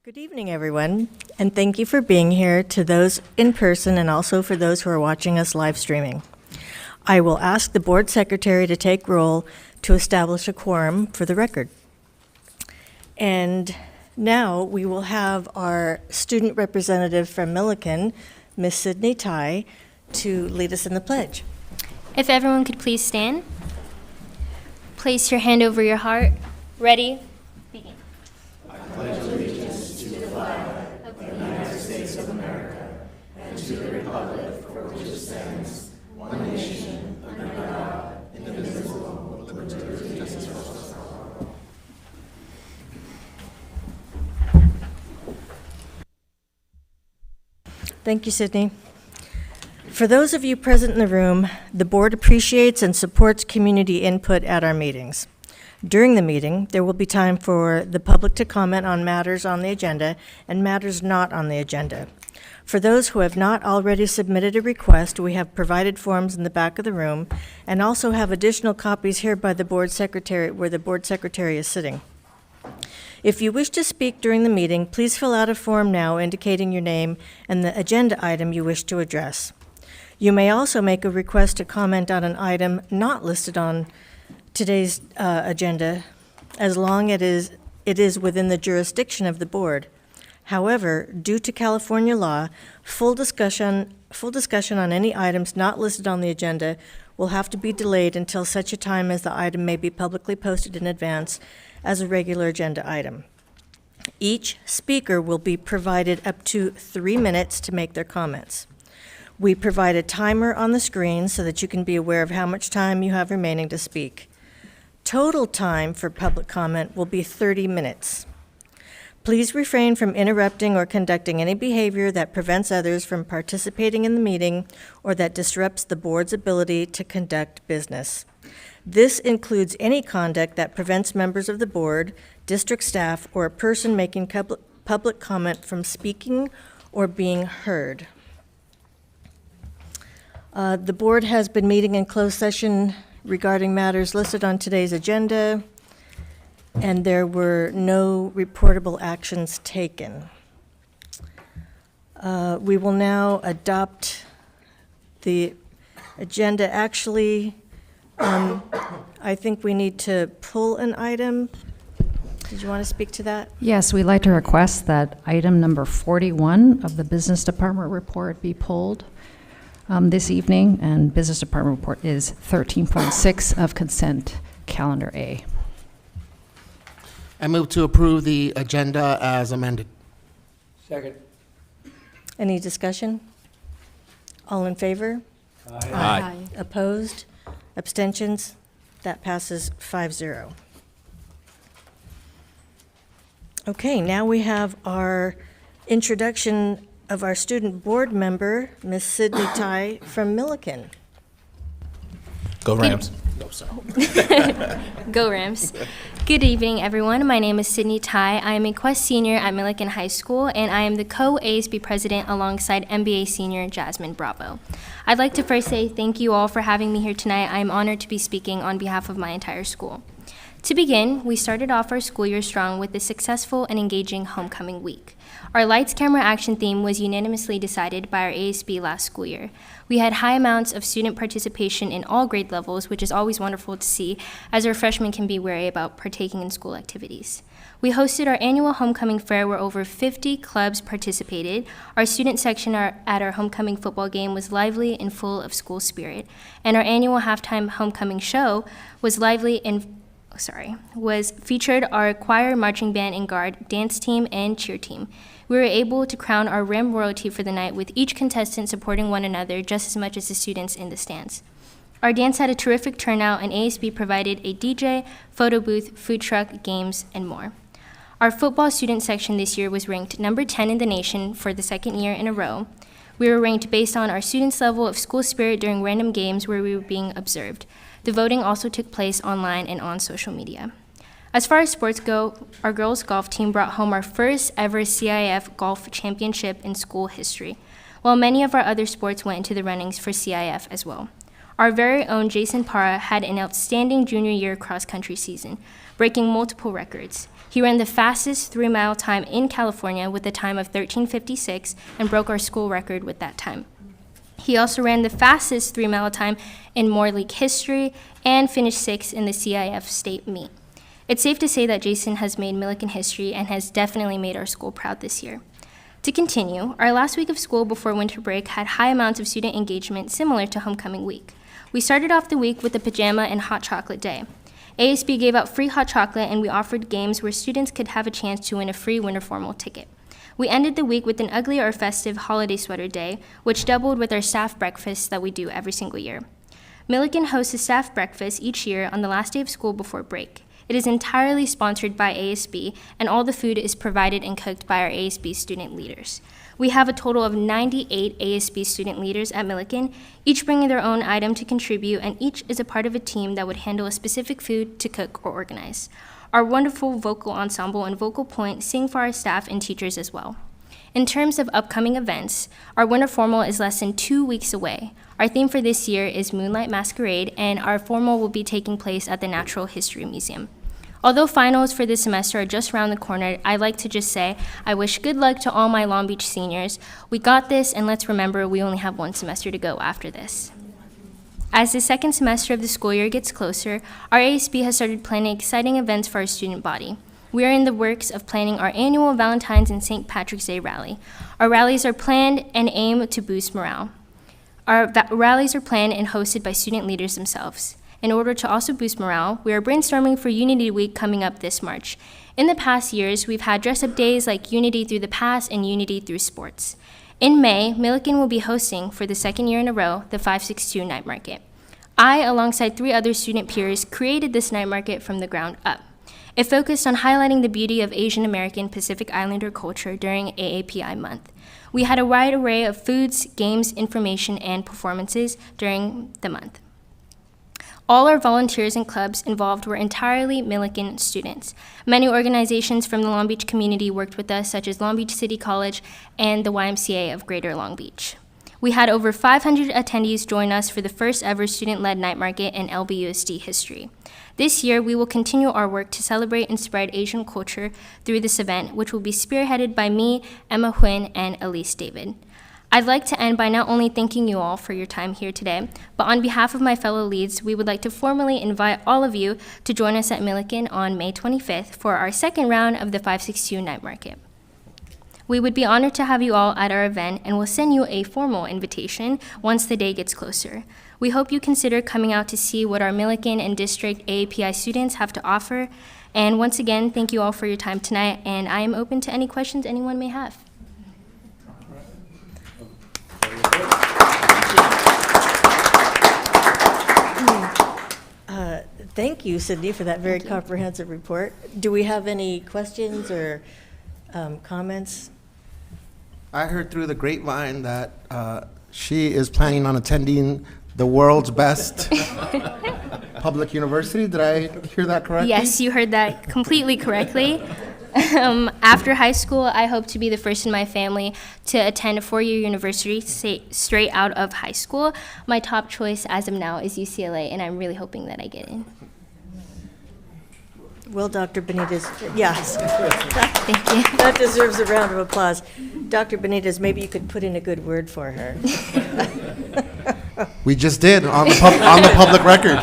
Good evening, everyone, and thank you for being here, to those in person and also for those who are watching us live streaming. I will ask the board secretary to take roll to establish a quorum for the record. And now we will have our student representative from Milliken, Ms. Sydney Tai, to lead us in the pledge. If everyone could please stand. Place your hand over your heart. Ready? Begin. I pledge allegiance to the flag of the United States of America and to the republic for which it stands, one nation, under God, indivisible, with liberty and justice for all. Thank you, Sydney. For those of you present in the room, the board appreciates and supports community input at our meetings. During the meeting, there will be time for the public to comment on matters on the agenda and matters not on the agenda. For those who have not already submitted a request, we have provided forms in the back of the room and also have additional copies here by the board secretary, where the board secretary is sitting. If you wish to speak during the meeting, please fill out a form now indicating your name and the agenda item you wish to address. You may also make a request to comment on an item not listed on today's agenda, as long as it is within the jurisdiction of the board. However, due to California law, full discussion on any items not listed on the agenda will have to be delayed until such a time as the item may be publicly posted in advance as a regular agenda item. Each speaker will be provided up to 3 minutes to make their comments. We provide a timer on the screen so that you can be aware of how much time you have remaining to speak. Total time for public comment will be 30 minutes. Please refrain from interrupting or conducting any behavior that prevents others from participating in the meeting or that disrupts the board's ability to conduct business. This includes any conduct that prevents members of the board, district staff, or a person making public comment from speaking or being heard. The board has been meeting in closed session regarding matters listed on today's agenda, and there were no reportable actions taken. We will now adopt the agenda. Actually, I think we need to pull an item. Did you want to speak to that? Yes, we'd like to request that item number 41 of the Business Department report be pulled this evening, and Business Department report is 13.6 of consent calendar A. I move to approve the agenda as amended. Second. Any discussion? All in favor? Aye. Opposed? Abstentions? That passes 5-0. Okay, now we have our introduction of our student board member, Ms. Sydney Tai from Milliken. Go Rams. Go Rams. Good evening, everyone. My name is Sydney Tai. I am a Quest senior at Milliken High School, and I am the co-ASB president alongside MBA senior Jasmine Bravo. I'd like to first say thank you all for having me here tonight. I am honored to be speaking on behalf of my entire school. To begin, we started off our school year strong with a successful and engaging homecoming week. Our lights, camera, action theme was unanimously decided by our ASB last school year. We had high amounts of student participation in all grade levels, which is always wonderful to see, as our freshmen can be wary about partaking in school activities. We hosted our annual homecoming fair where over 50 clubs participated. Our student section at our homecoming football game was lively and full of school spirit. And our annual halftime homecoming show was featured our choir, marching band, and guard, dance team, and cheer team. We were able to crown our Ram royalty for the night, with each contestant supporting one another just as much as the students in the stands. Our dance had a terrific turnout, and ASB provided a DJ, photo booth, food truck, games, and more. Our football student section this year was ranked number 10 in the nation for the second year in a row. We were ranked based on our students' level of school spirit during random games where we were being observed. The voting also took place online and on social media. As far as sports go, our girls' golf team brought home our first ever CIF golf championship in school history, while many of our other sports went into the runnings for CIF as well. Our very own Jason Parra had an outstanding junior year cross-country season, breaking multiple records. He ran the fastest 3-mile time in California with a time of 13:56 and broke our school record with that time. He also ran the fastest 3-mile time in Moore League history and finished 6th in the CIF state meet. It's safe to say that Jason has made Milliken history and has definitely made our school proud this year. To continue, our last week of school before winter break had high amounts of student engagement similar to homecoming week. We started off the week with a pajama and hot chocolate day. ASB gave out free hot chocolate and we offered games where students could have a chance to win a free winter formal ticket. We ended the week with an ugly or festive holiday sweater day, which doubled with our staff breakfast that we do every single year. Milliken hosts a staff breakfast each year on the last day of school before break. It is entirely sponsored by ASB, and all the food is provided and cooked by our ASB student leaders. We have a total of 98 ASB student leaders at Milliken, each bringing their own item to contribute, and each is a part of a team that would handle a specific food to cook or organize. Our wonderful vocal ensemble and vocal point sing for our staff and teachers as well. In terms of upcoming events, our winter formal is less than 2 weeks away. Our theme for this year is Moonlight Masquerade, and our formal will be taking place at the Natural History Museum. Although finals for this semester are just around the corner, I'd like to just say I wish good luck to all my Long Beach seniors. We got this, and let's remember we only have 1 semester to go after this. As the second semester of the school year gets closer, our ASB has started planning exciting events for our student body. We are in the works of planning our annual Valentine's and St. Patrick's Day rally. Our rallies are planned and aim to boost morale. Our rallies are planned and hosted by student leaders themselves. In order to also boost morale, we are brainstorming for Unity Week coming up this March. In the past years, we've had dress-up days like Unity Through the Past and Unity Through Sports. In May, Milliken will be hosting, for the second year in a row, the 562 Night Market. I, alongside 3 other student peers, created this night market from the ground up. It focused on highlighting the beauty of Asian American Pacific Islander culture during AAPI month. We had a wide array of foods, games, information, and performances during the month. All our volunteers and clubs involved were entirely Milliken students. Many organizations from the Long Beach community worked with us, such as Long Beach City College and the YMCA of Greater Long Beach. We had over 500 attendees join us for the first ever student-led night market in LBUSD history. This year, we will continue our work to celebrate and spread Asian culture through this event, which will be spearheaded by me, Emma Huynh, and Elise David. I'd like to end by not only thanking you all for your time here today, but on behalf of my fellow leads, we would like to formally invite all of you to join us at Milliken on May 25th for our second round of the 562 Night Market. We would be honored to have you all at our event and will send you a formal invitation once the day gets closer. We hope you consider coming out to see what our Milliken and District AAPI students have to offer. And once again, thank you all for your time tonight, and I am open to any questions anyone may have. Thank you, Sydney, for that very comprehensive report. Do we have any questions or comments? I heard through the grapevine that she is planning on attending the world's best public university. Did I hear that correctly? Yes, you heard that completely correctly. After high school, I hope to be the first in my family to attend a 4-year university straight out of high school. My top choice as of now is UCLA, and I'm really hoping that I get in. Well, Dr. Benitez, yes. Thank you. That deserves a round of applause. Dr. Benitez, maybe you could put in a good word for her. We just did on the public record.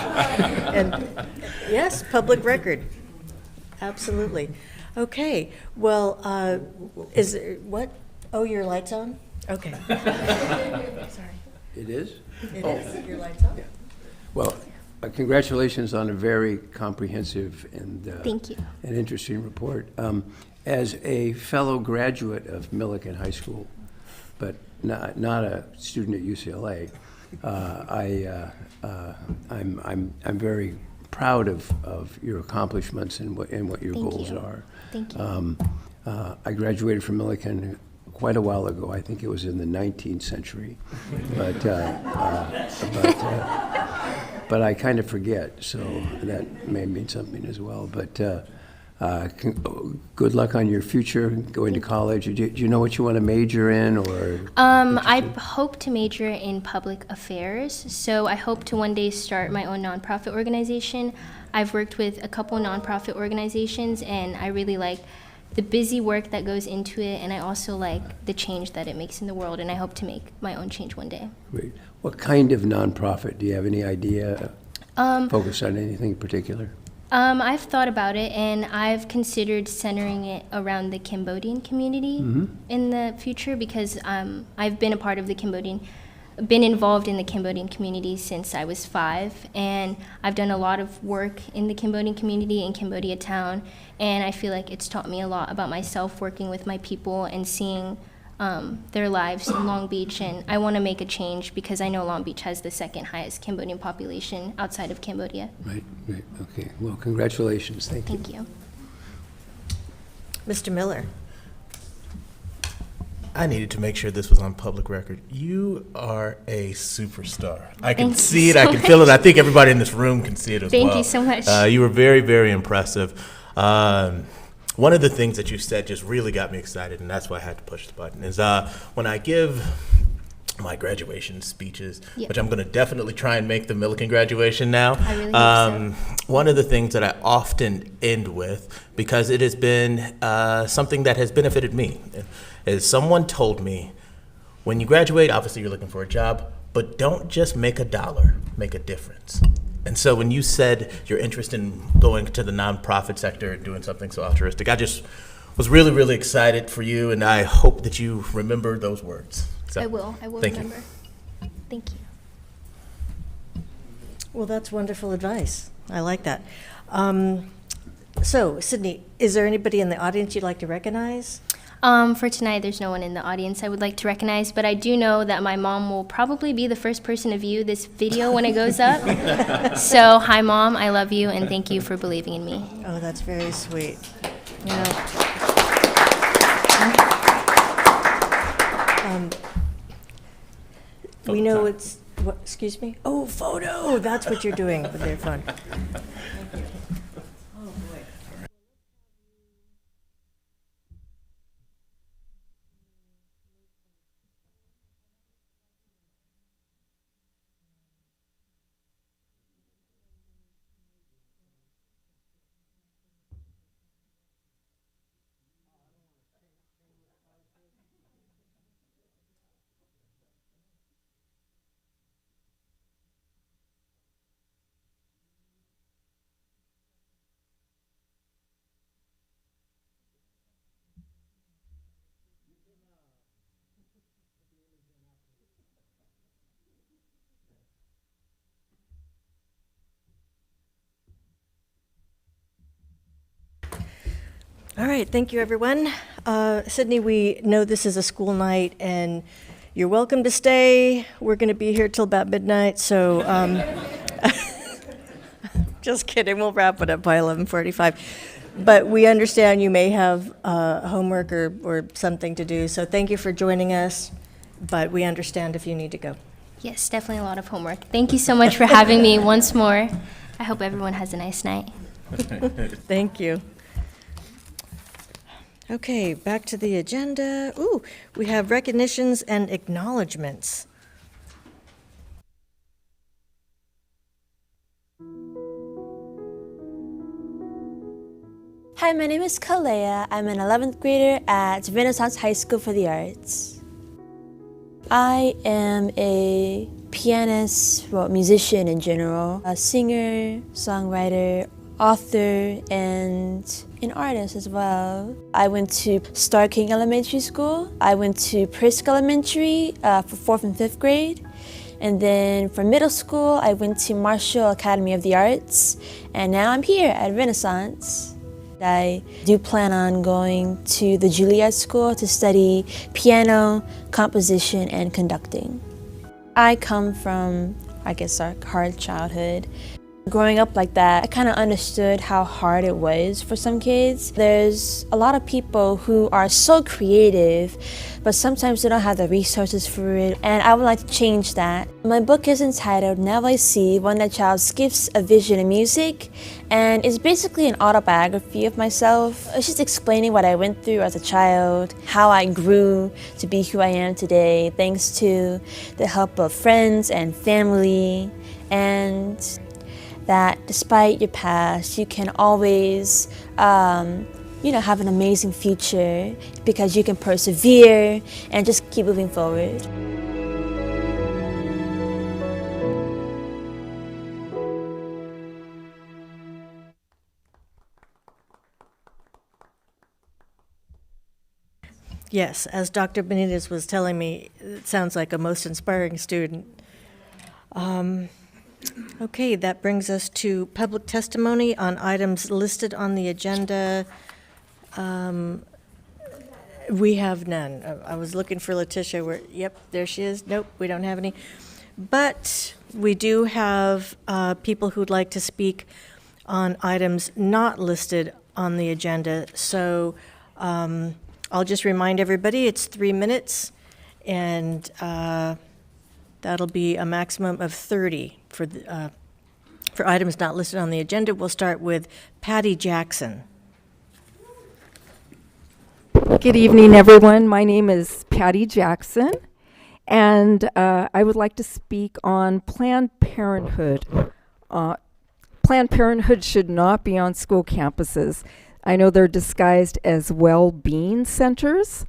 And yes, public record. Absolutely. Okay, well, is there, what? Oh, your light's on? Okay. Sorry. It is? It is. Your light's on? Yeah. Well, congratulations on a very comprehensive and Thank you. an interesting report. As a fellow graduate of Milliken High School, but not a student at UCLA, I'm very proud of your accomplishments and what your Thank goals you. are. Thank you. I graduated from Milliken quite a while ago. I think it was in the 19th century, but I kind of forget, so that may mean something as well. But Good luck on your future, going to college. Do you know what you want to major in, or? I hope to major in public affairs, so I hope to one day start my own nonprofit organization. I've worked with a couple nonprofit organizations, and I really like the busy work that goes into it, and I also like the change that it makes in the world, and I hope to make my own change one day. Great. What kind of nonprofit? Do you have any idea? Focus on anything in particular? I've thought about it, and I've considered centering it around the Cambodian community in the future, because I've been a part of the been involved in the Cambodian community since I was 5, and I've done a lot of work in the Cambodian community in Cambodia town, and I feel like it's taught me a lot about myself, working with my people and seeing their lives in Long Beach, and I want to make a change because I know Long Beach has the second highest Cambodian population outside of Cambodia. Right, okay. Well, congratulations. Thank you. Thank you. Mr. Miller. I needed to make sure this was on public record. You are a superstar. I can Thank you see it, so I can feel it. I think everybody in this room can see it as well. Thank you so much. You were very, very impressive. One of the things that you said just really got me excited, and that's why I had to push the button, is when I give my graduation speeches, Yeah. which I'm going to definitely try and make the Millikan graduation now. I really hope One of the things that I often end with, because it has been something that has benefited me, is someone told me, when you graduate, obviously you're looking for a job, but don't just make $1, make a difference. And so when you said your interest in going to the nonprofit sector and doing something so altruistic, I just was really, really excited for you, and I hope that you remember those words. So, I will thank you. remember. Thank you. Well, that's wonderful advice. I like that. So, Sydney, is there anybody in the audience you'd like to recognize? For tonight, there's no one in the audience I would like to recognize, but I do know that my mom will probably be the first person to view this video when it goes up. So, hi, Mom, I love you, and thank you for believing in me. Oh, that's very sweet. You know, we know it's, what, excuse me? Oh, photo, that's what you're doing with your phone. All right, thank you, everyone. Sydney, we know this is a school night, and you're welcome to stay. We're going to be here till about midnight, so just kidding. We'll wrap it up by 11:45. But we understand you may have homework or something to do, so thank you for joining us, but we understand if you need to go. Yes, definitely a lot of homework. Thank you so much for having me once more. I hope everyone has a nice night. Thank you. Okay, back to the agenda. Ooh, we have recognitions and acknowledgements. Hi, my name is Kalea. I'm an 11th grader at Renaissance High School for the Arts. I am a pianist, well, musician in general, a singer, songwriter, author, and an artist as well. I went to Star King Elementary School. I went to Prisk Elementary for 4th and 5th grade. And then for middle school, I went to Marshall Academy of the Arts. And now I'm here at Renaissance. I do plan on going to the Juilliard School to study piano, composition, and conducting. I come from, I guess, a hard childhood. Growing up like that, I kind of understood how hard it was for some kids. There's a lot of people who are so creative, but sometimes they don't have the resources for it, and I would like to change that. My book is entitled Now I See When a Child's Gifts, a Vision in Music, and it's basically an autobiography of myself. It's just explaining what I went through as a child, how I grew to be who I am today, thanks to the help of friends and family, and that despite your past, you can always, have an amazing future because you can persevere and just keep moving forward. Yes, as Dr. Benitez was telling me, it sounds like a most inspiring student. Okay, that brings us to public testimony on items listed on the agenda. We have none. I was looking for Letitia. Yep, there she is. Nope, we don't have any. But we do have people who'd like to speak on items not listed on the agenda. So I'll just remind everybody it's 3 minutes, and that'll be a maximum of 30 for items not listed on the agenda. We'll start with Patty Jackson. Good evening, everyone. My name is Patty Jackson, and I would like to speak on Planned Parenthood. Planned Parenthood should not be on school campuses. I know they're disguised as well-being centers.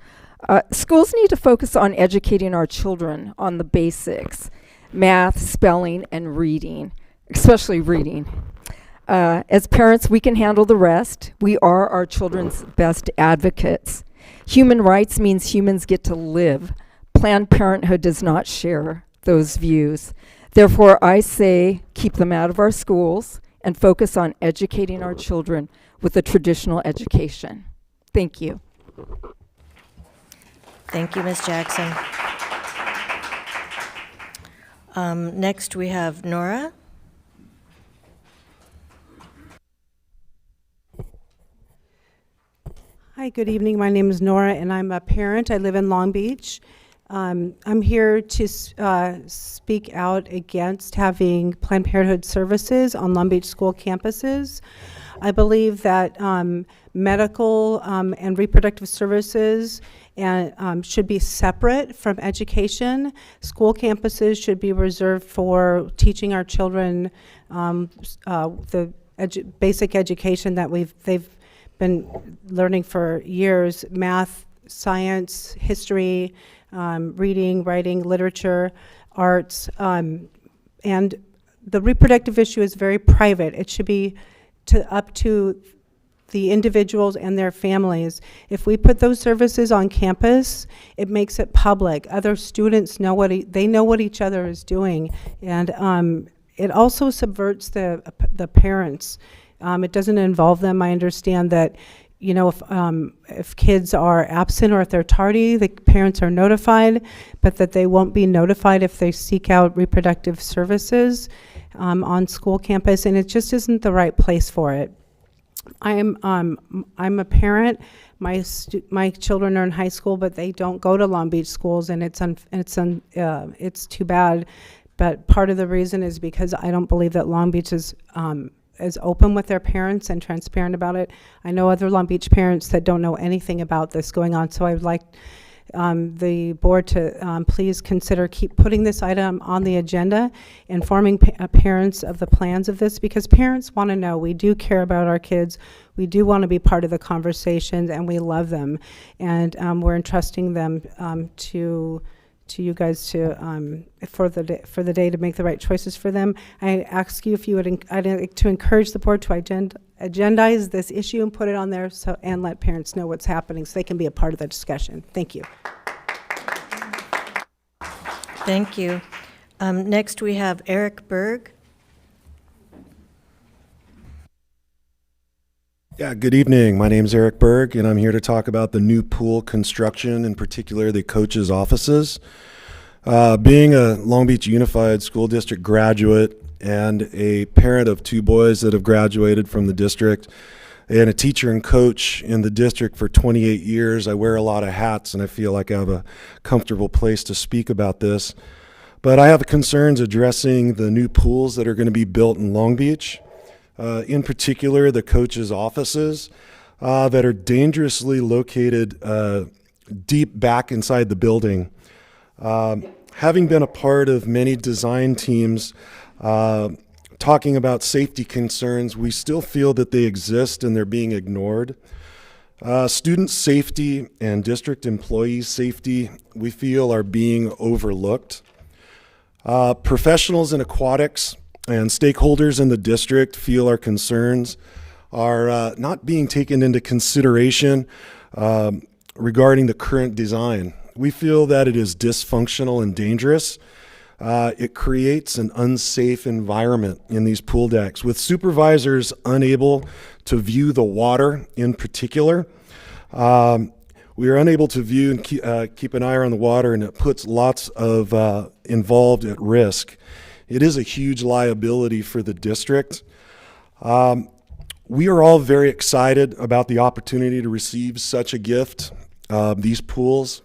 Schools need to focus on educating our children on the basics, math, spelling, and reading, especially reading. As parents, we can handle the rest. We are our children's best advocates. Human rights means humans get to live. Planned Parenthood does not share those views. Therefore, I say keep them out of our schools and focus on educating our children with a traditional education. Thank you. Thank you, Ms. Jackson. Next, we have Nora. Hi, good evening. My name is Nora, and I'm a parent. I live in Long Beach. I'm here to speak out against having Planned Parenthood services on Long Beach school campuses. I believe that medical and reproductive services should be separate from education. School campuses should be reserved for teaching our children the basic education that they've been learning for years: math, science, history, reading, writing, literature, arts, and the reproductive issue is very private. It should be up to the individuals and their families. If we put those services on campus, it makes it public. Other students know they know what each other is doing, and it also subverts the parents. It doesn't involve them. I understand that, if kids are absent or if they're tardy, the parents are notified, but that they won't be notified if they seek out reproductive services on school campus, and it just isn't the right place for it. I'm a parent. My children are in high school, but they don't go to Long Beach schools, and it's too bad. But part of the reason is because I don't believe that Long Beach is open with their parents and transparent about it. I know other Long Beach parents that don't know anything about this going on, so I would like the board to please keep putting this item on the agenda, informing parents of the plans of this, because parents want to know. We do care about our kids. We do want to be part of the conversations, and we love them. And we're entrusting them to you guys for the day to make the right choices for them. I ask you if you would to encourage the board to agendize this issue and put it on there and let parents know what's happening so they can be a part of the discussion. Thank you. Thank you. Next, we have Eric Berg. Yeah, good evening. My name's Eric Berg, and I'm here to talk about the new pool construction, in particular the coaches' offices. Being a Long Beach Unified School District graduate, and a parent of 2 boys that have graduated from the district, and a teacher and coach in the district for 28 years. I wear a lot of hats, and I feel like I have a comfortable place to speak about this. But I have concerns addressing the new pools that are going to be built in Long Beach, in particular the coaches' offices that are dangerously located deep back inside the building. Having been a part of many design teams talking about safety concerns, we still feel that they exist and they're being ignored. Student safety and district employee safety, we feel, are being overlooked. Professionals in aquatics and stakeholders in the district feel our concerns are not being taken into consideration regarding the current design. We feel that it is dysfunctional and dangerous. It creates an unsafe environment in these pool decks, with supervisors unable to view the water in particular. We are unable to view and keep an eye on the water, and it puts lots of involved at risk. It is a huge liability for the district. We are all very excited about the opportunity to receive such a gift, these pools.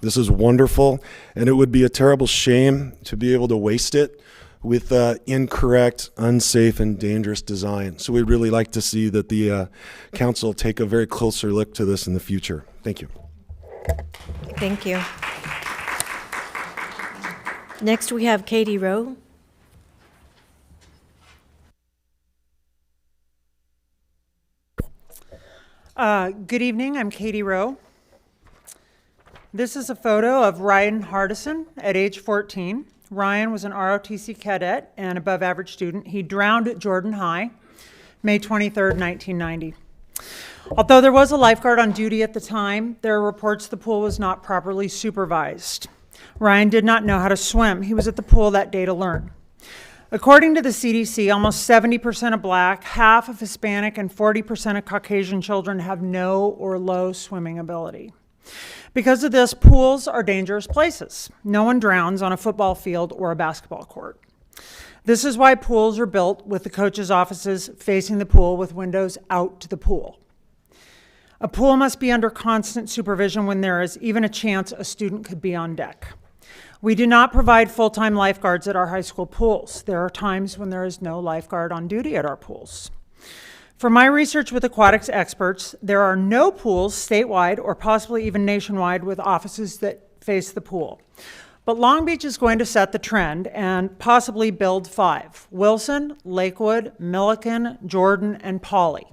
This is wonderful, and it would be a terrible shame to be able to waste it with incorrect, unsafe, and dangerous design. So we'd really like to see that the council take a very closer look to this in the future. Thank you. Thank you. Next, we have Katie Rowe. Good evening, I'm Katie Rowe. This is a photo of Ryan Hardison at age 14. Ryan was an ROTC cadet and above average student. He drowned at Jordan High, May 23rd, 1990. Although there was a lifeguard on duty at the time, there are reports the pool was not properly supervised. Ryan did not know how to swim. He was at the pool that day to learn. According to the CDC, almost 70% of Black, half of Hispanic, and 40% of Caucasian children have no or low swimming ability. Because of this, pools are dangerous places. No one drowns on a football field or a basketball court. This is why pools are built with the coaches' offices facing the pool with windows out to the pool. A pool must be under constant supervision when there is even a chance a student could be on deck. We do not provide full-time lifeguards at our high school pools. There are times when there is no lifeguard on duty at our pools. From my research with aquatics experts, there are no pools statewide or possibly even nationwide with offices that face the pool. But Long Beach is going to set the trend and possibly build 5: Wilson, Lakewood, Milliken, Jordan, and Pauley.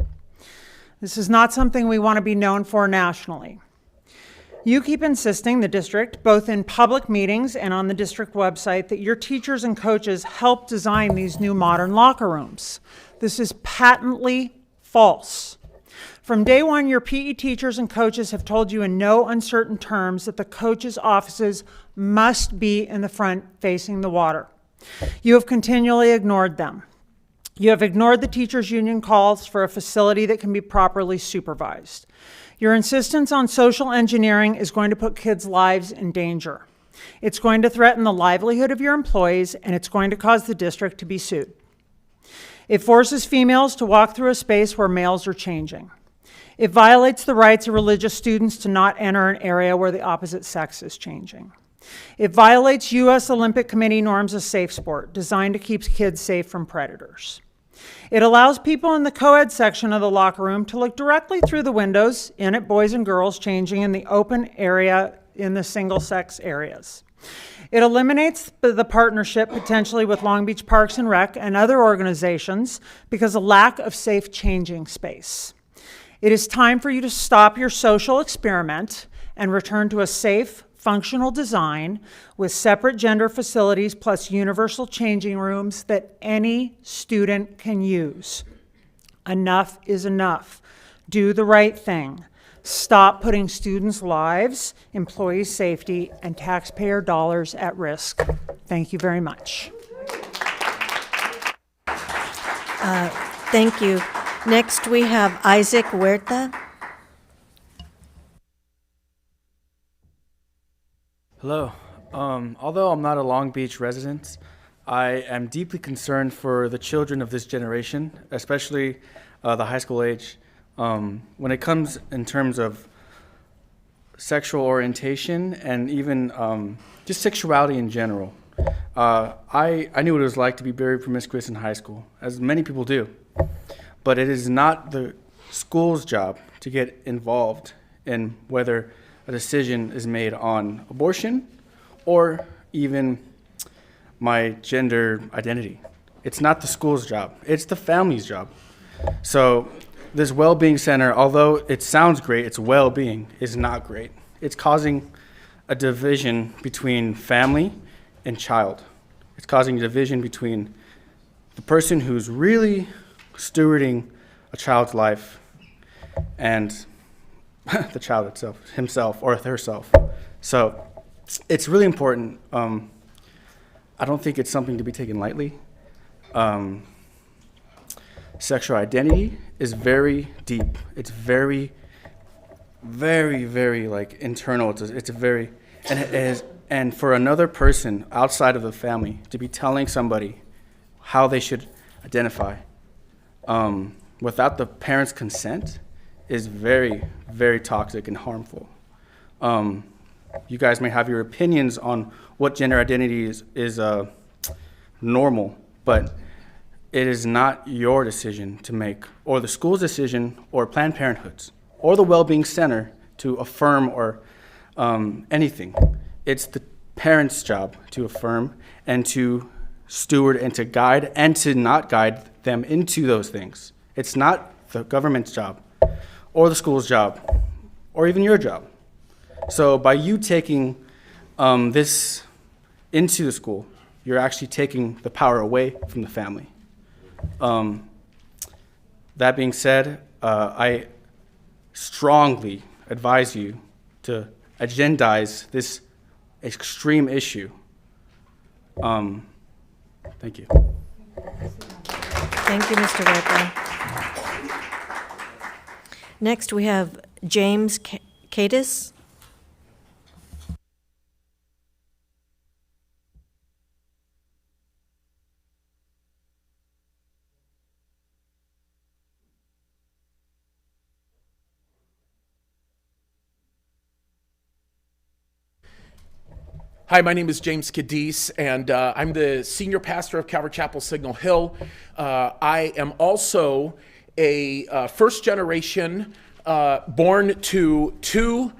This is not something we want to be known for nationally. You keep insisting, the district, both in public meetings and on the district website, that your teachers and coaches help design these new modern locker rooms. This is patently false. From day one, your PE teachers and coaches have told you in no uncertain terms that the coaches' offices must be in the front facing the water. You have continually ignored them. You have ignored the teachers' union calls for a facility that can be properly supervised. Your insistence on social engineering is going to put kids' lives in danger. It's going to threaten the livelihood of your employees, and it's going to cause the district to be sued. It forces females to walk through a space where males are changing. It violates the rights of religious students to not enter an area where the opposite sex is changing. It violates U.S. Olympic Committee norms of safe sport, designed to keep kids safe from predators. It allows people in the co-ed section of the locker room to look directly through the windows in at boys and girls changing in the open area in the single-sex areas. It eliminates the partnership potentially with Long Beach Parks and Rec and other organizations because of lack of safe changing space. It is time for you to stop your social experiment and return to a safe, functional design with separate gender facilities plus universal changing rooms that any student can use. Enough is enough. Do the right thing. Stop putting students' lives, employee safety, and taxpayer dollars at risk. Thank you very much. Thank you. Next, we have Isaac Huerta. Hello. Although I'm not a Long Beach resident, I am deeply concerned for the children of this generation, especially the high school age. When it comes in terms of sexual orientation and even just sexuality in general, I knew what it was like to be very promiscuous in high school, as many people do. But it is not the school's job to get involved in whether a decision is made on abortion or even my gender identity. It's not the school's job, it's the family's job. So this well-being center, although it sounds great, its well-being is not great. It's causing a division between family and child. It's causing a division between the person who's really stewarding a child's life and the child itself, himself or herself. So it's really important. I don't think it's something to be taken lightly. Sexual identity is very deep. It's very, very, very like internal. It's a very, and it is, and for another person outside of the family to be telling somebody how they should identify without the parents' consent is very, very toxic and harmful. You guys may have your opinions on what gender identity is normal, but it is not your decision to make, or the school's decision, or Planned Parenthood's, or the Wellbeing Center to affirm or anything. It's the parents' job to affirm and to steward and to guide and to not guide them into those things. It's not the government's job or the school's job or even your job. So by you taking this into the school, you're actually taking the power away from the family. That being said, I strongly advise you to agendize this extreme issue. Thank you. Thank you, Mr. Roca. Next, we have James Cadis. Hi, my name is James Cadiz, and I'm the senior pastor of Calvary Chapel Signal Hill. I am also a first generation born to two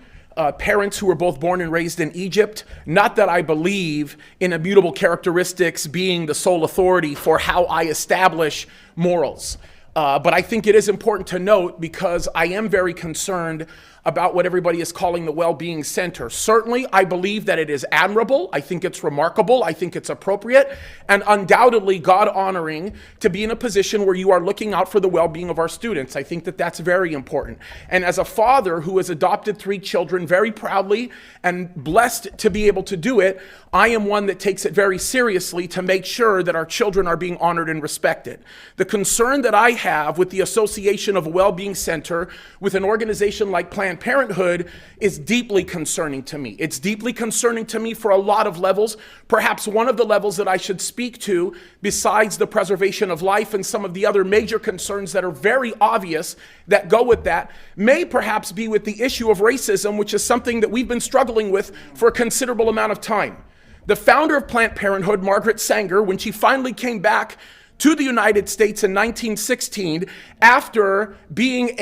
parents who were both born and raised in Egypt. Not that I believe in immutable characteristics being the sole authority for how I establish morals. But I think it is important to note, because I am very concerned about what everybody is calling the Well-Being Center. Certainly, I believe that it is admirable. I think it's remarkable. I think it's appropriate and undoubtedly God-honoring to be in a position where you are looking out for the well-being of our students. I think that that's very important. And as a father who has adopted 3 children very proudly and blessed to be able to do it, I am one that takes it very seriously to make sure that our children are being honored and respected. The concern that I have with the association of a well-being center with an organization like Planned Parenthood is deeply concerning to me. It's deeply concerning to me for a lot of levels. Perhaps one of the levels that I should speak to, besides the preservation of life and some of the other major concerns that are very obvious that go with that, may perhaps be with the issue of racism, which is something that we've been struggling with for a considerable amount of time. The founder of Planned Parenthood, Margaret Sanger, when she finally came back to the United States in 1916, after being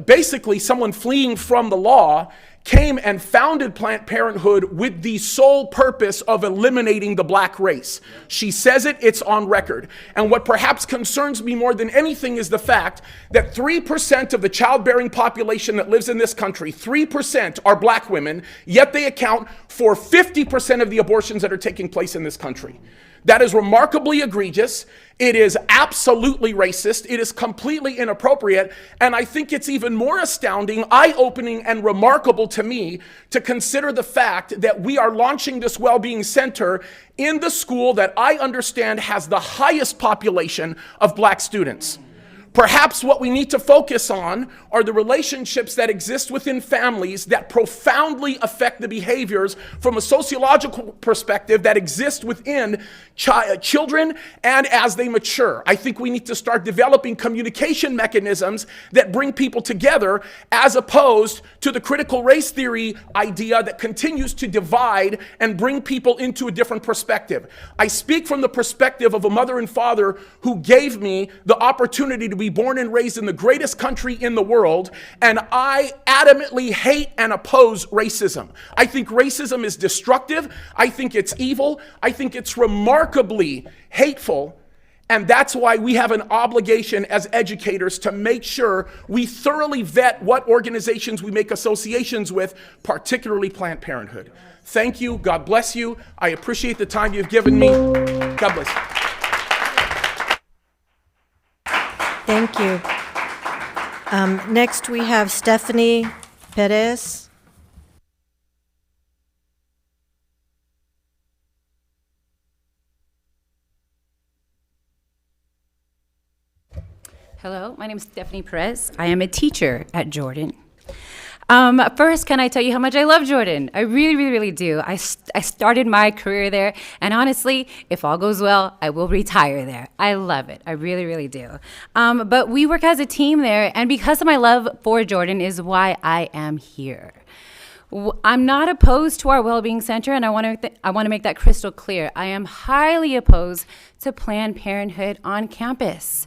basically someone fleeing from the law, came and founded Planned Parenthood with the sole purpose of eliminating the black race. She says it, it's on record. And what perhaps concerns me more than anything is the fact that 3% of the childbearing population that lives in this country, 3% are black women, yet they account for 50% of the abortions that are taking place in this country. That is remarkably egregious. It is absolutely racist. It is completely inappropriate. And I think it's even more astounding, eye-opening, and remarkable to me to consider the fact that we are launching this well-being center in the school that I understand has the highest population of black students. Perhaps what we need to focus on are the relationships that exist within families that profoundly affect the behaviors from a sociological perspective that exist within children and as they mature. I think we need to start developing communication mechanisms that bring people together as opposed to the critical race theory idea that continues to divide and bring people into a different perspective. I speak from the perspective of a mother and father who gave me the opportunity to be born and raised in the greatest country in the world, and I adamantly hate and oppose racism. I think racism is destructive. I think it's evil. I think it's remarkably hateful. And that's why we have an obligation as educators to make sure we thoroughly vet what organizations we make associations with, particularly Planned Parenthood. Thank you. God bless you. I appreciate the time you've given me. God bless you. Thank you. Next, we have Stephanie Perez. Hello, my name is Stephanie Perez. I am a teacher at Jordan. First, can I tell you how much I love Jordan? I really, really, really do. I started my career there, and honestly, if all goes well, I will retire there. I love it. I really, really do. But we work as a team there, and because of my love for Jordan is why I am here. I'm not opposed to our Wellbeing Center, and I want to make that crystal clear. I am highly opposed to Planned Parenthood on campus.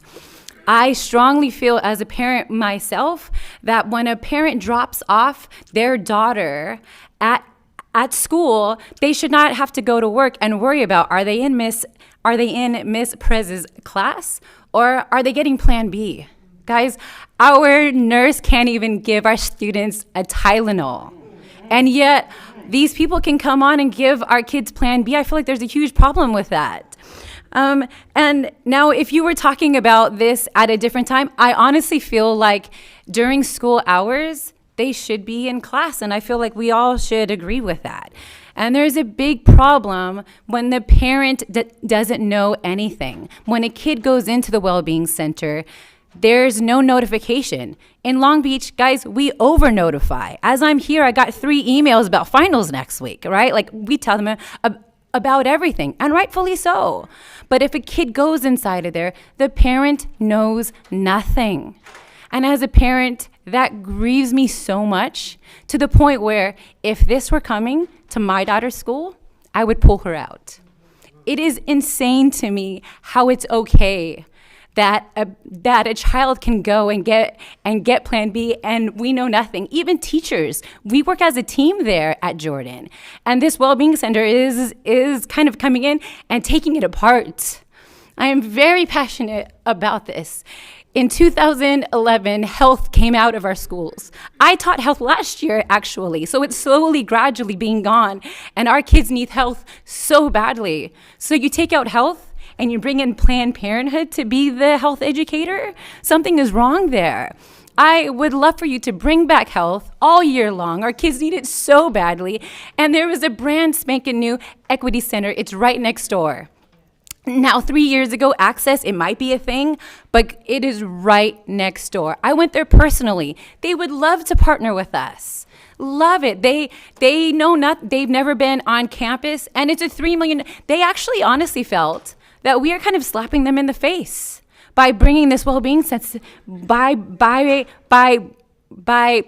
I strongly feel as a parent myself that when a parent drops off their daughter at school, they should not have to go to work and worry about are they in Miss Perez's class or are they getting Plan B? Guys, our nurse can't even give our students a Tylenol. And yet these people can come on and give our kids Plan B. I feel like there's a huge problem with that. And now if you were talking about this at a different time, I honestly feel like during school hours, they should be in class. And I feel like we all should agree with that. And there's a big problem when the parent doesn't know anything. When a kid goes into the Wellbeing Center, there's no notification. In Long Beach, guys, we over-notify. As I'm here, I got 3 emails about finals next week, right? Like we tell them about everything, and rightfully so. But if a kid goes inside of there, the parent knows nothing. And as a parent, that grieves me so much to the point where if this were coming to my daughter's school, I would pull her out. It is insane to me how it's okay that a child can go and get Plan B, and we know nothing. Even teachers, we work as a team there at Jordan, and this Wellbeing Center is kind of coming in and taking it apart. I am very passionate about this. In 2011, health came out of our schools. I taught health last year, actually, so it's slowly, gradually being gone, and our kids need health so badly. So you take out health, and you bring in Planned Parenthood to be the health educator, something is wrong there. I would love for you to bring back health all year long. Our kids need it so badly. And there was a brand spanking new equity center. It's right next door. Now, 3 years ago, access, it might be a thing, but it is right next door. I went there personally. They would love to partner with us. Love it. They know they've never been on campus, and it's a $3 million. They actually honestly felt that we are kind of slapping them in the face by bringing this well-being sense, by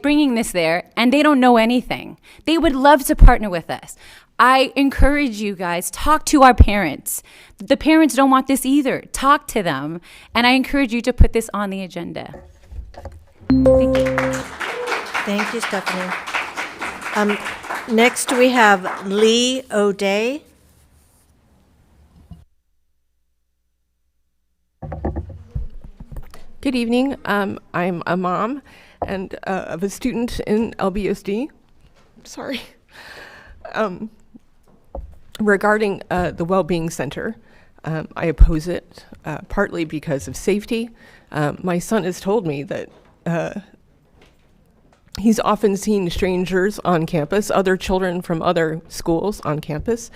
bringing this there, and they don't know anything. They would love to partner with us. I encourage you guys, talk to our parents. The parents don't want this either. Talk to them, and I encourage you to put this on the agenda. Thank you. Thank you, Stephanie. Next, we have Lee O'Day. Good evening. I'm a mom and of a student in LBUSD. Sorry. Regarding the Wellbeing Center, I oppose it partly because of safety. My son has told me that he's often seen strangers on campus, other children from other schools on campus,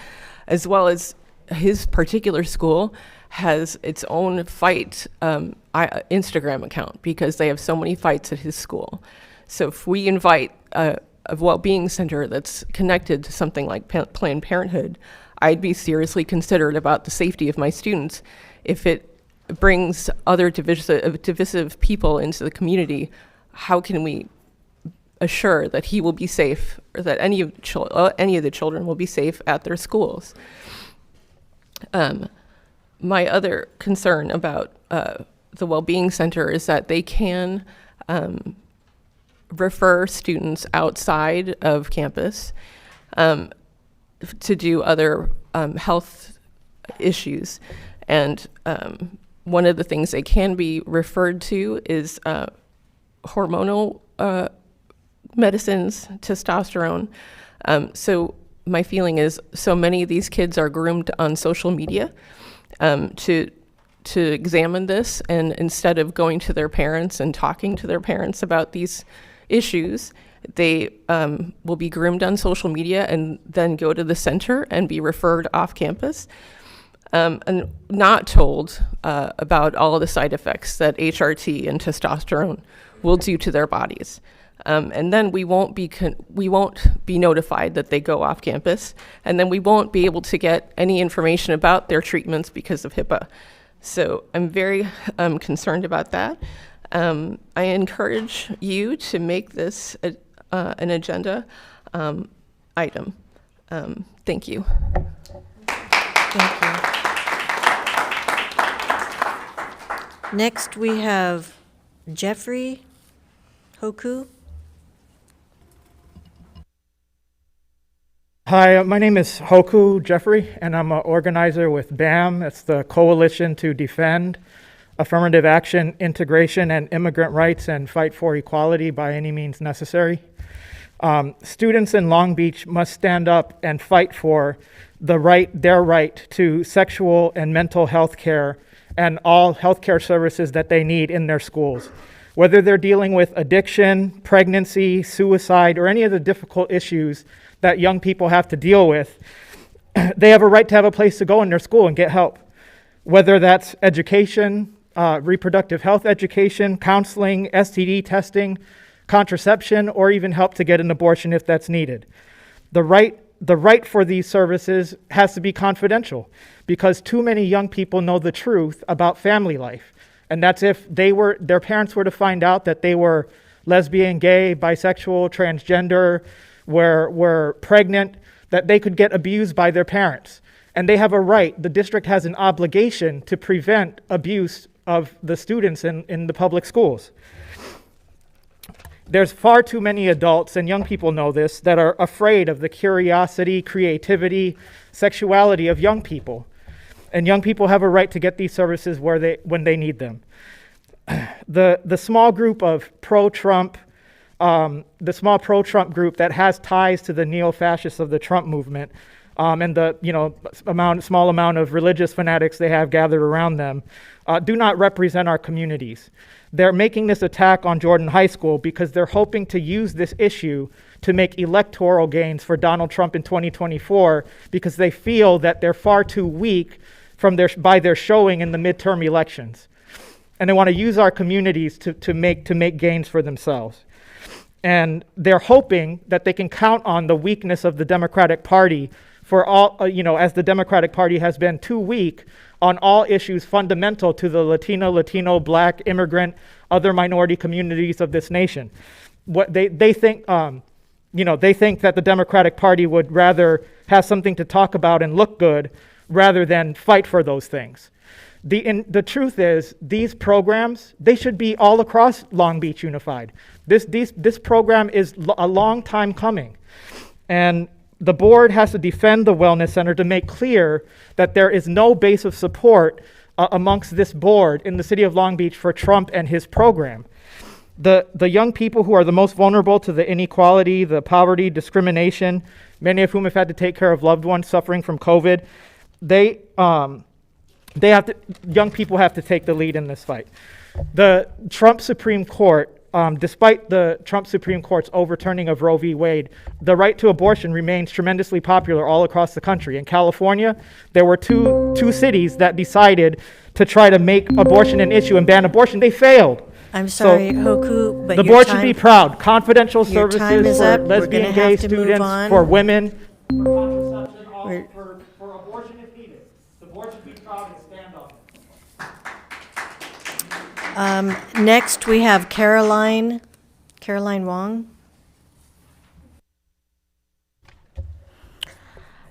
as well as his particular school has its own fight Instagram account because they have so many fights at his school. So if we invite a well-being center that's connected to something like Planned Parenthood, I'd be seriously considered about the safety of my students. If it brings other divisive people into the community, how can we assure that he will be safe, or that any of the children will be safe at their schools? My other concern about the Wellbeing Center is that they can refer students outside of campus to do other health issues. And one of the things they can be referred to is hormonal medicines, testosterone. So my feeling is so many of these kids are groomed on social media to examine this, and instead of going to their parents and talking to their parents about these issues, they will be groomed on social media and then go to the center and be referred off campus, and not told about all of the side effects that HRT and testosterone will do to their bodies. And then we won't be notified that they go off campus, and then we won't be able to get any information about their treatments because of HIPAA. So I'm very concerned about that. I encourage you to make this an agenda item. Thank you. Thank you. Next, we have Jeffrey Hoku. Hi, my name is Hoku Jeffrey, and I'm an organizer with BAM. It's the Coalition to Defend Affirmative Action, Integration, and Immigrant Rights and Fight for Equality by any means necessary. Students in Long Beach must stand up and fight for their right to sexual and mental health care and all healthcare services that they need in their schools. Whether they're dealing with addiction, pregnancy, suicide, or any of the difficult issues that young people have to deal with, they have a right to have a place to go in their school and get help. Whether that's education, reproductive health education, counseling, STD testing, contraception, or even help to get an abortion if that's needed. The right for these services has to be confidential because too many young people know the truth about family life. And that's if their parents were to find out that they were lesbian, gay, bisexual, transgender, were pregnant, that they could get abused by their parents. And they have a right, the district has an obligation to prevent abuse of the students in the public schools. There's far too many adults, and young people know this, that are afraid of the curiosity, creativity, sexuality of young people. And young people have a right to get these services when they need them. The small group of pro-Trump, the small pro-Trump group that has ties to the neo-fascists of the Trump movement, and the small amount of religious fanatics they have gathered around them, do not represent our communities. They're making this attack on Jordan High School because they're hoping to use this issue to make electoral gains for Donald Trump in 2024 because they feel that they're far too weak by their showing in the midterm elections. And they want to use our communities to make gains for themselves. And they're hoping that they can count on the weakness of the Democratic Party for all, as the Democratic Party has been too weak on all issues fundamental to the Latino, Black, immigrant, other minority communities of this nation. What they think, they think that the Democratic Party would rather have something to talk about and look good rather than fight for those things. The truth is, these programs, they should be all across Long Beach Unified. This program is a long time coming. And the board has to defend the Wellness Center to make clear that there is no base of support amongst this board in the city of Long Beach for Trump and his program. The young people who are the most vulnerable to the inequality, the poverty, discrimination, many of whom have had to take care of loved ones suffering from COVID, young people have to take the lead in this fight. The Trump Supreme Court despite the Trump Supreme Court's overturning of Roe v. Wade, the right to abortion remains tremendously popular all across the country. In California, there were two cities that decided to try to make abortion an issue and ban abortion. They failed. I'm sorry, Hoku, but The your board time, should be proud. Confidential your services time is for up. We're lesbian, gonna gay have to move students, on. for women. We're- For abortion if needed. The board should be proud and stand on it. Next, we have Caroline Wong.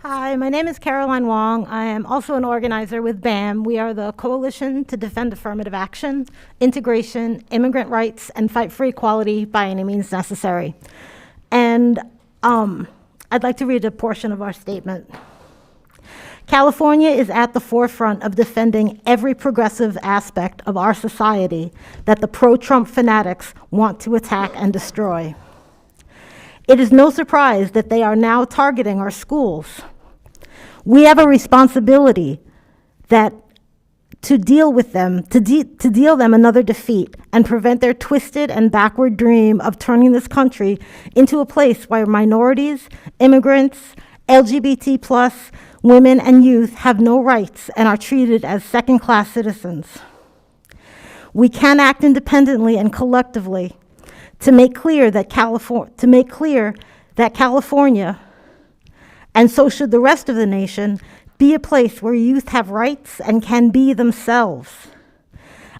Hi, my name is Caroline Wong. I am also an organizer with BAM. We are the Coalition to Defend Affirmative Action, Integration, Immigrant Rights, and Fight for Equality by any means necessary. And I'd like to read a portion of our statement. California is at the forefront of defending every progressive aspect of our society that the pro-Trump fanatics want to attack and destroy. It is no surprise that they are now targeting our schools. We have a responsibility to deal with them, to deal them another defeat and prevent their twisted and backward dream of turning this country into a place where minorities, immigrants, LGBT+, women and youth have no rights and are treated as second-class citizens. We can act independently and collectively to make clear that California, and so should the rest of the nation, be a place where youth have rights and can be themselves.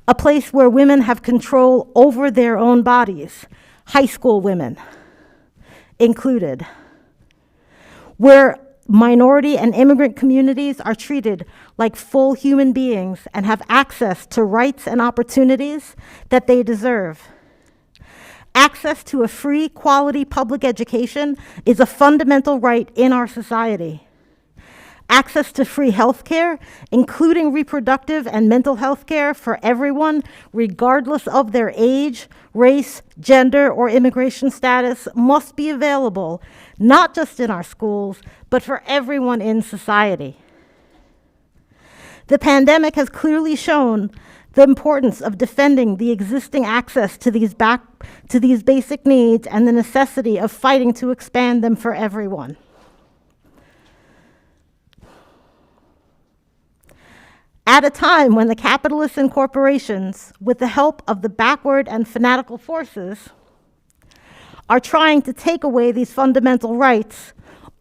A place where women have control over their own bodies, high school women included. Where minority and immigrant communities are treated like full human beings and have access to rights and opportunities that they deserve. Access to a free, quality public education is a fundamental right in our society. Access to free health care, including reproductive and mental health care for everyone, regardless of their age, race, gender, or immigration status, must be available, not just in our schools, but for everyone in society. The pandemic has clearly shown the importance of defending the existing access to these basic needs and the necessity of fighting to expand them for everyone. At a time when the capitalists and corporations, with the help of the backward and fanatical forces, are trying to take away these fundamental rights,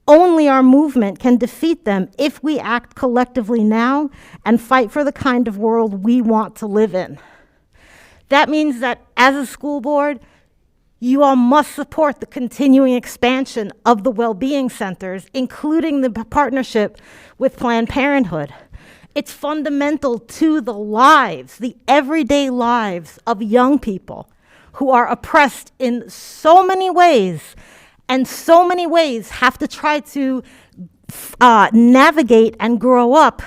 only our movement can defeat them if we act collectively now and fight for the kind of world we want to live in. That means that as a school board, you all must support the continuing expansion of the well-being centers, including the partnership with Planned Parenthood. It's fundamental to the lives, the everyday lives of young people who are oppressed in so many ways, and so many ways have to try to navigate and grow up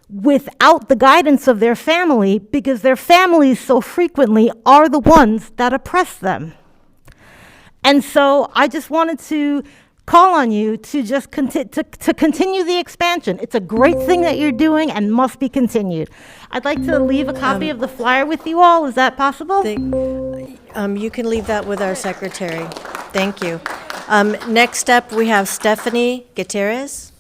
without the guidance of their family, because their families so frequently are the ones that oppress them. And so I just wanted to call on you to just continue the expansion. It's a great thing that you're doing and must be continued. I'd like to leave a copy of the flyer with you all. Is that possible? You can leave that with our secretary. Thank you. Next up, we have Stephanie Gutierrez.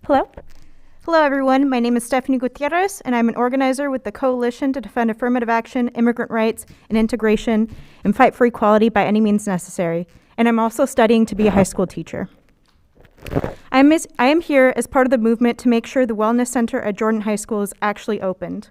Hello. Hello, everyone. My name is Stephanie Gutierrez, and I'm an organizer with the Coalition to Defend Affirmative Action, Immigrant Rights, and Integration, and Fight for Equality by any means necessary. And I'm also studying to be a high school teacher. I am here as part of the movement to make sure the Wellness Center at Jordan High School is actually opened.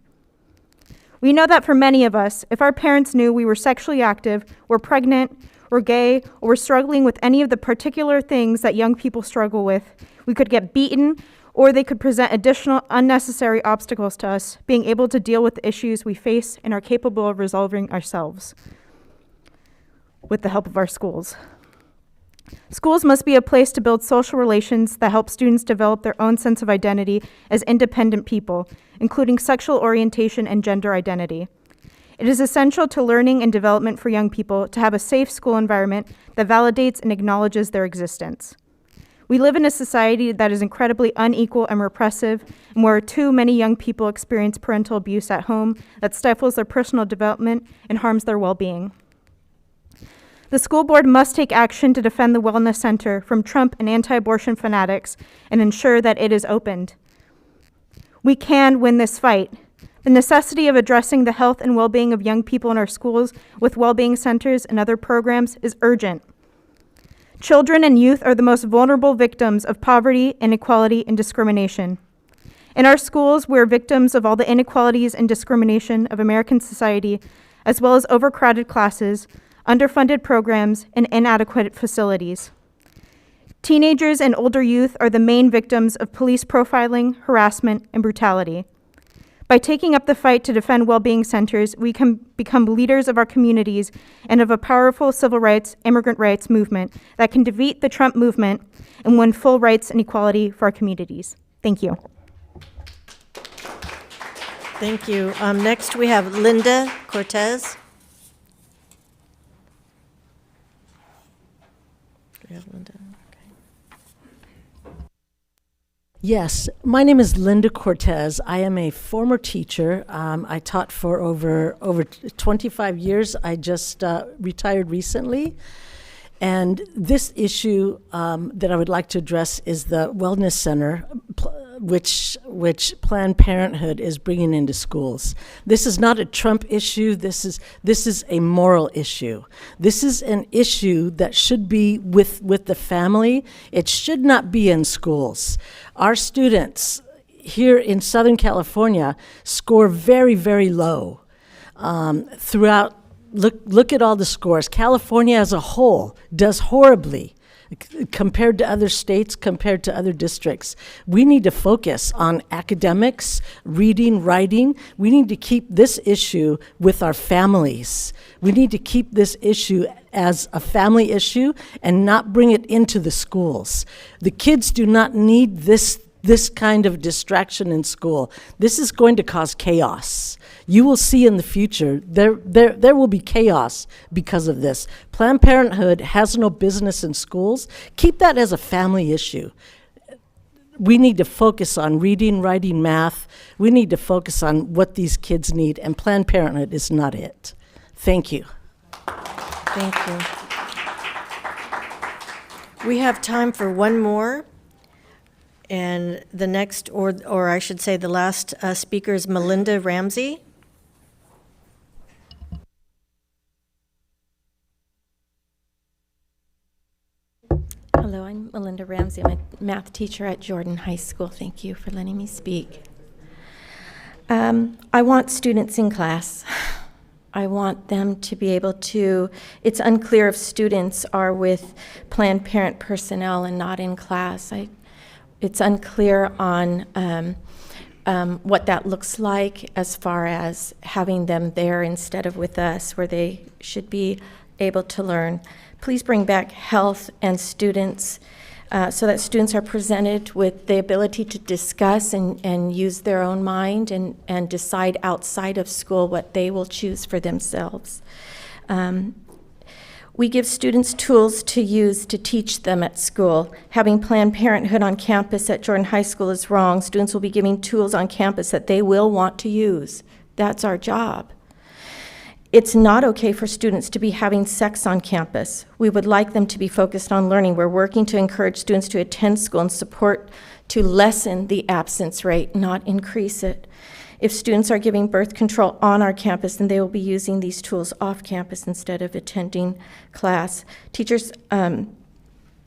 We know that for many of us, if our parents knew we were sexually active, were pregnant, or gay, or were struggling with any of the particular things that young people struggle with, we could get beaten, or they could present additional unnecessary obstacles to us being able to deal with the issues we face and are capable of resolving ourselves with the help of our schools. Schools must be a place to build social relations that help students develop their own sense of identity as independent people, including sexual orientation and gender identity. It is essential to learning and development for young people to have a safe school environment that validates and acknowledges their existence. We live in a society that is incredibly unequal and repressive, and where too many young people experience parental abuse at home that stifles their personal development and harms their well-being. The school board must take action to defend the Wellness Center from Trump and anti-abortion fanatics and ensure that it is opened. We can win this fight. The necessity of addressing the health and well-being of young people in our schools with well-being centers and other programs is urgent. Children and youth are the most vulnerable victims of poverty, inequality, and discrimination. In our schools, we're victims of all the inequalities and discrimination of American society, as well as overcrowded classes, underfunded programs, and inadequate facilities. Teenagers and older youth are the main victims of police profiling, harassment, and brutality. By taking up the fight to defend well-being centers, we can become leaders of our communities and of a powerful civil rights, immigrant rights movement that can defeat the Trump movement and win full rights and equality for our communities. Thank you. Thank you. Next, we have Linda Cortez. Do we have Linda? Yes, my name is Linda Cortez. I am a former teacher. I taught for over 25 years. I just retired recently. And this issue that I would like to address is the Wellness Center, which Planned Parenthood is bringing into schools. This is not a Trump issue. This is a moral issue. This is an issue that should be with the family. It should not be in schools. Our students here in Southern California score very, very low throughout. Look at all the scores. California as a whole does horribly compared to other states, compared to other districts. We need to focus on academics, reading, writing. We need to keep this issue with our families. We need to keep this issue as a family issue and not bring it into the schools. The kids do not need this kind of distraction in school. This is going to cause chaos. You will see in the future, there will be chaos because of this. Planned Parenthood has no business in schools. Keep that as a family issue. We need to focus on reading, writing, math. We need to focus on what these kids need, and Planned Parenthood is not it. Thank you. Thank you. We have time for one more. And the next, or I should say the last speaker is Melinda Ramsey. Hello, I'm Melinda Ramsey. I'm a math teacher at Jordan High School. Thank you for letting me speak. I want students in class. I want them to be able to, it's unclear if students are with Planned Parent personnel and not in class. It's unclear on what that looks like as far as having them there instead of with us, where they should be able to learn. Please bring back health and students so that students are presented with the ability to discuss and use their own mind and decide outside of school what they will choose for themselves. We give students tools to use to teach them at school. Having Planned Parenthood on campus at Jordan High School is wrong. Students will be given tools on campus that they will want to use. That's our job. It's not okay for students to be having sex on campus. We would like them to be focused on learning. We're working to encourage students to attend school and support to lessen the absence rate, not increase it. If students are giving birth control on our campus, then they will be using these tools off campus instead of attending class. Teachers,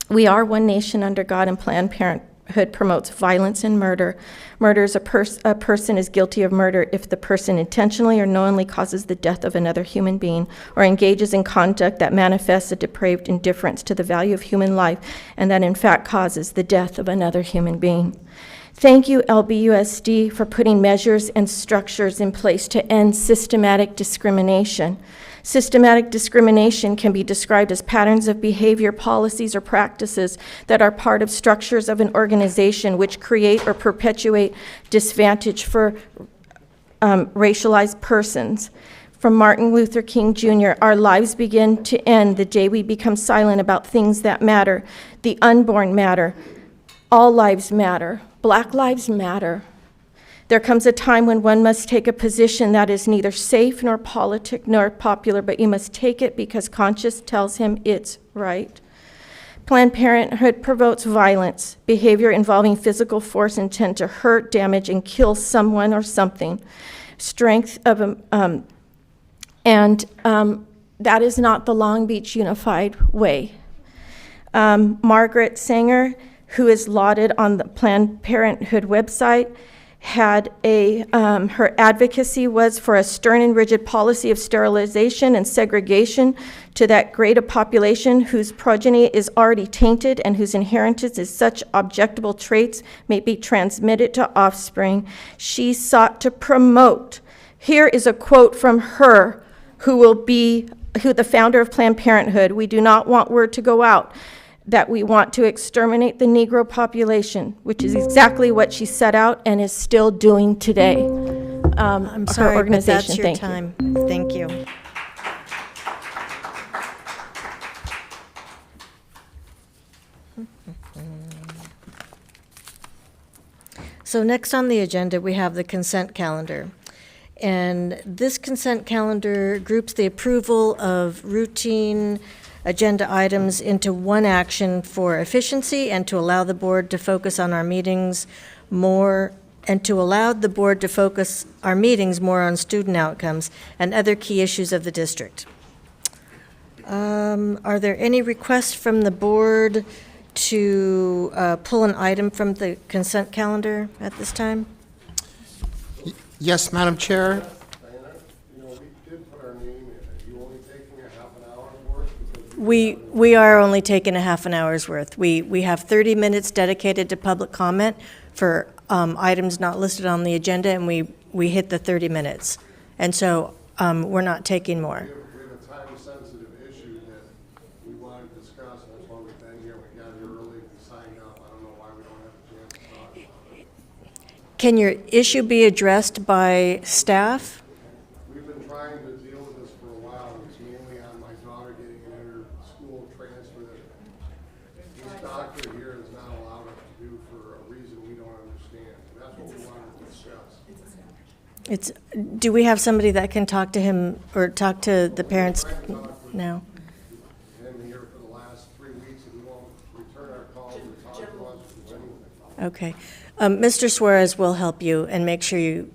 we are one nation under God, and Planned Parenthood promotes violence and murder. Murder is a person is guilty of murder if the person intentionally or knowingly causes the death of another human being or engages in conduct that manifests a depraved indifference to the value of human life and that in fact causes the death of another human being. Thank you, LBUSD, for putting measures and structures in place to end systematic discrimination. Systematic discrimination can be described as patterns of behavior, policies, or practices that are part of structures of an organization which create or perpetuate disadvantage for racialized persons. from Martin Luther King Jr., our lives begin to end the day we become silent about things that matter. The unborn matter. All lives matter. Black lives matter. There comes a time when one must take a position that is neither safe nor politic nor popular, but you must take it because conscience tells him it's right. Planned Parenthood promotes violence, behavior involving physical force intent to hurt, damage, and kill someone or something. Strength of that is not the Long Beach Unified Way. Margaret Sanger, who is lauded on the Planned Parenthood website, had her advocacy was for a stern and rigid policy of sterilization and segregation to that great a population whose progeny is already tainted and whose inheritance is such objectable traits may be transmitted to offspring. She sought to promote. Here is a quote from her, who the founder of Planned Parenthood. We do not want word to go out that we want to exterminate the Negro population, which is exactly what she set out and is still doing today. I'm sorry, but that's your Thank you. time. Thank you. So next on the agenda, we have the consent calendar. And this consent calendar groups the approval of routine agenda items into one action for efficiency and to allow the board to focus on our meetings more, and to allow the board to focus our meetings more on student outcomes and other key issues of the district. Are there any requests from the board to pull an item from the consent calendar at this time? Yes, Madam Chair. We are only taking a half an hour's worth. We have 30 minutes dedicated to public comment for items not listed on the agenda, and we hit the 30 minutes. And so we're not taking more. We have a time-sensitive issue that we want to discuss, and that's why we've been here. We got here early, we signed up. I don't know why we don't have a chance to talk. Can your issue be addressed by staff? We've been trying to deal with this for a while. It's mainly on my daughter getting an inter-school transfer that this doctor here has not allowed us to do for a reason we don't understand. And that's what we wanted to discuss. Do we have somebody that can talk to him or talk to the parents now? Been here for the last 3 weeks, and we won't return our calls or talk to us or anything. Okay. Mr. Suarez will help you and make sure you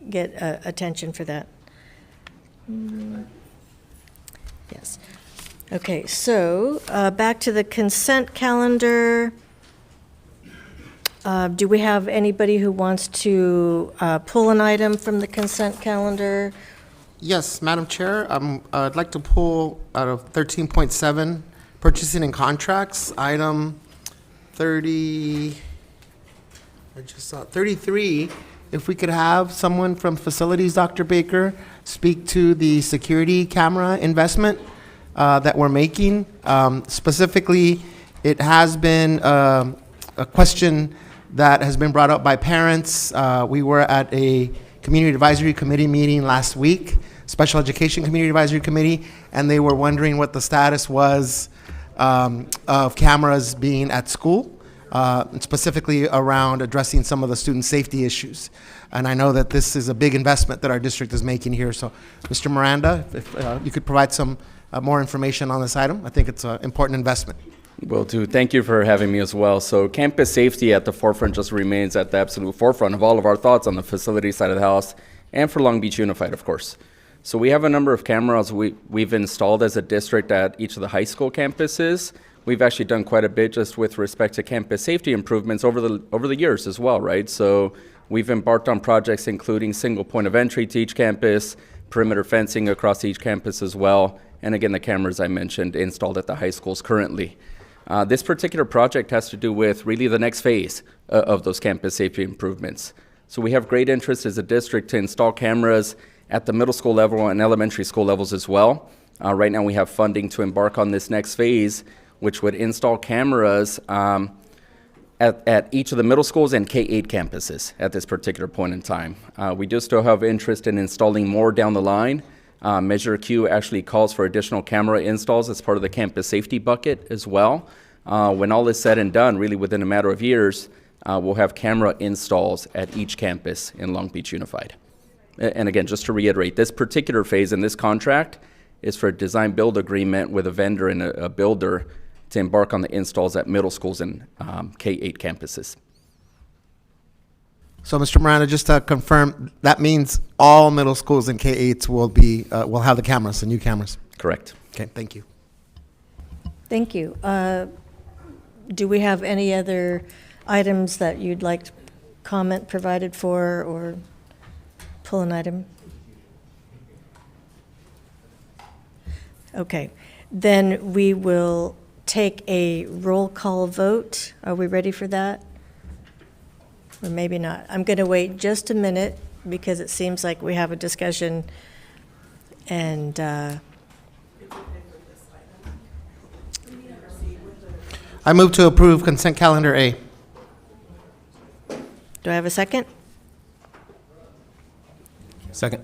get attention for that. Yes. Okay, so back to the consent calendar. Do we have anybody who wants to pull an item from the consent calendar? Yes, Madam Chair, I'd like to pull out of 13.7, purchasing and contracts, item 30, I just saw 33. If we could have someone from facilities, Dr. Baker, speak to the security camera investment that we're making. Specifically, it has been a question that has been brought up by parents. We were at a Community Advisory Committee meeting last week, Special Education Community Advisory Committee, and they were wondering what the status was of cameras being at school, specifically around addressing some of the student safety issues. And I know that this is a big investment that our district is making here. So, Mr. Miranda, if you could provide some more information on this item, I think it's an important investment. Will do. Thank you for having me as well. So campus safety at the forefront just remains at the absolute forefront of all of our thoughts on the facility side of the house and for Long Beach Unified, of course. So we have a number of cameras we've installed as a district at each of the high school campuses. We've actually done quite a bit just with respect to campus safety improvements over the years as well, right? So we've embarked on projects including single point of entry to each campus, perimeter fencing across each campus as well, and again, the cameras I mentioned installed at the high schools currently. This particular project has to do with really the next phase of those campus safety improvements. So we have great interest as a district to install cameras at the middle school level and elementary school levels as well. Right now we have funding to embark on this next phase, which would install cameras at each of the middle schools and K-8 campuses at this particular point in time. We do still have interest in installing more down the line, Measure Q actually calls for additional camera installs as part of the campus safety bucket as well. When all is said and done, really within a matter of years, we'll have camera installs at each campus in Long Beach Unified. And again, just to reiterate, this particular phase in this contract is for a design-build agreement with a vendor and a builder to embark on the installs at middle schools and K-8 campuses. So, Mr. Miranda, just to confirm, that means all middle schools and K-8s will have the cameras, the new cameras? Correct. Okay, thank you. Thank you. Do we have any other items that you'd like comment provided for or pull an item? Okay, then we will take a roll call vote. Are we ready for that? Or maybe not. I'm going to wait just a minute because it seems like we have a discussion and I move to approve consent calendar A. do I have a second? Second.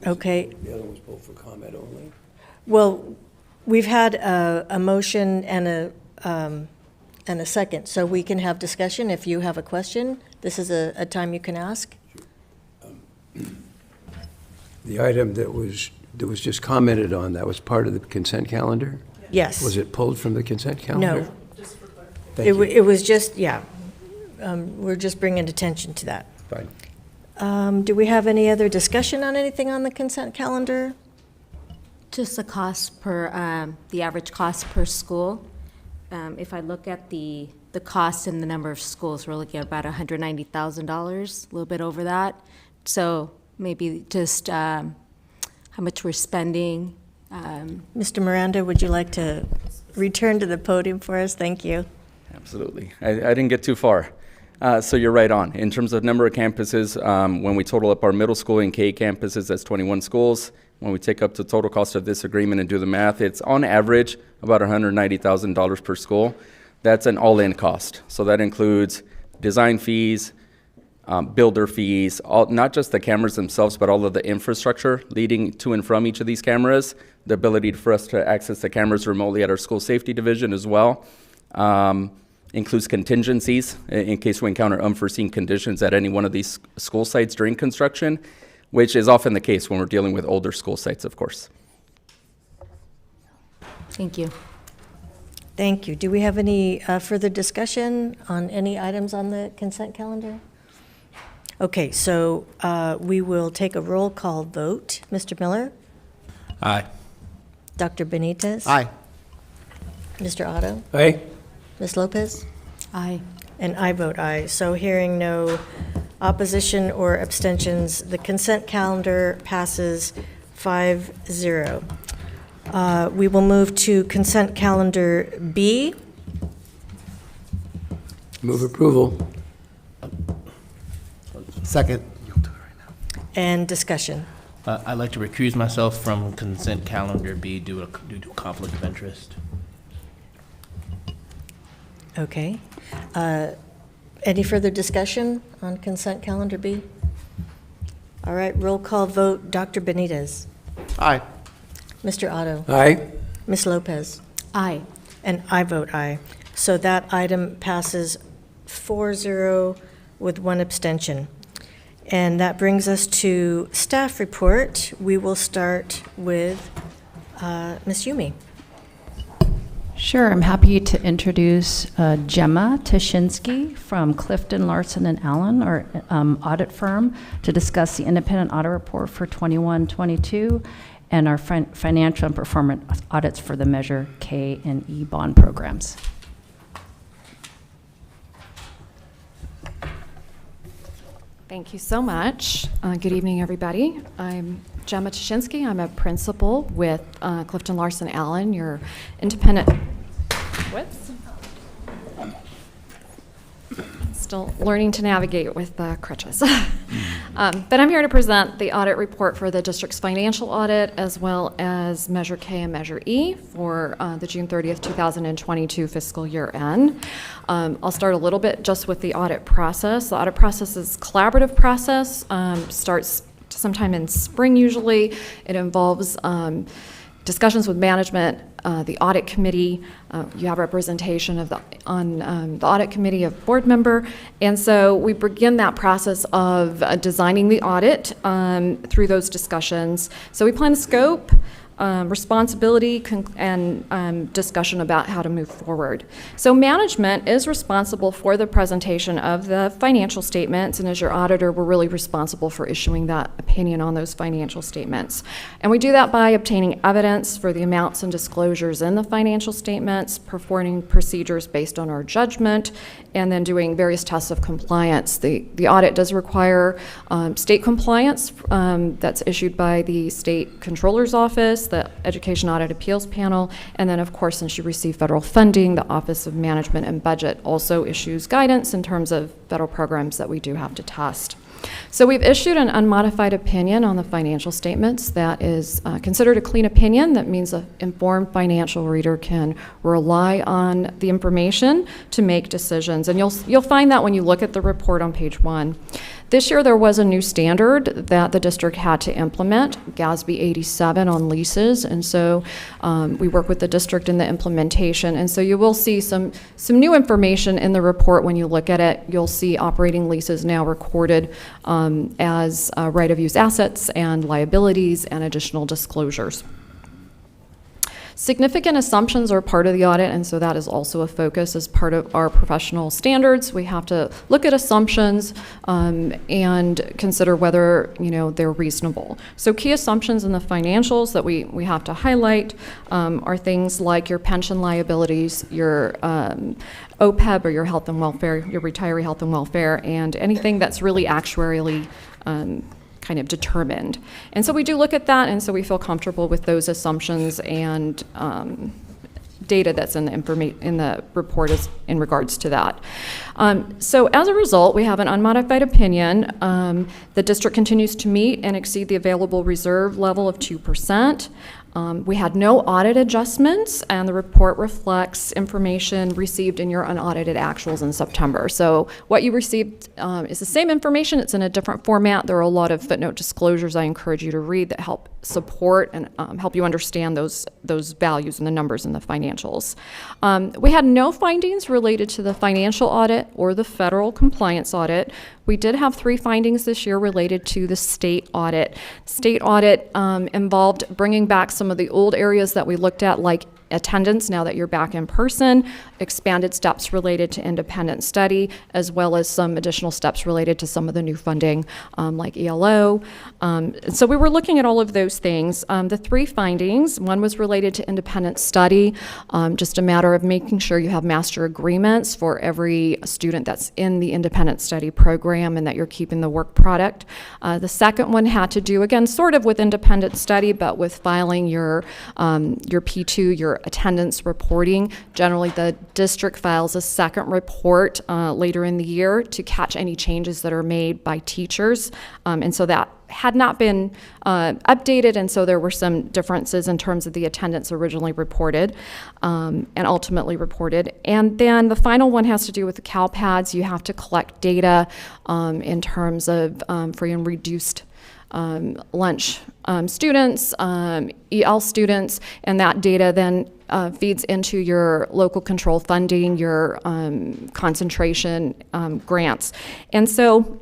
Okay. The other one's both for comment only. Well, we've had a motion and a second, so we can have discussion. If you have a question, this is a time you can ask. The item that was just commented on, that was part of the consent calendar? Yes. Was it pulled from the consent calendar? No. Thank you. It was just, yeah. We're just bringing attention to that. Fine. Do we have any other discussion on anything on the consent calendar? Just the cost per, the average cost per school. If I look at the cost and the number of schools, we're looking at about $190,000, a little bit over that. So maybe just how much we're spending. Mr. Miranda, would you like to return to the podium for us? Thank you. Absolutely. I didn't get too far. So you're right on. In terms of number of campuses, when we total up our middle school and K campuses, that's 21 schools. When we take up the total cost of this agreement and do the math, it's on average about $190,000 per school. That's an all-in cost. So that includes design fees, builder fees, not just the cameras themselves, but all of the infrastructure leading to and from each of these cameras, the ability for us to access the cameras remotely at our school safety division as well. Includes contingencies in case we encounter unforeseen conditions at any one of these school sites during construction, which is often the case when we're dealing with older school sites, of course. Thank you. Thank you. Do we have any further discussion on any items on the consent calendar? Okay, so we will take a roll call vote. Mr. Miller? Aye. Dr. Benitez? Aye. Mr. Otto? Aye. Ms. Lopez? Aye. And I vote aye. So hearing no opposition or abstentions, the consent calendar passes 5-0. We will move to consent calendar B. Move approval. Second. And discussion. I'd like to recuse myself from consent calendar B due to conflict of interest. Okay. Any further discussion on consent calendar B? All right, roll call vote. Dr. Benitez? Aye. Mr. Otto? Aye. Ms. Lopez? Aye. And I vote aye. So that item passes 4-0 with one abstention. And that brings us to staff report. We will start with Ms. Yumi. Sure, I'm happy to introduce Gemma Tashinsky from Clifton, Larson & Allen, our audit firm, to discuss the independent audit report for 21-22 and our financial and performance audits for the Measure K and E bond programs. Thank you so much. Good evening, everybody. I'm Gemma Tashinsky. I'm a principal with Clifton Larson Allen, your independent. Whoops. Still learning to navigate with crutches. But I'm here to present the audit report for the district's financial audit, as well as Measure K and Measure E for the June 30th, 2022 fiscal year end. I'll start a little bit just with the audit process. The audit process is a collaborative process, starts sometime in spring usually. It involves discussions with management, the audit committee. You have representation of on the audit committee of board member. And so we begin that process of designing the audit through those discussions. So we plan the scope, responsibility, and discussion about how to move forward. So management is responsible for the presentation of the financial statements, and as your auditor, we're really responsible for issuing that opinion on those financial statements. And we do that by obtaining evidence for the amounts and disclosures in the financial statements, performing procedures based on our judgment, and then doing various tests of compliance. The audit does require state compliance that's issued by the State Controller's Office, the Education Audit Appeals Panel, and then of course, since you receive federal funding, the Office of Management and Budget also issues guidance in terms of federal programs that we do have to test. So we've issued an unmodified opinion on the financial statements that is considered a clean opinion. That means an informed financial reader can rely on the information to make decisions. And you'll find that when you look at the report on page 1. This year there was a new standard that the district had to implement, GASB 87 on leases, and so we work with the district in the implementation. And so you will see some new information in the report when you look at it. You'll see operating leases now recorded as right-of-use assets and liabilities and additional disclosures. Significant assumptions are part of the audit, and so that is also a focus as part of our professional standards. We have to look at assumptions and consider whether they're reasonable. So key assumptions in the financials that we have to highlight are things like your pension liabilities, your OPEB or your health and welfare, your retiree health and welfare, and anything that's really actuarially kind of determined. And so we do look at that, and so we feel comfortable with those assumptions and data that's in the report is in regards to that. So as a result, we have an unmodified opinion. The district continues to meet and exceed the available reserve level of 2%. We had no audit adjustments, and the report reflects information received in your unaudited actuals in September. So what you received is the same information. It's in a different format. There are a lot of footnote disclosures I encourage you to read that help support and help you understand those values and the numbers in the financials. We had no findings related to the financial audit or the federal compliance audit. We did have 3 findings this year related to the state audit. State audit involved bringing back some of the old areas that we looked at, like attendance now that you're back in person, expanded steps related to independent study, as well as some additional steps related to some of the new funding like ELO. So we were looking at all of those things. The 3 findings, one was related to independent study, just a matter of making sure you have master agreements for every student that's in the independent study program and that you're keeping the work product. The second one had to do, again, sort of with independent study, but with filing your P2, your attendance reporting. Generally, the district files a second report later in the year to catch any changes that are made by teachers. And so that had not been updated, and so there were some differences in terms of the attendance originally reported and ultimately reported. And then the final one has to do with the CalPads. You have to collect data in terms of free and reduced lunch students, EL students, and that data then feeds into your local control funding, your concentration grants. And so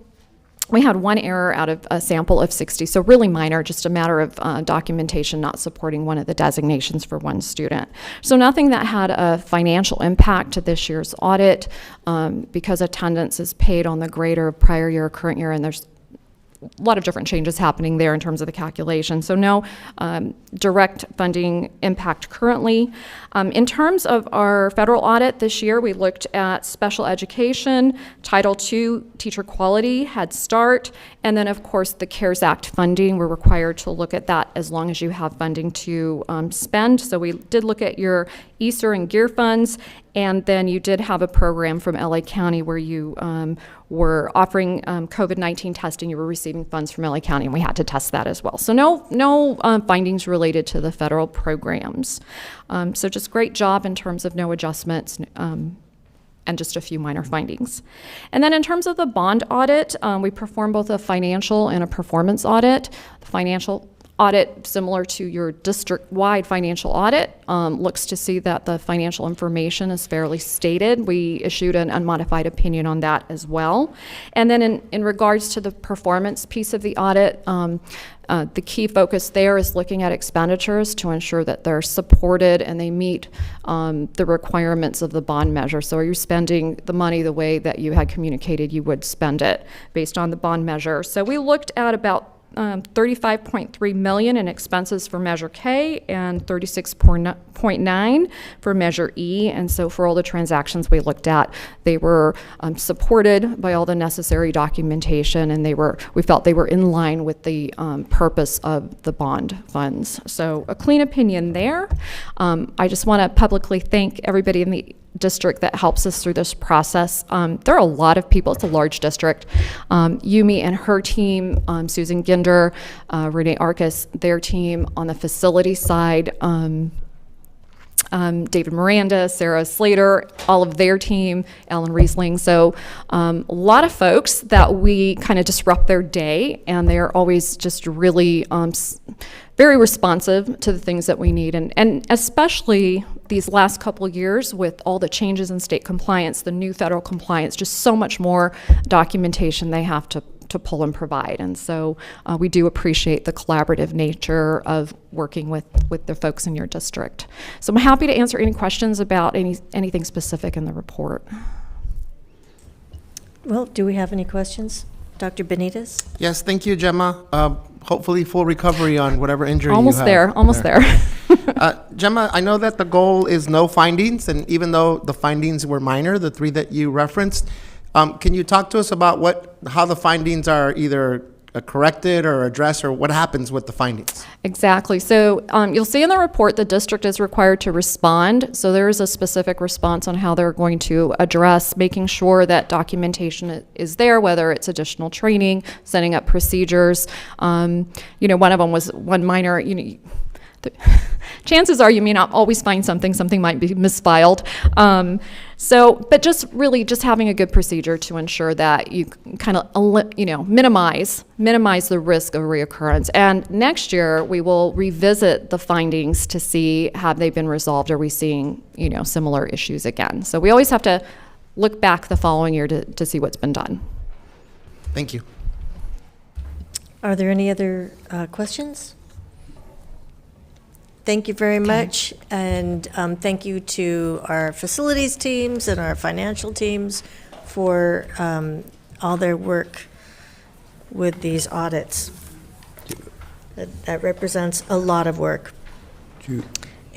we had 1 error out of a sample of 60, so really minor, just a matter of documentation not supporting one of the designations for one student. So nothing that had a financial impact to this year's audit because attendance is paid on the grade of prior year or current year, and there's a lot of different changes happening there in terms of the calculation. So no direct funding impact currently. In terms of our federal audit this year, we looked at special education, Title II, teacher quality, Head Start, and then of course the CARES Act funding. We're required to look at that as long as you have funding to spend. So we did look at your ESSER and GEAR funds, and then you did have a program from LA County where you were offering COVID-19 testing. You were receiving funds from LA County, and we had to test that as well. So no findings related to the federal programs. So just great job in terms of no adjustments and just a few minor findings. And then in terms of the bond audit, we perform both a financial and a performance audit. The financial audit, similar to your district-wide financial audit, looks to see that the financial information is fairly stated. We issued an unmodified opinion on that as well. And then in regards to the performance piece of the audit, the key focus there is looking at expenditures to ensure that they're supported and they meet the requirements of the bond measure. So are you spending the money the way that you had communicated you would spend it based on the bond measure? So we looked at about $35.3 million in expenses for Measure K and $36.9 for Measure E. And so for all the transactions we looked at, they were supported by all the necessary documentation, and we felt they were in line with the purpose of the bond funds. So a clean opinion there. I just want to publicly thank everybody in the district that helps us through this process. There are a lot of people. It's a large district. Yumi and her team, Susan Ginder, Renee Arcus, their team on the facility side, David Miranda, Sarah Slater, all of their team, Ellen Riesling. So a lot of folks that we kind of disrupt their day, and they're always just really very responsive to the things that we need. And especially these last couple of years with all the changes in state compliance, the new federal compliance, just so much more documentation they have to pull and provide. And so we do appreciate the collaborative nature of working with the folks in your district. So I'm happy to answer any questions about anything specific in the report. Well, do we have any questions? Dr. Benitez? Yes, thank you, Gemma. Hopefully full recovery on whatever injury Almost you have. there, almost there. Gemma, I know that the goal is no findings, and even though the findings were minor, the 3 that you referenced, can you talk to us about how the findings are either corrected or addressed, or what happens with the findings? Exactly. So you'll see in the report the district is required to respond. So there is a specific response on how they're going to address making sure that documentation is there, whether it's additional training, setting up procedures. One of them was one minor, chances are you may not always find something might be misfiled. But just having a good procedure to ensure that you kind of, minimize the risk of reoccurrence. And next year we will revisit the findings to see have they been resolved. Are we seeing, similar issues again? So we always have to look back the following year to see what's been done. Thank you. Are there any other questions? Thank you very much, and thank you to our facilities teams and our financial teams for all their work with these audits. That represents a lot of work.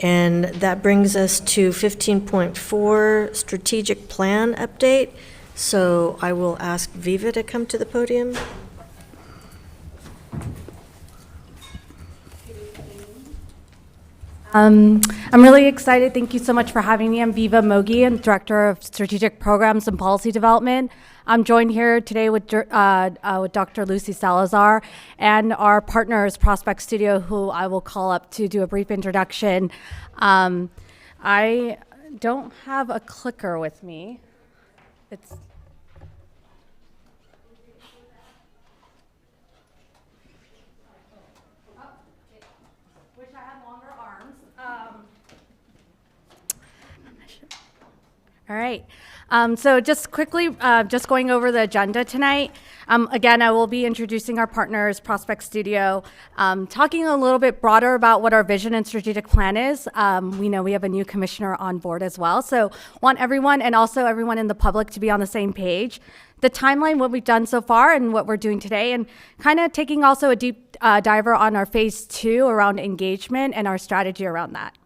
And that brings us to 15.4 strategic plan update. So I will ask Viva to come to the podium. I'm really excited. Thank you so much for having me. I'm Viva Mogi, I'm Director of Strategic Programs and Policy Development. I'm joined here today with Dr. Lucy Salazar and our partners, Prospect Studio, who I will call up to do a brief introduction. I don't have a clicker with me. All right. So just quickly, just going over the agenda tonight. Again, I will be introducing our partners, Prospect Studio, talking a little bit broader about what our vision and strategic plan is. We know we have a new commissioner on board as well. So want everyone and also everyone in the public to be on the same page. The timeline, what we've done so far and what we're doing today, and kind of taking also a deep diver on our phase 2 around engagement and our strategy around that.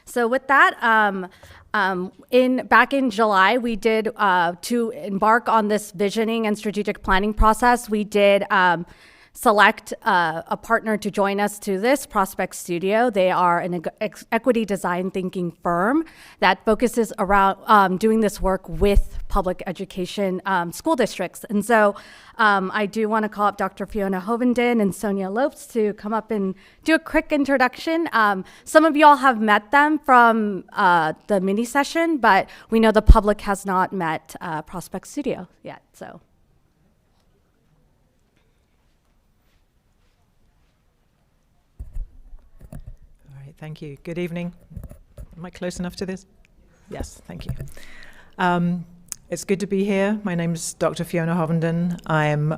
So with that, back in July, we did to embark on this visioning and strategic planning process. We did select a partner to join us to this Prospect Studio. They are an equity design thinking firm that focuses around doing this work with public education school districts. And so I do want to call up Dr. Fiona Hovenden and Sonia Lopes to come up and do a quick introduction. Some of y'all have met them from the mini session, but we know the public has not met Prospect Studio yet, so. Thank you. Good evening. Am I close enough to this? Yes, thank you. It's good to be here. My name is Dr. Fiona Hovenden. I'm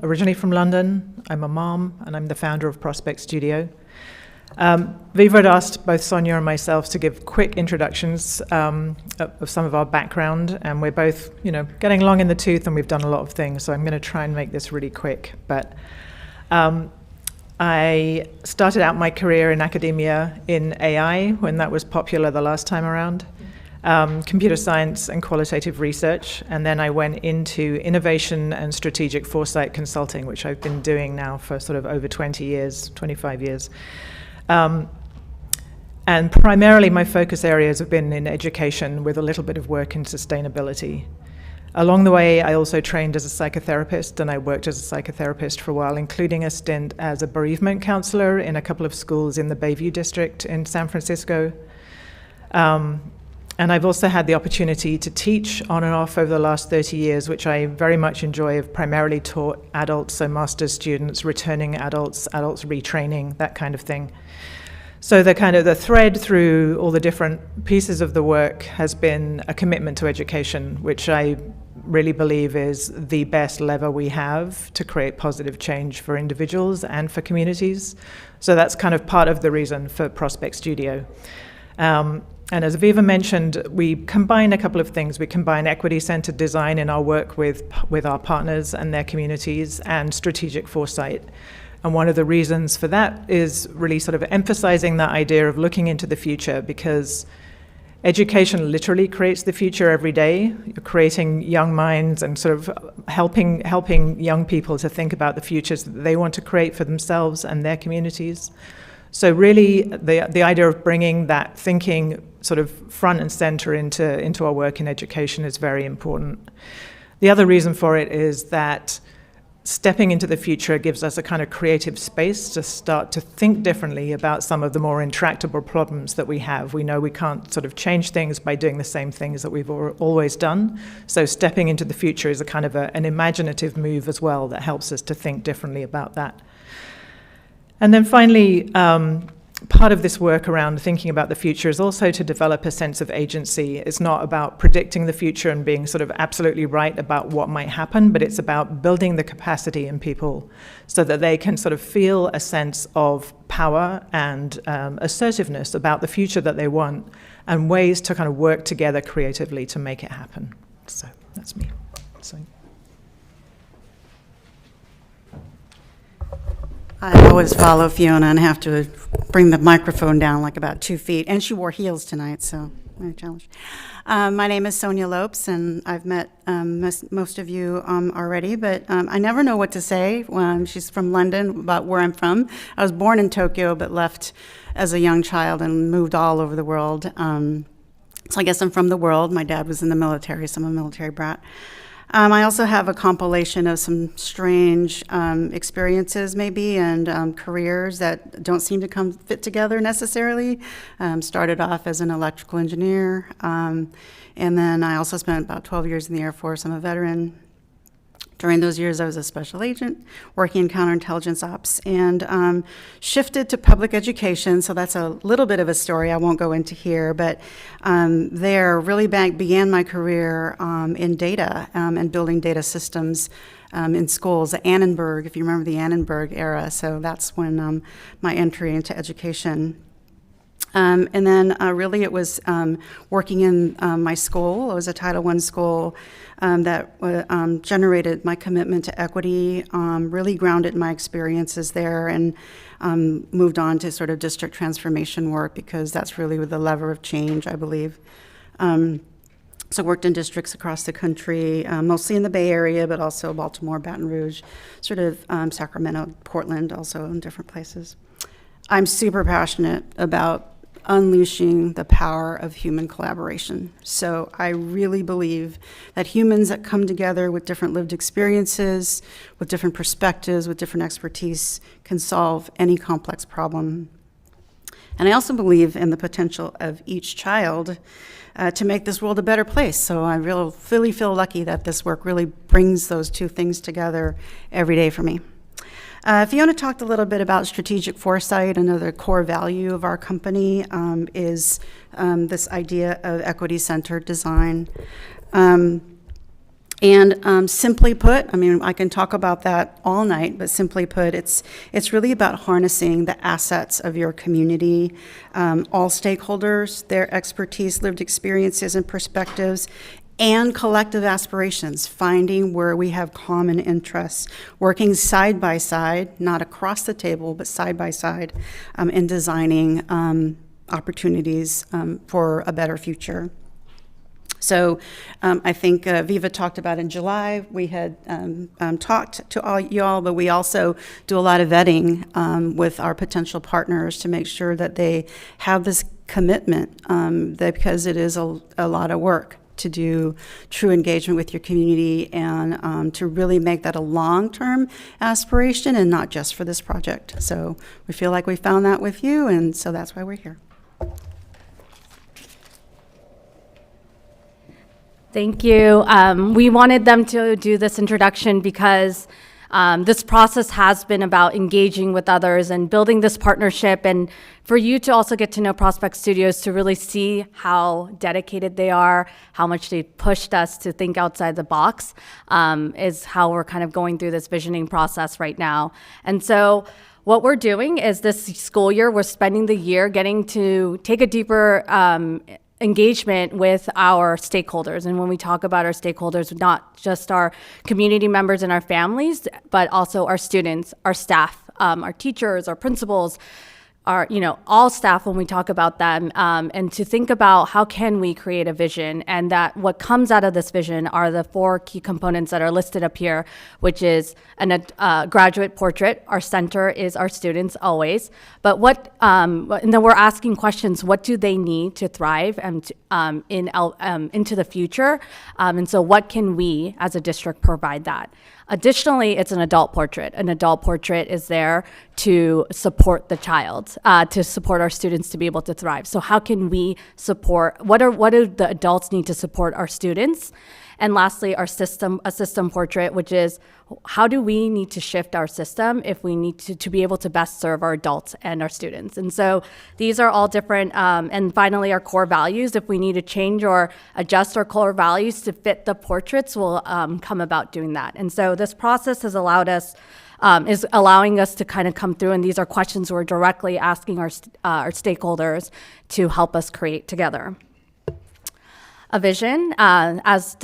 originally from London. I'm a mom, and I'm the founder of Prospect Studio. Viva had asked both Sonia and myself to give quick introductions of some of our background, and we're both, getting long in the tooth, and we've done a lot of things, so I'm going to try and make this really quick. But I started out my career in academia in AI when that was popular the last time around, computer science and qualitative research, and then I went into innovation and strategic foresight consulting, which I've been doing now for sort of over 20 years, 25 years. And primarily my focus areas have been in education with a little bit of work in sustainability. Along the way, I also trained as a psychotherapist, and I worked as a psychotherapist for a while, including a stint as a bereavement counselor in a couple of schools in the Bayview district in San Francisco. And I've also had the opportunity to teach on and off over the last 30 years, which I very much enjoy. I've primarily taught adults, so master's students, returning adults retraining, that kind of thing. So the thread through all the different pieces of the work has been a commitment to education, which I really believe is the best lever we have to create positive change for individuals and for communities. So that's kind of part of the reason for Prospect Studio. And as Viva mentioned, we combine a couple of things. We combine equity-centered design in our work with our partners and their communities, and strategic foresight. And one of the reasons for that is really sort of emphasizing that idea of looking into the future, because education literally creates the future every day. You're creating young minds and sort of helping young people to think about the futures that they want to create for themselves and their communities. So really, the idea of bringing that thinking sort of front and center into our work in education is very important. The other reason for it is that stepping into the future gives us a kind of creative space to start to think differently about some of the more intractable problems that we have. We know we can't sort of change things by doing the same things that we've always done. So stepping into the future is a kind of an imaginative move as well that helps us to think differently about that. And then finally, part of this work around thinking about the future is also to develop a sense of agency. It's not about predicting the future and being sort of absolutely right about what might happen, but it's about building the capacity in people so that they can sort of feel a sense of power and assertiveness about the future that they want, and ways to kind of work together creatively to make it happen. So that's me. I always follow Fiona and have to bring the microphone down like about 2 feet. And she wore heels tonight, so my challenge. My name is Sonia Lopes, and I've met most of you already, but I never know what to say. She's from London, about where I'm from. I was born in Tokyo, but left as a young child and moved all over the world. So I guess I'm from the world. My dad was in the military, so I'm a military brat. I also have a compilation of some strange experiences maybe, and careers that don't seem to fit together necessarily. Started off as an electrical engineer, and then I also spent about 12 years in the Air Force. I'm a veteran. During those years, I was a special agent working in counterintelligence ops, and shifted to public education. So that's a little bit of a story I won't go into here, but there really began my career in data and building data systems in schools, the Annenberg, if you remember the Annenberg era. So that's when my entry into education. And then really it was working in my school. It was a Title I school that generated my commitment to equity, really grounded my experiences there, and moved on to sort of district transformation work, because that's really the lever of change, I believe. So worked in districts across the country, mostly in the Bay Area, but also Baltimore, Baton Rouge, sort of Sacramento, Portland, also in different places. I'm super passionate about unleashing the power of human collaboration. So I really believe that humans that come together with different lived experiences, with different perspectives, with different expertise, can solve any complex problem. And I also believe in the potential of each child to make this world a better place. So I really feel lucky that this work really brings those two things together every day for me. Fiona talked a little bit about strategic foresight. Another core value of our company is this idea of equity-centered design. Simply put, I mean, I can talk about that all night, but simply put, it's really about harnessing the assets of your community, all stakeholders, their expertise, lived experiences, and perspectives, and collective aspirations, finding where we have common interests, working side by side, not across the table, but side by side, in designing opportunities for a better future. So I think Viva talked about in July, we had talked to all y'all, but we also do a lot of vetting with our potential partners to make sure that they have this commitment, because it is a lot of work to do true engagement with your community and to really make that a long-term aspiration and not just for this project. So we feel like we found that with you, and so that's why we're here. Thank you. We wanted them to do this introduction because this process has been about engaging with others and building this partnership, and for you to also get to know Prospect Studios to really see how dedicated they are, how much they pushed us to think outside the box, is how we're kind of going through this visioning process right now. And so what we're doing is this school year, we're spending the year getting to take a deeper engagement with our stakeholders. And when we talk about our stakeholders, not just our community members and our families, but also our students, our staff, our teachers, our principals, our, all staff when we talk about them, and to think about how can we create a vision, and that what comes out of this vision are the 4 key components that are listed up here, which is a graduate portrait. Our center is our students always, but and then we're asking questions, what do they need to thrive and into the future? And so what can we as a district provide that? Additionally, it's an adult portrait. An adult portrait is there to support the child, to support our students to be able to thrive. So how can we support, what do the adults need to support our students? And lastly, a system portrait, which is how do we need to shift our system if we need to be able to best serve our adults and our students. And so these are all different, and finally our core values. If we need to change or adjust our core values to fit the portraits, we'll come about doing that. And so this process has allowed us, is allowing us to kind of come through, and these are questions we're directly asking our stakeholders to help us create together. A vision, as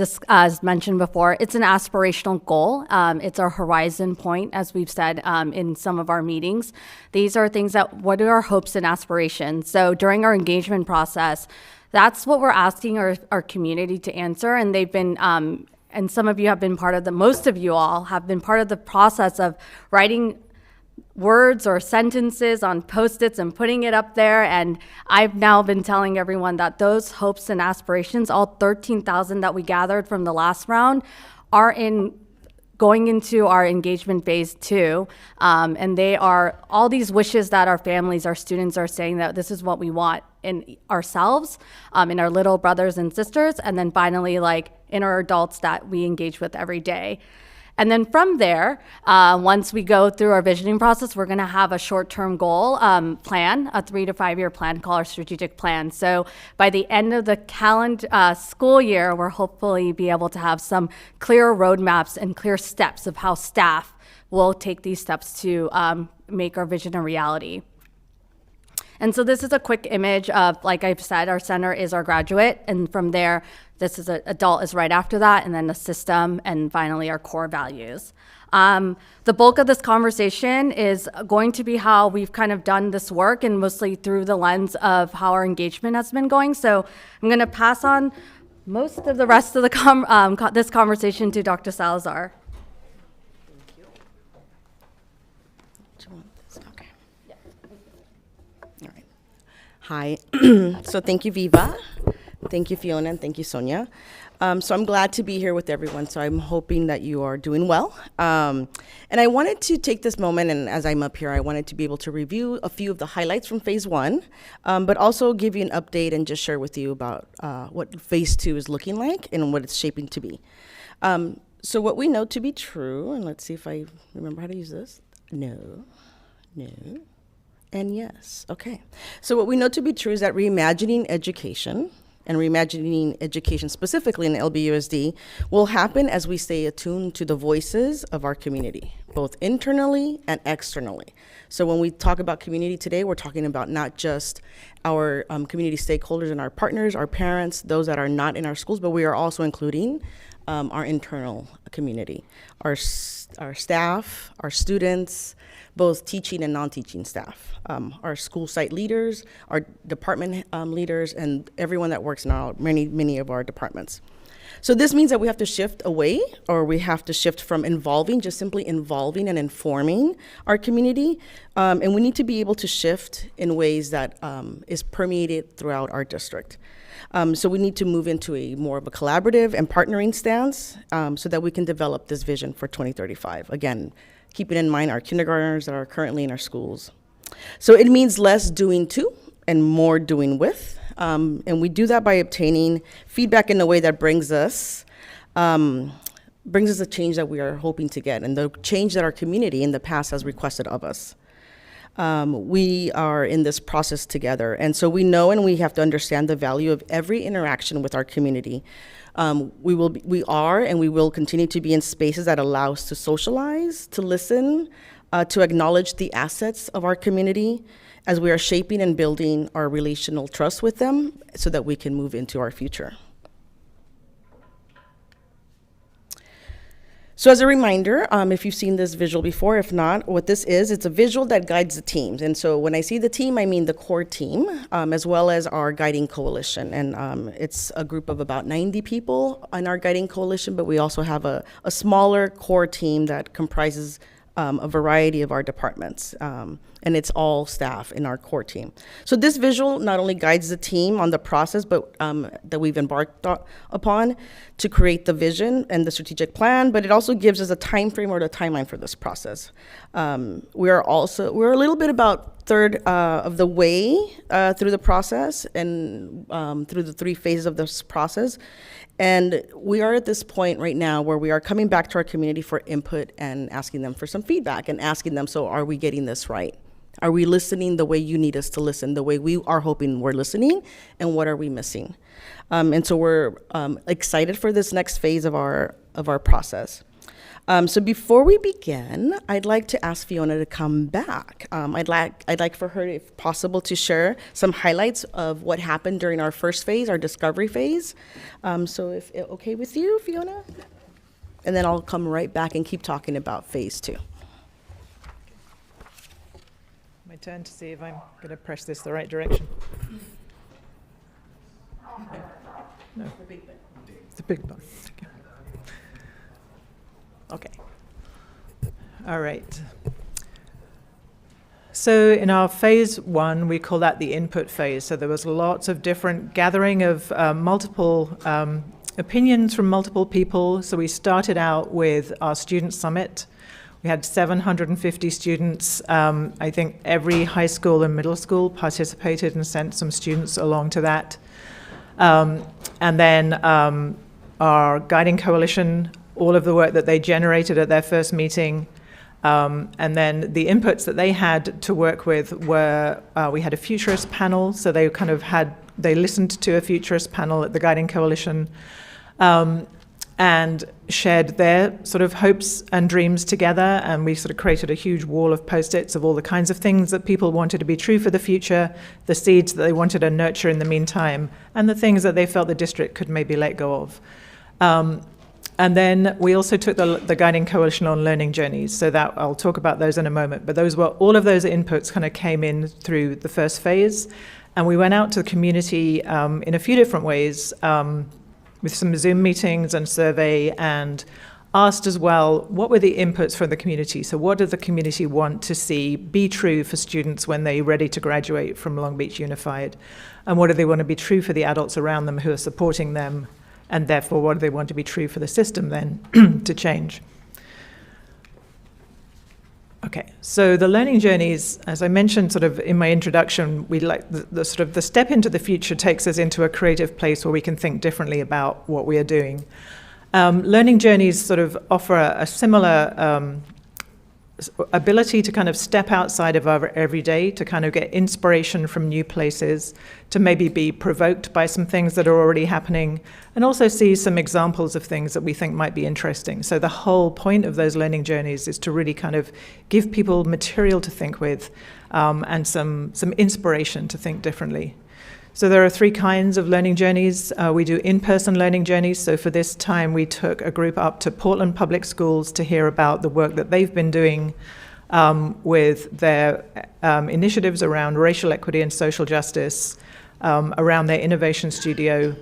mentioned before, it's an aspirational goal. It's our horizon point, as we've said in some of our meetings. These are things what are our hopes and aspirations? So during our engagement process, that's what we're asking our community to answer, and they've been, and some of you have been most of you all have been part of the process of writing words or sentences on Post-its and putting it up there. And I've now been telling everyone that those hopes and aspirations, all 13,000 that we gathered from the last round, are going into our engagement phase 2. And they are all these wishes that our families, our students are saying that this is what we want in ourselves, in our little brothers and sisters, and then finally in our adults that we engage with every day. And then from there, once we go through our visioning process, we're going to have a short-term goal plan, a 3 to 5 year plan called our strategic plan. So by the end of the calendar school year, we'll hopefully be able to have some clear roadmaps and clear steps of how staff will take these steps to make our vision a reality. And so this is a quick image of, like I've said, our center is our graduate, and from there, this is adult is right after that, and then the system, and finally our core values. The bulk of this conversation is going to be how we've kind of done this work, and mostly through the lens of how our engagement has been going. So I'm going to pass on most of the rest of the this conversation to Dr. Salazar. Hi. So thank you, Viva. Thank you, Fiona, and thank you, Sonia. So I'm glad to be here with everyone. So I'm hoping that you are doing well. And I wanted to take this moment, and as I'm up here, I wanted to be able to review a few of the highlights from phase one, but also give you an update and just share with you about what phase two is looking like and what it's shaping to be. So what we know to be true, and let's see if I remember how to use this. No, and yes. Okay. So what we know to be true is that reimagining education, and reimagining education specifically in LBUSD, will happen as we stay attuned to the voices of our community, both internally and externally. So when we talk about community today, we're talking about not just our community stakeholders and our partners, our parents, those that are not in our schools, but we are also including our internal community, our staff, our students, both teaching and non-teaching staff, our school site leaders, our department leaders, and everyone that works in many of our departments. So this means that we have to shift away, or we have to shift from involving, just simply involving and informing our community, and we need to be able to shift in ways that is permeated throughout our district. So we need to move into a more of a collaborative and partnering stance so that we can develop this vision for 2035. Again, keeping in mind our kindergartners that are currently in our schools. So it means less doing to and more doing with. And we do that by obtaining feedback in a way that brings us a change that we are hoping to get, and the change that our community in the past has requested of us. We are in this process together, and so we know and we have to understand the value of every interaction with our community. We are and we will continue to be in spaces that allow us to socialize, to listen, to acknowledge the assets of our community as we are shaping and building our relational trust with them so that we can move into our future. So as a reminder, if you've seen this visual before, if not, what this is, it's a visual that guides the teams. And so when I see the team, I mean the core team, as well as our guiding coalition. And it's a group of about 90 people in our guiding coalition, but we also have a smaller core team that comprises a variety of our departments. And it's all staff in our core team. So this visual not only guides the team on the process, but that we've embarked upon to create the vision and the strategic plan, but it also gives us a time frame or the timeline for this process. We're a little bit about third of the way through the process and through the 3 phases of this process. And we are at this point right now where we are coming back to our community for input and asking them for some feedback and asking them, so are we getting this right? Are we listening the way you need us to listen, the way we are hoping we're listening, and what are we missing? And so we're excited for this next phase of our process. So before we begin, I'd like to ask Fiona to come back. I'd like for her, if possible, to share some highlights of what happened during our first phase, our discovery phase. So if okay with you, Fiona? And then I'll come right back and keep talking about phase 2. My turn to see if I'm going to press this the right direction. No. It's a big button. Okay. All right. So in our phase 1, we call that the input phase. So there was lots of different gathering of multiple opinions from multiple people. So we started out with our student summit. We had 750 students. I think every high school and middle school participated and sent some students along to that. And then our guiding coalition, all of the work that they generated at their first meeting, and then the inputs that they had to work with were, we had a futurist panel, so they they listened to a futurist panel at the guiding coalition, and shared their sort of hopes and dreams together, and we sort of created a huge wall of Post-its of all the kinds of things that people wanted to be true for the future, the seeds that they wanted to nurture in the meantime, and the things that they felt the district could maybe let go of. And then we also took the Guiding Coalition on learning journeys, so that I'll talk about those in a moment. But all of those inputs kind of came in through the first phase, and we went out to the community in a few different ways. with some Zoom meetings and survey, and asked as well, what were the inputs from the community? So what does the community want to see be true for students when they're ready to graduate from Long Beach Unified? And what do they want to be true for the adults around them who are supporting them? And therefore, what do they want to be true for the system then to change? Okay, so the learning journeys, as I mentioned sort of in my introduction, we like the sort of the step into the future takes us into a creative place where we can think differently about what we are doing. Learning journeys sort of offer a similar ability to kind of step outside of our everyday, to kind of get inspiration from new places, to maybe be provoked by some things that are already happening, and also see some examples of things that we think might be interesting. So the whole point of those learning journeys is to really kind of give people material to think with, and some inspiration to think differently. So there are 3 kinds of learning journeys. We do in-person learning journeys. So for this time, we took a group up to Portland Public Schools to hear about the work that they've been doing with their initiatives around racial equity and social justice, around their innovation studio,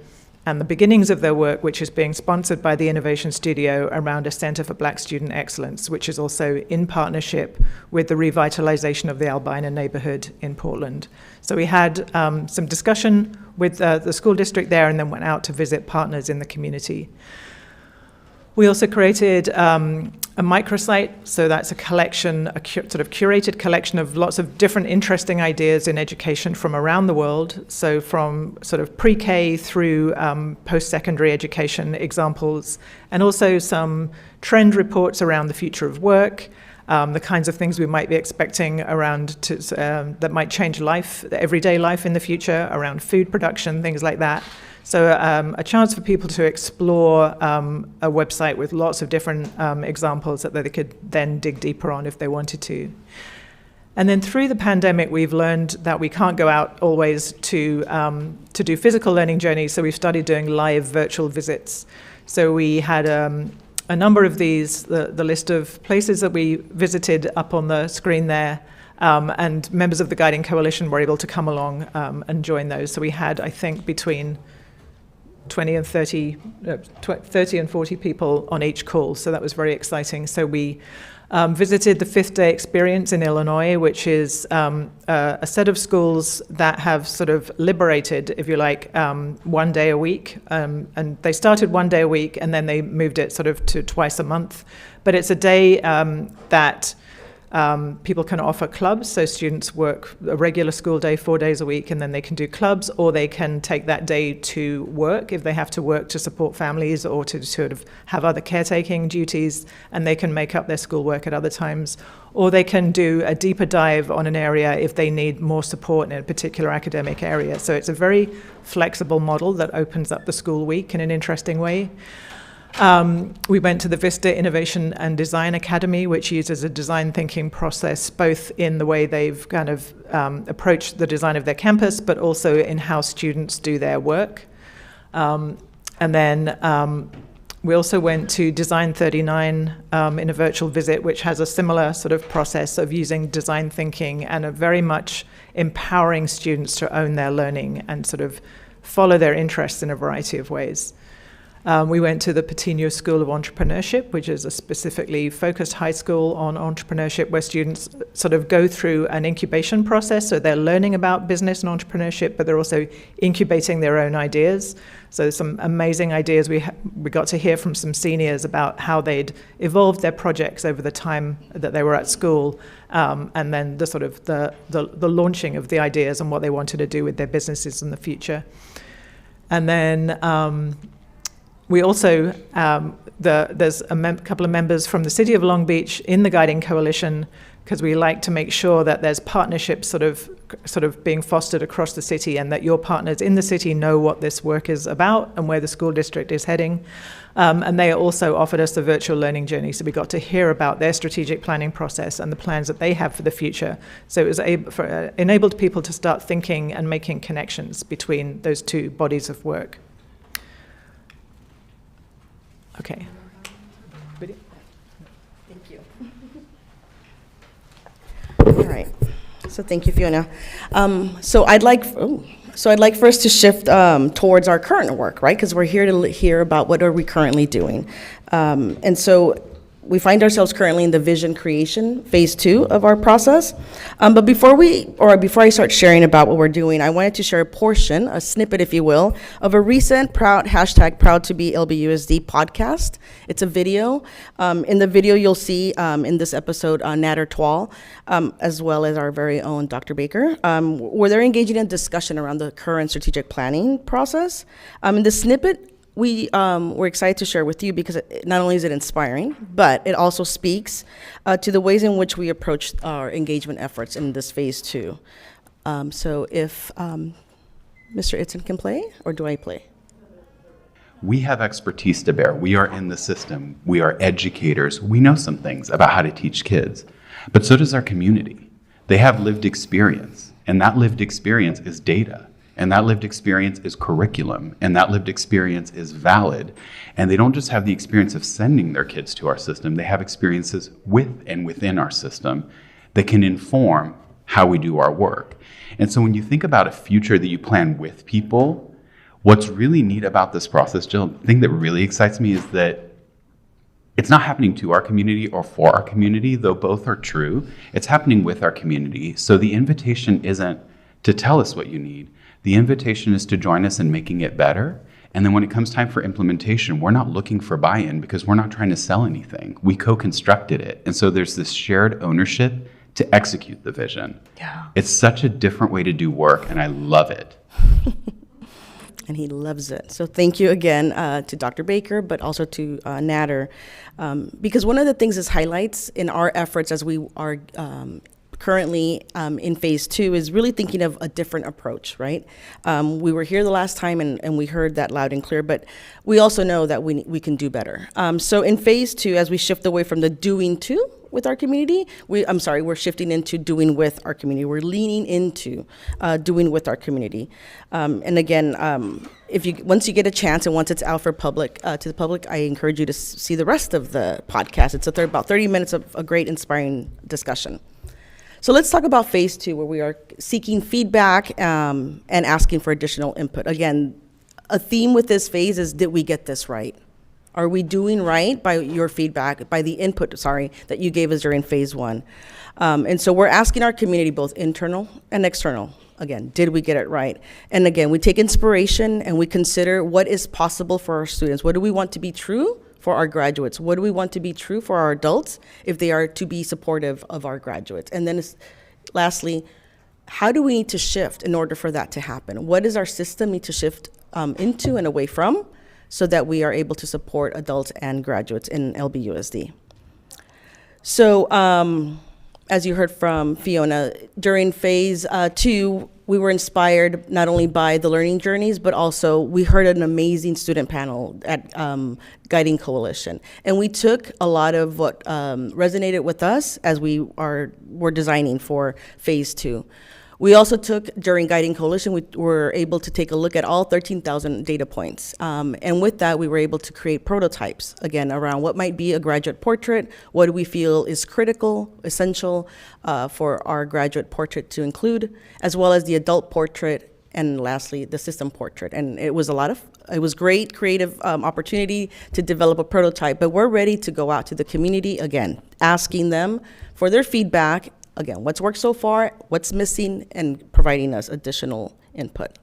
and the beginnings of their work, which is being sponsored by the Innovation Studio around a Center for Black Student Excellence, which is also in partnership with the revitalization of the Albina neighborhood in Portland. So we had some discussion with the school district there, and then went out to visit partners in the community. We also created a microsite, so that's a collection, sort of curated collection of lots of different interesting ideas in education from around the world. So from sort of pre-K through post-secondary education examples, and also some trend reports around the future of work, the kinds of things we might be expecting around that might change life, the everyday life in the future, around food production, things like that. So a chance for people to explore a website with lots of different examples that they could then dig deeper on if they wanted to. And then through the pandemic, we've learned that we can't go out always to do physical learning journeys, so we've started doing live virtual visits. So we had a number of these, the list of places that we visited up on the screen there, and members of the Guiding Coalition were able to come along and join those. So we had, I think, between 20 and 30 and 40 people on each call, so that was very exciting. So we visited the Fifth Day Experience in Illinois, which is a set of schools that have sort of liberated, if you like, 1 day a week. And they started 1 day a week, and then they moved it sort of to twice a month. But it's a day that people can offer clubs, so students work a regular school day 4 days a week, and then they can do clubs, or they can take that day to work if they have to work to support families or to sort of have other caretaking duties, and they can make up their schoolwork at other times. Or they can do a deeper dive on an area if they need more support in a particular academic area. So it's a very flexible model that opens up the school week in an interesting way. We went to the Vista Innovation and Design Academy, which uses a design thinking process, both in the way they've kind of approached the design of their campus, but also in how students do their work. And then we also went to Design 39 in a virtual visit, which has a similar sort of process of using design thinking and a very much empowering students to own their learning and sort of follow their interests in a variety of ways. We went to the Patino School of Entrepreneurship, which is a specifically focused high school on entrepreneurship, where students sort of go through an incubation process. So they're learning about business and entrepreneurship, but they're also incubating their own ideas. So some amazing ideas. We got to hear from some seniors about how they'd evolved their projects over the time that they were at school, and then the sort of the launching of the ideas and what they wanted to do with their businesses in the future. And then we also, there's a couple of members from the City of Long Beach in the Guiding Coalition, because we like to make sure that there's partnerships sort of being fostered across the city, and that your partners in the city know what this work is about and where the school district is heading. And they also offered us a virtual learning journey, so we got to hear about their strategic planning process and the plans that they have for the future. So it was enabled people to start thinking and making connections between those two bodies of work. Okay. Thank you. All right. So thank you, Fiona. So I'd like, So I'd like for us to shift towards our current work, right? Because we're here to hear about what are we currently doing. And so we find ourselves currently in the vision creation phase 2 of our process. But before I start sharing about what we're doing, I wanted to share a portion, a snippet, if you will, of a recent proud to be LBUSD podcast. It's a video. In the video, you'll see in this episode Nader Twal, as well as our very own Dr. Baker, where they're engaging in discussion around the current strategic planning process. In the snippet, we're excited to share with you because not only is it inspiring, but it also speaks to the ways in which we approach our engagement efforts in this phase 2. So if Mr. Itzen can play, or do I play? We have expertise to bear. We are in the system. We are educators. We know some things about how to teach kids, but so does our community. They have lived experience, and that lived experience is data. And that lived experience is curriculum, and that lived experience is valid. And they don't just have the experience of sending their kids to our system, they have experiences with and within our system that can inform how we do our work. And so when you think about a future that you plan with people, what's really neat about this process, Jill, the thing that really excites me is that it's not happening to our community or for our community, though both are true. It's happening with our community. So the invitation isn't to tell us what you need. The invitation is to join us in making it better. And then when it comes time for implementation, we're not looking for buy-in because we're not trying to sell anything. We co-constructed it. And so there's this shared ownership to execute the vision. Yeah. It's such a different way to do work, and I love it. And he loves it. So thank you again to Dr. Baker, but also to Nader. Because one of the things this highlights in our efforts as we are currently in phase 2 is really thinking of a different approach, right? We were here the last time and we heard that loud and clear, but we also know that we can do better. So in phase 2, as we shift away from the doing to with our community, we're shifting into doing with our community. We're leaning into doing with our community. And again, once you get a chance and once it's out for to the public, I encourage you to see the rest of the podcast. It's about 30 minutes of a great, inspiring discussion. So let's talk about phase 2, where we are seeking feedback and asking for additional input. Again, a theme with this phase is, did we get this right? Are we doing right by your feedback, by the input, that you gave us during phase 1? And so we're asking our community, both internal and external, again, did we get it right? And again, we take inspiration and we consider what is possible for our students. What do we want to be true for our graduates? What do we want to be true for our adults if they are to be supportive of our graduates? And then lastly, how do we need to shift in order for that to happen? What does our system need to shift into and away from so that we are able to support adults and graduates in LBUSD? So as you heard from Fiona, during phase 2, we were inspired not only by the learning journeys, but also we heard an amazing student panel at Guiding Coalition. And we took a lot of what resonated with us as we were designing for phase 2. We also took, during Guiding Coalition, we were able to take a look at all 13,000 data points. And with that, we were able to create prototypes, again, around what might be a graduate portrait, what do we feel is critical, essential for our graduate portrait to include, as well as the adult portrait, and lastly, the system portrait. And it was great creative opportunity to develop a prototype, but we're ready to go out to the community, again, asking them for their feedback. Again, what's worked so far, what's missing, and providing us additional input.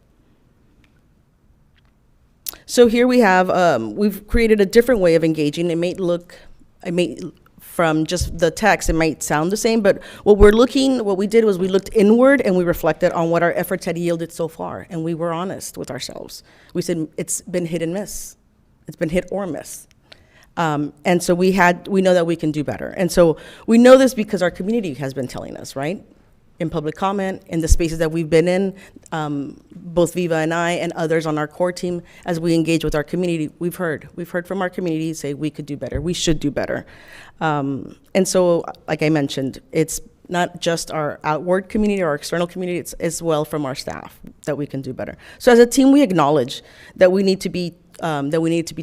So here we have, we've created a different way of engaging. From just the text, it might sound the same, but what we did was we looked inward and we reflected on what our efforts had yielded so far, and we were honest with ourselves. We said, it's been hit and miss. It's been hit or miss. And so we know that we can do better. And so we know this because our community has been telling us, right? In public comment, in the spaces that we've been in, both Viva and I and others on our core team, as we engage with our community, we've heard from our community say we could do better, we should do better. And so, like I mentioned, it's not just our outward community or our external community, it's as well from our staff that we can do better. So as a team, we acknowledge that we need to be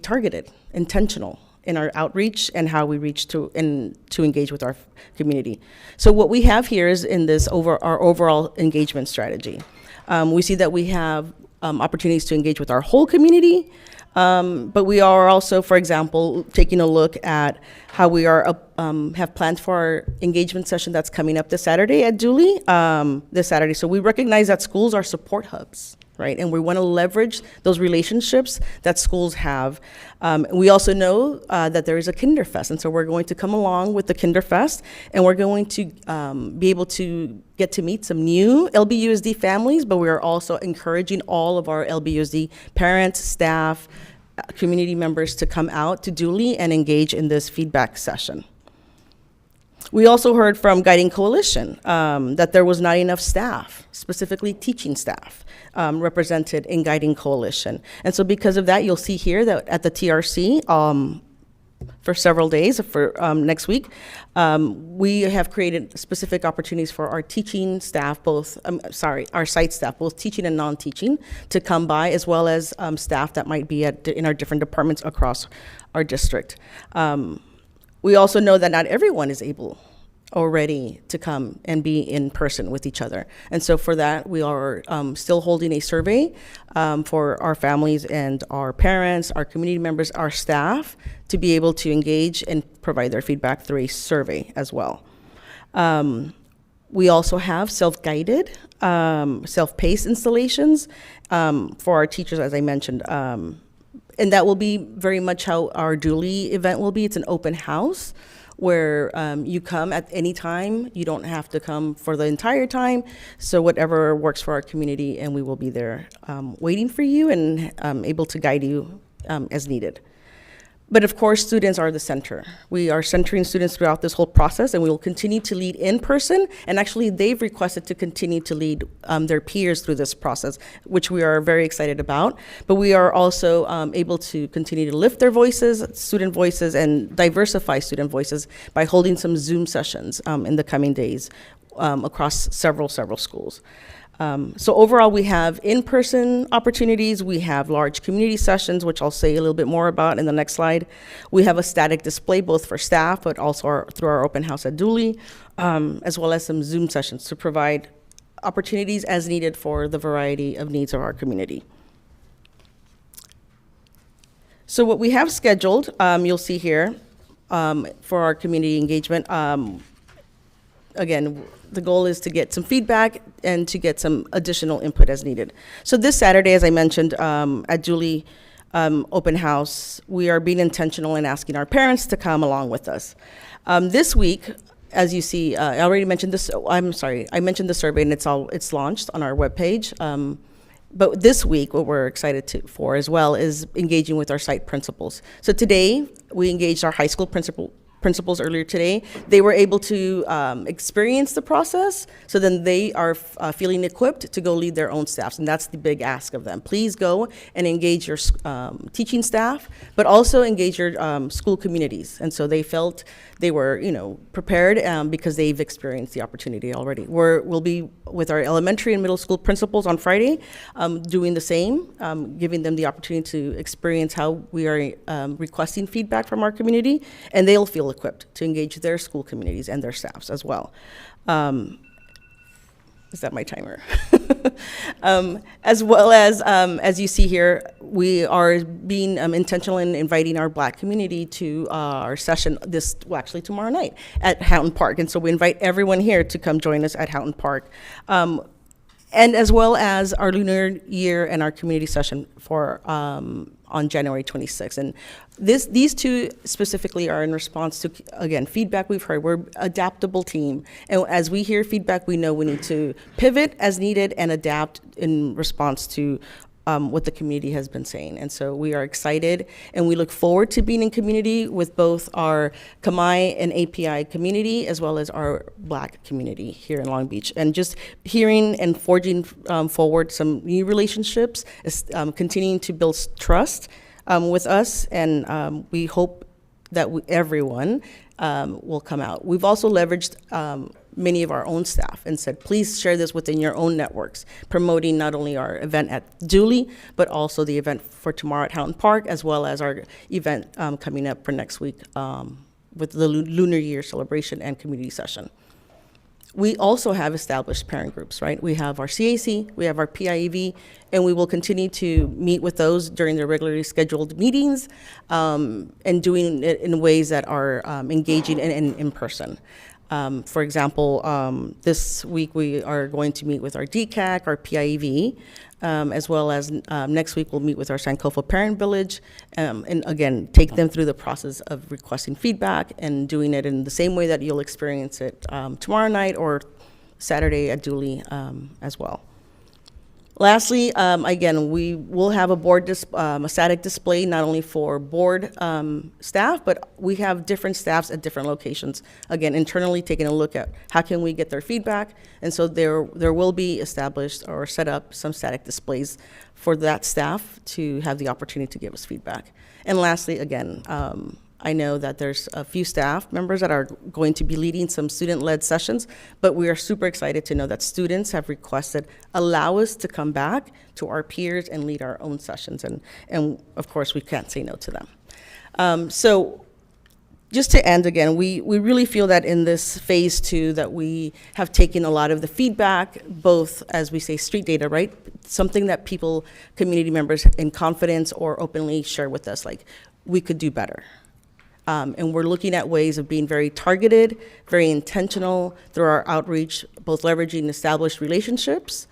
targeted, intentional in our outreach and how we reach to engage with our community. So what we have here is in this our overall engagement strategy. We see that we have opportunities to engage with our whole community, but we are also, for example, taking a look at how we are have planned for our engagement session that's coming up this Saturday at Dooley, this Saturday. So we recognize that schools are support hubs, right? And we want to leverage those relationships that schools have. We also know that there is a Kinderfest, and so we're going to come along with the Kinderfest, and we're going to be able to get to meet some new LBUSD families, but we are also encouraging all of our LBUSD parents, staff, community members to come out to Dooley and engage in this feedback session. We also heard from Guiding Coalition that there was not enough staff, specifically teaching staff, represented in Guiding Coalition. And so because of that, you'll see here that at the TRC, for several days, for next week, we have created specific opportunities for our teaching staff, our site staff, both teaching and non-teaching, to come by, as well as staff that might be in our different departments across our district. We also know that not everyone is able or ready to come and be in person with each other. And so for that, we are still holding a survey for our families and our parents, our community members, our staff, to be able to engage and provide their feedback through a survey as well. We also have self-guided, self-paced installations for our teachers, as I mentioned. And that will be very much how our Dooley event will be. It's an open house where you come at any time. You don't have to come for the entire time. So whatever works for our community, and we will be there waiting for you and able to guide you as needed. But of course, students are the center. We are centering students throughout this whole process, and we will continue to lead in person. And actually, they've requested to continue to lead their peers through this process, which we are very excited about. But we are also able to continue to lift their voices, student voices, and diversify student voices by holding some Zoom sessions in the coming days across several schools. So overall, we have in-person opportunities, we have large community sessions, which I'll say a little bit more about in the next slide. We have a static display both for staff, but also through our open house at Dooley, as well as some Zoom sessions to provide opportunities as needed for the variety of needs of our community. So what we have scheduled, you'll see here, for our community engagement, again, the goal is to get some feedback and to get some additional input as needed. So this Saturday, as I mentioned, at Dooley Open House, we are being intentional in asking our parents to come along with us. This week, as you see, I already mentioned this. I'm sorry, I mentioned the survey, and it's launched on our webpage. But this week, what we're excited for as well is engaging with our site principals. So today, we engaged our high school principals earlier today. They were able to experience the process, so then they are feeling equipped to go lead their own staffs, and that's the big ask of them. Please go and engage your teaching staff, but also engage your school communities. And so they felt they were, prepared because they've experienced the opportunity already. We'll be with our elementary and middle school principals on Friday, doing the same, giving them the opportunity to experience how we are requesting feedback from our community, and they'll feel equipped to engage their school communities and their staffs as well. Is that my timer? As well as you see here, we are being intentional in inviting our Black community to our session actually tomorrow night at Houghton Park. And so we invite everyone here to come join us at Houghton Park. And as well as our Lunar Year and our community session for on January 26th. And these two specifically are in response to, again, feedback we've heard. We're an adaptable team. And as we hear feedback, we know we need to pivot as needed and adapt in response to what the community has been saying. And so we are excited, and we look forward to being in community with both our Kamai and API community, as well as our Black community here in Long Beach. And just hearing and forging forward some new relationships, continuing to build trust with us, and we hope that everyone will come out. We've also leveraged many of our own staff and said, please share this within your own networks, promoting not only our event at Dooley, but also the event for tomorrow at Houghton Park, as well as our event coming up for next week with the Lunar Year celebration and community session. We also have established parent groups, right? We have our CAC, we have our PIEV, and we will continue to meet with those during their regularly scheduled meetings, and doing it in ways that are engaging and in person. For example, this week we are going to meet with our DCAC, our PIEV, as well as next week we'll meet with our Sankofa Parent Village, and again, take them through the process of requesting feedback and doing it in the same way that you'll experience it tomorrow night or Saturday at Dooley as well. Lastly, again, we will have a static display not only for board staff, but we have different staffs at different locations. Again, internally taking a look at how can we get their feedback, and so there will be established or set up some static displays for that staff to have the opportunity to give us feedback. And lastly, again, I know that there's a few staff members that are going to be leading some student-led sessions, but we are super excited to know that students have requested, allow us to come back to our peers and lead our own sessions, and of course, we can't say no to them. So just to end again, we really feel that in this phase 2 that we have taken a lot of the feedback, both as we say street data, right? Something that people, community members in confidence or openly share with us, like we could do better. And we're looking at ways of being very targeted, very intentional through our outreach, both leveraging established relationships,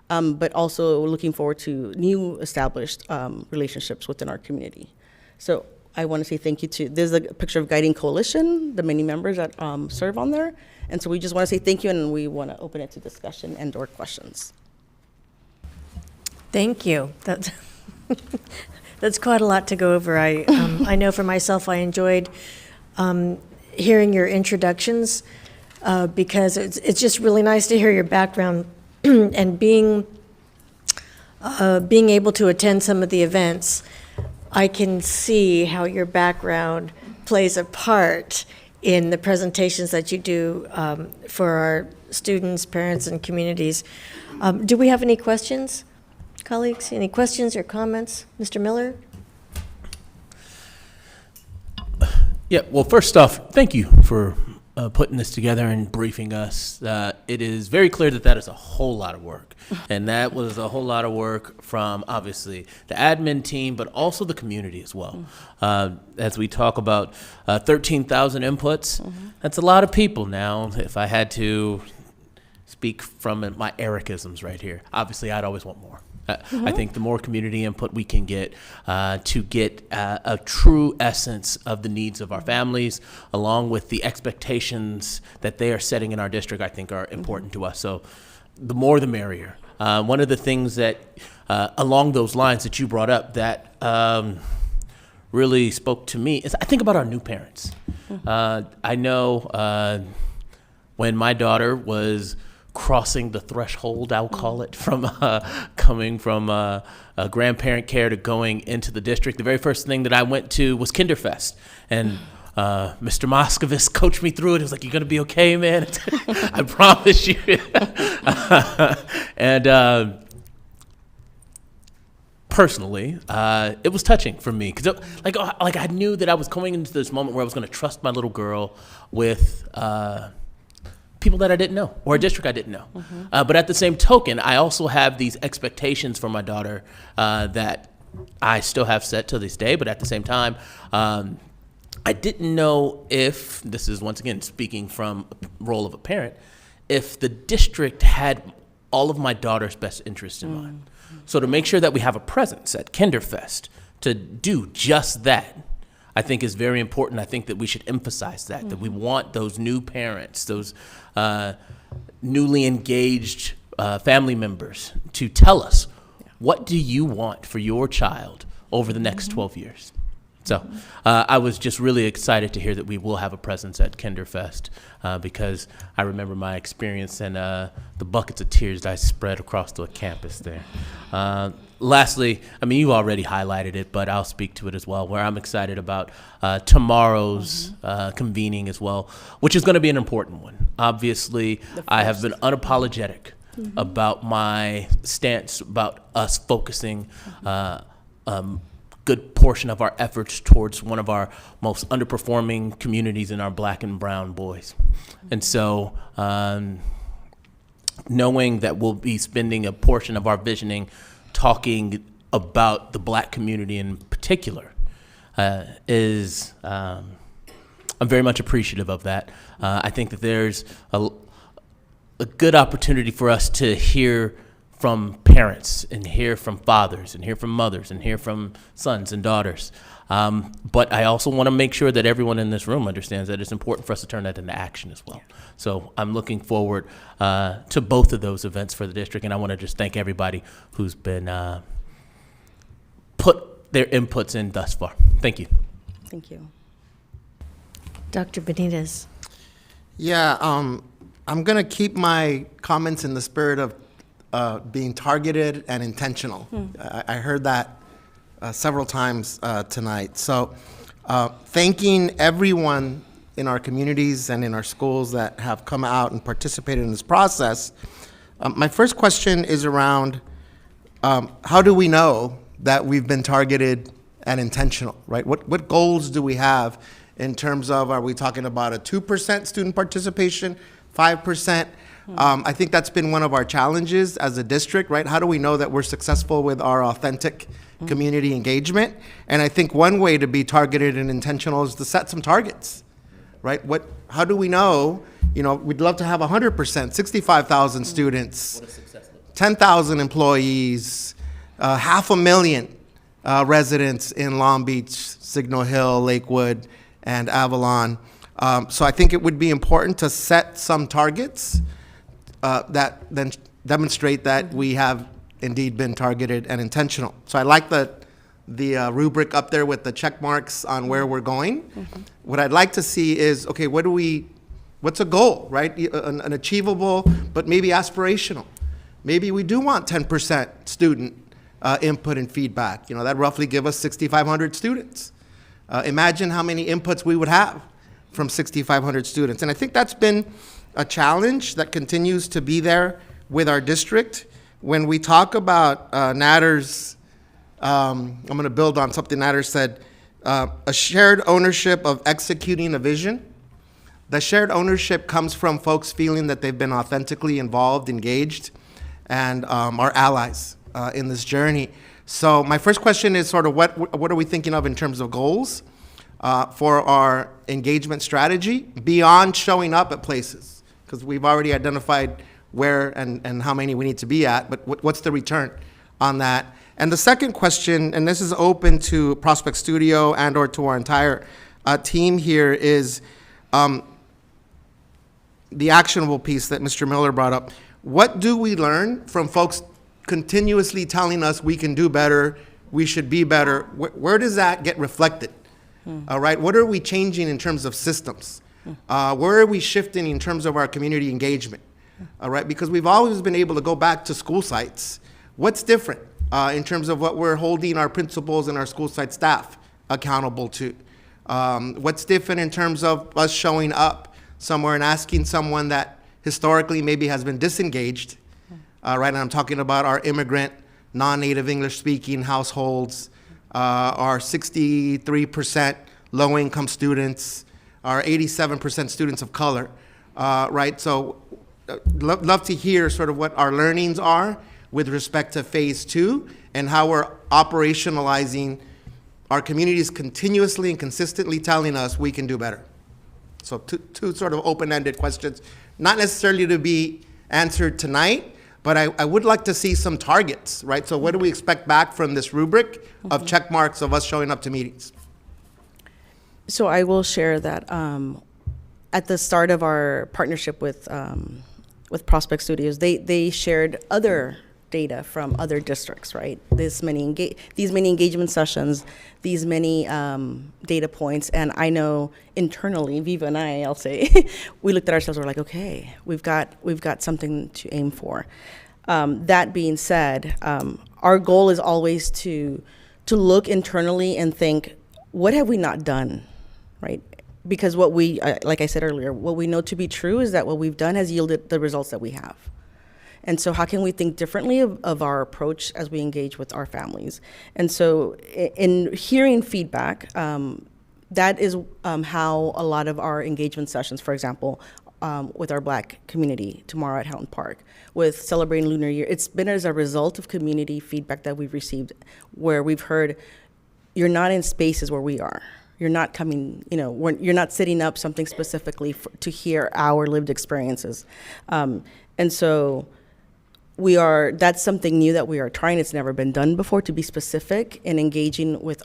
but also looking forward to new established relationships within our community. So I want to say thank you to, there's a picture of Guiding Coalition, the many members that serve on there. And so we just want to say thank you, and we want to open it to discussion and or questions. Thank you. That's quite a lot to go over. I know for myself, I enjoyed hearing your introductions because it's just really nice to hear your background and being able to attend some of the events. I can see how your background plays a part in the presentations that you do for our students, parents, and communities. Do we have any questions? Colleagues, any questions or comments? Mr. Miller? Yeah, well, first off, thank you for putting this together and briefing us. It is very clear that that is a whole lot of work. And that was a whole lot of work from, obviously, the admin team, but also the community as well. As we talk about 13,000 inputs, that's a lot of people now. If I had to speak from my Ericisms right here, obviously, I'd always want more. I think the more community input we can get to get a true essence of the needs of our families, along with the expectations that they are setting in our district, I think are important to us. So the more the merrier. One of the things that, along those lines that you brought up that really spoke to me is I think about our new parents. I know when my daughter was crossing the threshold, I'll call it, from coming from grandparent care to going into the district, the very first thing that I went to was Kinderfest. And Mr. Moscovitz coached me through it. He was like, "You're going to be okay, man." I promise you. And personally, it was touching for me because like I knew that I was going into this moment where I was going to trust my little girl with people that I didn't know or a district I didn't know. But at the same token, I also have these expectations for my daughter that I still have set to this day. But at the same time, I didn't know if, this is once again speaking from a role of a parent, if the district had all of my daughter's best interests in mind. So to make sure that we have a presence at Kinderfest to do just that, I think is very important. I think that we should emphasize that, that we want those new parents, those newly engaged family members to tell us, what do you want for your child over the next 12 years? So I was just really excited to hear that we will have a presence at Kinderfest because I remember my experience and the buckets of tears that I spread across the campus there. Lastly, I mean, you already highlighted it, but I'll speak to it as well, where I'm excited about tomorrow's convening as well, which is going to be an important one. Obviously, I have been unapologetic about my stance about us focusing good portion of our efforts towards one of our most underperforming communities in our black and brown boys. And so knowing that we'll be spending a portion of our visioning talking about the black community in particular is, I'm very much appreciative of that. I think that there's a good opportunity for us to hear from parents and hear from fathers and hear from mothers and hear from sons and daughters. But I also want to make sure that everyone in this room understands that it's important for us to turn that into action as well. So I'm looking forward to both of those events for the district, and I want to just thank everybody who's been put their inputs in thus far. Thank you. Thank you. Dr. Benitez. Yeah, I'm going to keep my comments in the spirit of being targeted and intentional. I heard that several times tonight. So thanking everyone in our communities and in our schools that have come out and participated in this process. My first question is around how do we know that we've been targeted and intentional, right? What goals do we have in terms of, are we talking about a 2% student participation, 5%? I think that's been one of our challenges as a district, right? How do we know that we're successful with our authentic community engagement? And I think one way to be targeted and intentional is to set some targets, right? How do we know, we'd love to have 100%, 65,000 students, 10,000 employees, 500,000 residents in Long Beach, Signal Hill, Lakewood, and Avalon. So I think it would be important to set some targets that then demonstrate that we have indeed been targeted and intentional. So I like the rubric up there with the check marks on where we're going. What I'd like to see is, okay, what's a goal, right? An achievable, but maybe aspirational. Maybe we do want 10% student input and feedback. That roughly give us 6,500 students. Imagine how many inputs we would have from 6,500 students. And I think that's been a challenge that continues to be there with our district. When we talk about Natter's, I'm going to build on something Natter said, a shared ownership of executing a vision. The shared ownership comes from folks feeling that they've been authentically involved, engaged, and are allies in this journey. So my first question is sort of what are we thinking of in terms of goals for our engagement strategy beyond showing up at places? Because we've already identified where and how many we need to be at, but what's the return on that? And the second question, and this is open to Prospect Studio and or to our entire team here, is the actionable piece that Mr. Miller brought up. What do we learn from folks continuously telling us we can do better, we should be better? Where does that get reflected? All right, what are we changing in terms of systems? Where are we shifting in terms of our community engagement? All right, because we've always been able to go back to school sites. What's different in terms of what we're holding our principals and our school site staff accountable to? What's different in terms of us showing up somewhere and asking someone that historically maybe has been disengaged, right? And I'm talking about our immigrant, non-native English speaking households, our 63% low-income students, our 87% students of color, right? So love to hear sort of what our learnings are with respect to phase 2 and how we're operationalizing our communities continuously and consistently telling us we can do better. So two sort of open-ended questions, not necessarily to be answered tonight, but I would like to see some targets, right? So what do we expect back from this rubric of check marks of us showing up to meetings? So I will share that at the start of our partnership with Prospect Studios, they shared other data from other districts, right? These many engagement sessions, these many data points, and I know internally, Viva and I'll say, we looked at ourselves. We're like, okay, we've got something to aim for. That being said, our goal is always to look internally and think, what have we not done, right? Because what we, like I said earlier, what we know to be true is that what we've done has yielded the results that we have. And so how can we think differently of our approach as we engage with our families? And so in hearing feedback, that is how a lot of our engagement sessions, for example, with our Black community tomorrow at Houghton Park, with celebrating Lunar Year, it's been as a result of community feedback that we've received, where we've heard, you're not in spaces where we are. You're not coming, you're not setting up something specifically to hear our lived experiences. And so that's something new that we are trying. It's never been done before, to be specific in engaging with,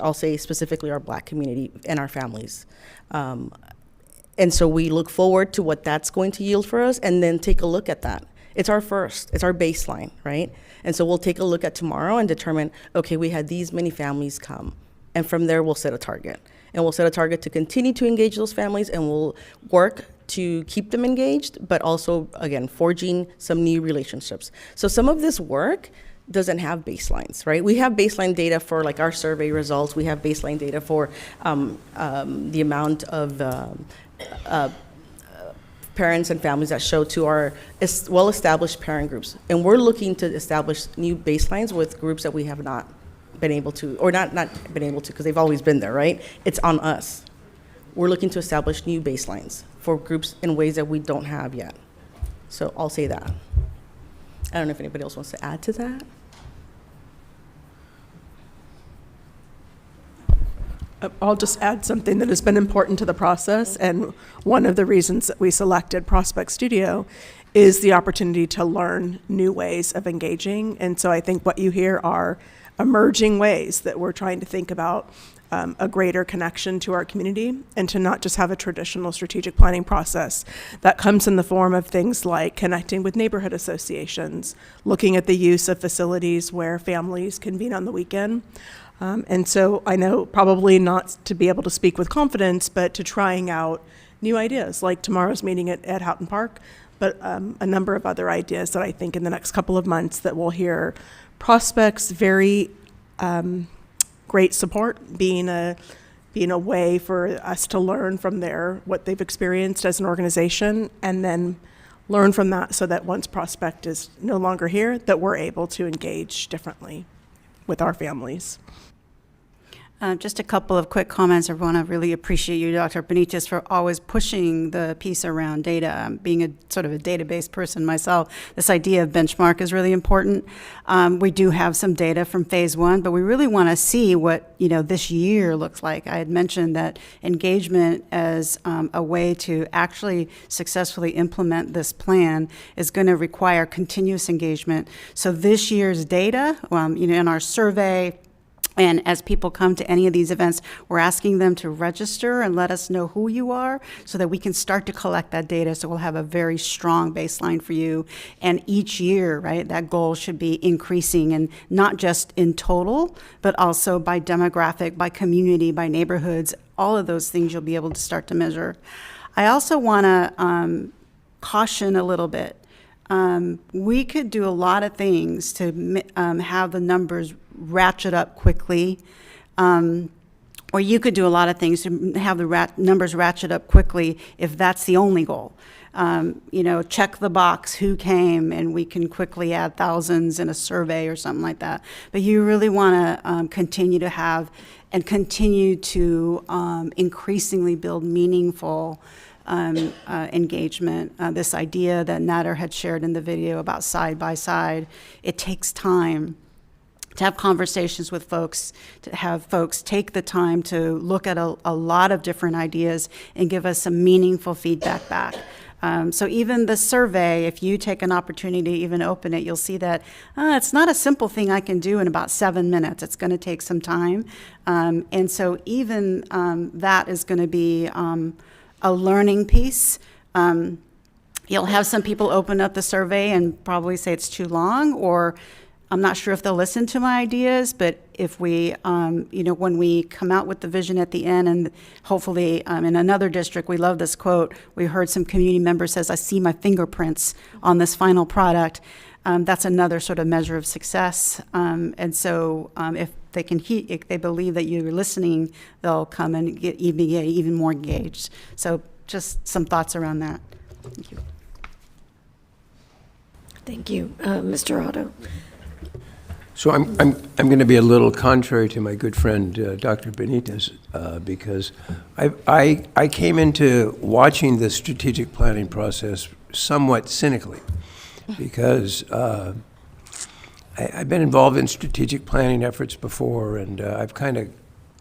I'll say specifically, our Black community and our families. And so we look forward to what that's going to yield for us, and then take a look at that. It's our baseline, right? And so we'll take a look at tomorrow and determine, okay, we had these many families come. And from there, we'll set a target. And we'll set a target to continue to engage those families, and we'll work to keep them engaged, but also, again, forging some new relationships. So some of this work doesn't have baselines, right? We have baseline data for like our survey results. We have baseline data for the amount of parents and families that show to our well-established parent groups. And we're looking to establish new baselines with groups that we have not been able to, or not been able to, because they've always been there, right? It's on us. We're looking to establish new baselines for groups in ways that we don't have yet. So I'll say that. I don't know if anybody else wants to add to that. I'll just add something that has been important to the process, and one of the reasons that we selected Prospect Studio is the opportunity to learn new ways of engaging. And so I think what you hear are emerging ways that we're trying to think about a greater connection to our community, and to not just have a traditional strategic planning process that comes in the form of things like connecting with neighborhood associations, looking at the use of facilities where families convene on the weekend. And so I know probably not to be able to speak with confidence, but to trying out new ideas like tomorrow's meeting at Houghton Park, but a number of other ideas that I think in the next couple of months that we'll hear Prospect's very great support, being a way for us to learn from what they've experienced as an organization, and then learn from that so that once Prospect is no longer here, that we're able to engage differently with our families. Just a couple of quick comments. I want to really appreciate you, Dr. Benitez, for always pushing the piece around data. Being a sort of a database person myself, this idea of benchmark is really important. We do have some data from phase 1, but we really want to see what this year looks like. I had mentioned that engagement as a way to actually successfully implement this plan is going to require continuous engagement. So this year's data, in our survey, and as people come to any of these events, we're asking them to register and let us know who you are so that we can start to collect that data. So we'll have a very strong baseline for you. And each year, right, that goal should be increasing, and not just in total, but also by demographic, by community, by neighborhoods, all of those things you'll be able to start to measure. I also want to caution a little bit. We could do a lot of things to have the numbers ratchet up quickly, or you could do a lot of things to have the numbers ratchet up quickly if that's the only goal. Check the box, who came, and we can quickly add thousands in a survey or something like that. But you really want to continue to have and continue to increasingly build meaningful engagement. This idea that Nader had shared in the video about side by side, it takes time to have conversations with folks, to have folks take the time to look at a lot of different ideas and give us some meaningful feedback back. So even the survey, if you take an opportunity to even open it, you'll see that it's not a simple thing I can do in about 7 minutes. It's going to take some time. And so even that is going to be a learning piece. You'll have some people open up the survey and probably say it's too long, or I'm not sure if they'll listen to my ideas, but if we, when we come out with the vision at the end, and hopefully in another district, we love this quote, we heard some community member says, I see my fingerprints on this final product. That's another sort of measure of success. And so if they believe that you're listening, they'll come and get even more engaged. So just some thoughts around that. Thank you. Thank you. Mr. Otto. So I'm going to be a little contrary to my good friend Dr. Benitez because I came into watching the strategic planning process somewhat cynically because I've been involved in strategic planning efforts before, and I've kind of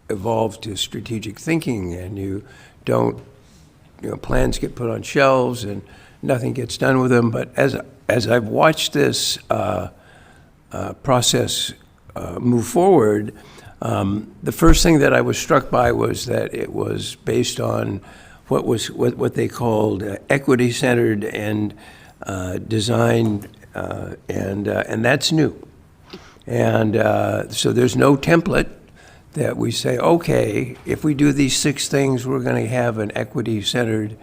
evolved to strategic thinking, and you don't, plans get put on shelves and nothing gets done with them. But as I've watched this process move forward, the first thing that I was struck by was that it was based on what they called equity-centered and designed, and that's new. And so there's no template that we say, okay, if we do these 6 things, we're going to have an equity-centered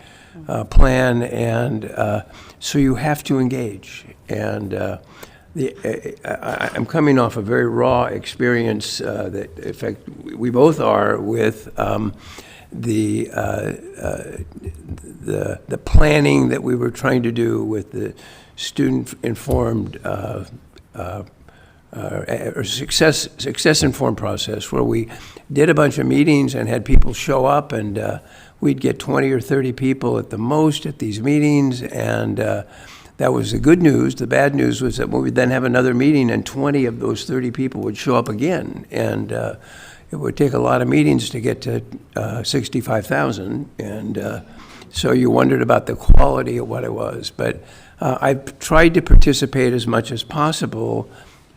plan, and so you have to engage. And I'm coming off a very raw experience that, in fact, we both are with the planning that we were trying to do with the student-informed or success-informed process, where we did a bunch of meetings and had people show up, and we'd get 20 or 30 people at the most at these meetings, and that was the good news. The bad news was that we would then have another meeting, and 20 of those 30 people would show up again, and it would take a lot of meetings to get to 65,000, and so you wondered about the quality of what it was. But I've tried to participate as much as possible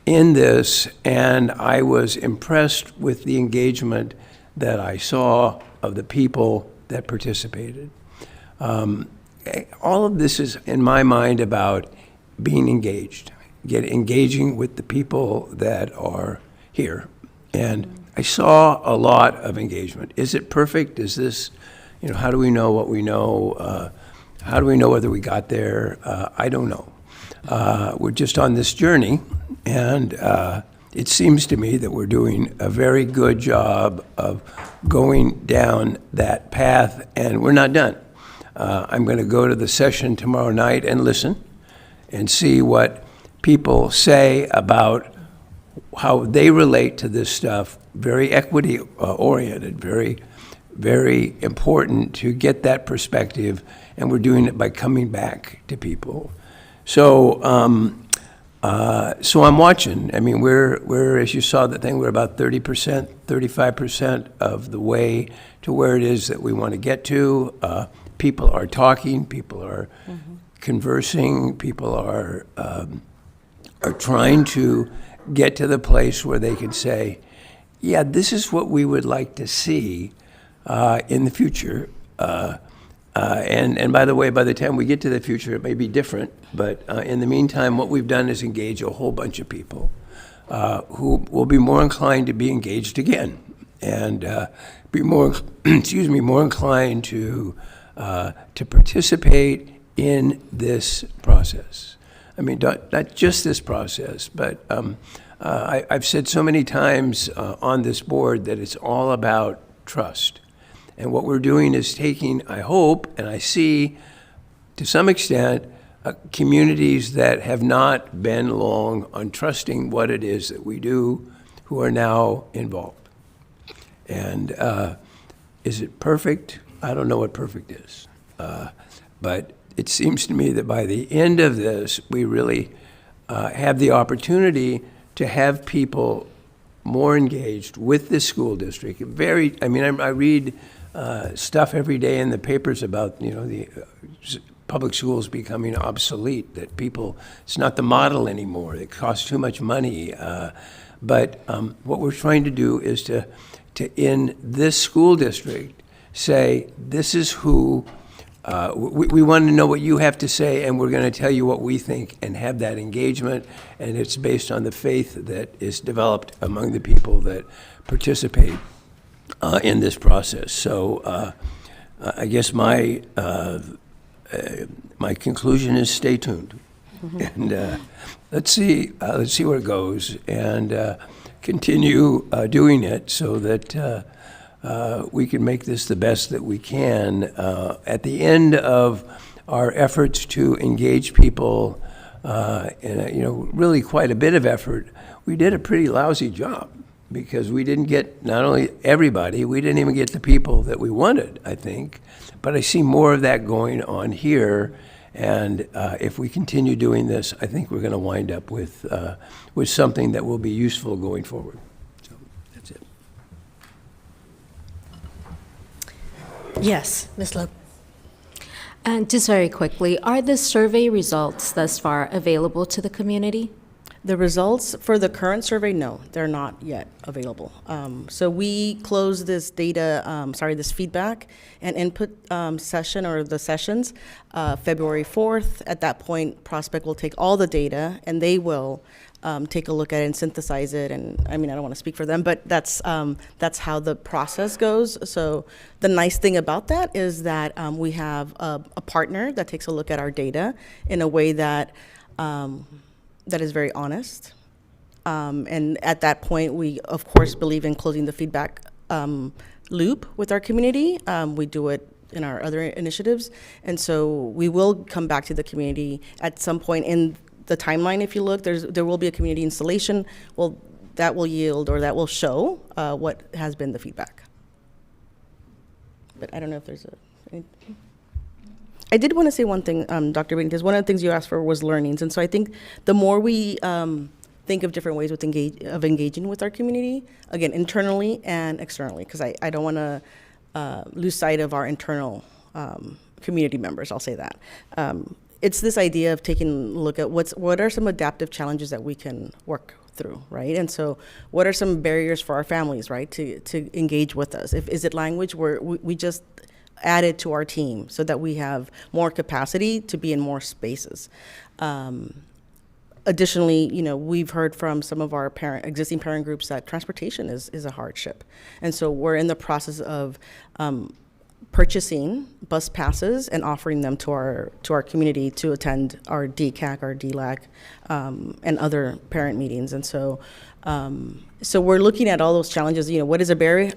in this, and I was impressed with the engagement that I saw of the people that participated. All of this is, in my mind, about being engaged, engaging with the people that are here. And I saw a lot of engagement. Is it perfect? Is this, how do we know what we know? How do we know whether we got there? I don't know. We're just on this journey, and it seems to me that we're doing a very good job of going down that path, and we're not done. I'm going to go to the session tomorrow night and listen and see what people say about how they relate to this stuff. Very equity oriented, very, very important to get that perspective, and we're doing it by coming back to people. So so I'm watching. I mean, we're as you saw the thing, we're about 30%, 35% of the way to where it is that we want to get to. People are talking, people are conversing, people are trying to get to the place where they can say, yeah, this is what we would like to see in the future. And by the way, by the time we get to the future, it may be different. But in the meantime, what we've done is engage a whole bunch of people who will be more inclined to be engaged again, and be more, more inclined to participate in this process. I mean, not just this process, but I've said so many times on this board that it's all about trust. And what we're doing is taking, I hope, and I see, to some extent, communities that have not been long on trusting what it is that we do, who are now involved. And is it perfect? I don't know what perfect is. But it seems to me that by the end of this, we really have the opportunity to have people more engaged with the school district. I read stuff every day in the papers about, the public schools becoming obsolete, that people, it's not the model anymore, it costs too much money. But what we're trying to do is to in this school district, say, this is who, we want to know what you have to say, and we're going to tell you what we think, and have that engagement, and it's based on the faith that is developed among the people that participate in this process. So I guess my conclusion is stay tuned, and let's see where it goes, and continue doing it so that we can make this the best that we can. At the end of our efforts to engage people really quite a bit of effort, we did a pretty lousy job because we didn't get not only everybody, we didn't even get the people that we wanted, I think. But I see more of that going on here. And if we continue doing this, I think we're going to wind up with something that will be useful going forward. So that's it. Yes, Ms. Loeb. And just very quickly, are the survey results thus far available to the community? The results for the current survey, no, they're not yet available. So we closed this this feedback and input session, or the sessions, February 4th. At that point, Prospect will take all the data and they will take a look at it and synthesize it. And I mean, I don't want to speak for them, but that's how the process goes. So the nice thing about that is that we have a partner that takes a look at our data in a way that that is very honest. And at that point, we, of course, believe in closing the feedback loop with our community. We do it in our other initiatives. And so we will come back to the community at some point in the timeline. If you look, there will be a community installation. Well, that will yield, or that will show what has been the feedback. But I don't know if there's I did want to say one thing, Dr. Benitez. One of the things you asked for was learnings. And so I think the more we think of different ways of engaging with our community, again, internally and externally, because I don't want to lose sight of our internal community members, I'll say that. It's this idea of taking a look at what are some adaptive challenges that we can work through, right? And so what are some barriers for our families, right, to engage with us? Is it language where we just added to our team so that we have more capacity to be in more spaces? Additionally, we've heard from some of our existing parent groups that transportation is a hardship. And so we're in the process of purchasing bus passes and offering them to our community to attend our DCAC, our DLAC, and other parent meetings. And so so we're looking at all those challenges. What is a barrier?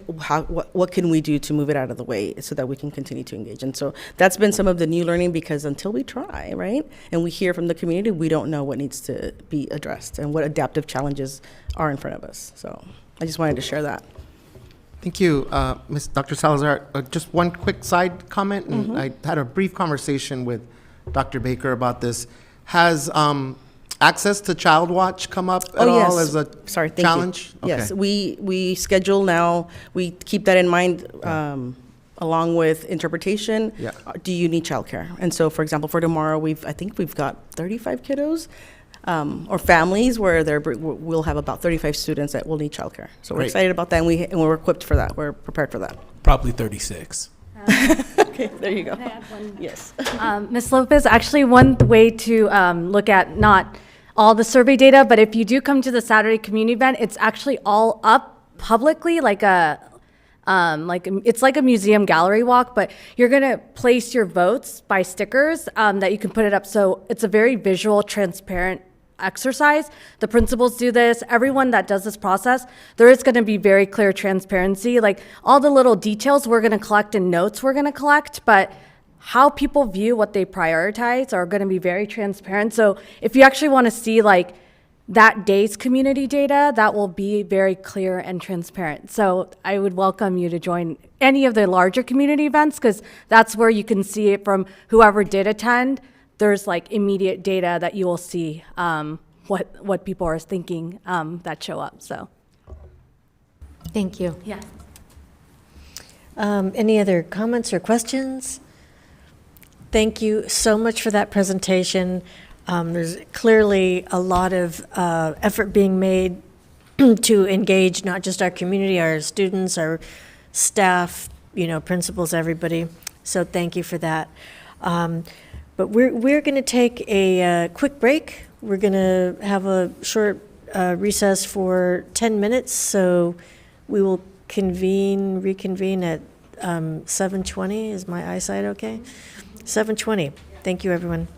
What can we do to move it out of the way so that we can continue to engage? And so that's been some of the new learning, because until we try, right, and we hear from the community, we don't know what needs to be addressed and what adaptive challenges are in front of us. So I just wanted to share that. Thank you, Dr. Salazar. Just one quick side comment, and I had a brief conversation with Dr. Baker about this. Has access to Child Watch come up at all as a challenge? Okay. Yes, we schedule now. We keep that in mind along with interpretation. Yeah. Do you need childcare? And so, for example, for tomorrow, I think we've got 35 kiddos. Or families where we'll have about 35 students that will need childcare. So we're excited about that, and we're equipped for that. We're prepared for that. Probably 36. Okay, there you go. Can I add one? Yes. Ms. Lopez, actually one way to look at not all the survey data, but if you do come to the Saturday community event, it's actually all up publicly, it's like a museum gallery walk, but you're gonna place your votes by stickers that you can put it up. So it's a very visual, transparent exercise. The principals do this. Everyone that does this process, there is going to be very clear transparency. Like all the little details we're going to collect and notes we're going to collect, but how people view what they prioritize are going to be very transparent. So if you actually want to see like that day's community data, that will be very clear and transparent. So I would welcome you to join any of the larger community events, because that's where you can see it from whoever did attend. There's like immediate data that you will see what people are thinking that show up. So, thank you. Yeah. Any other comments or questions? Thank you so much for that presentation. There's clearly a lot of effort being made to engage not just our community, our students, our staff, principals, everybody. So thank you for that. But we're going to take a quick break. We're going to have a short recess for 10 minutes. So we will reconvene at 7:20. Is my eyesight okay? 7:20. Thank you, everyone.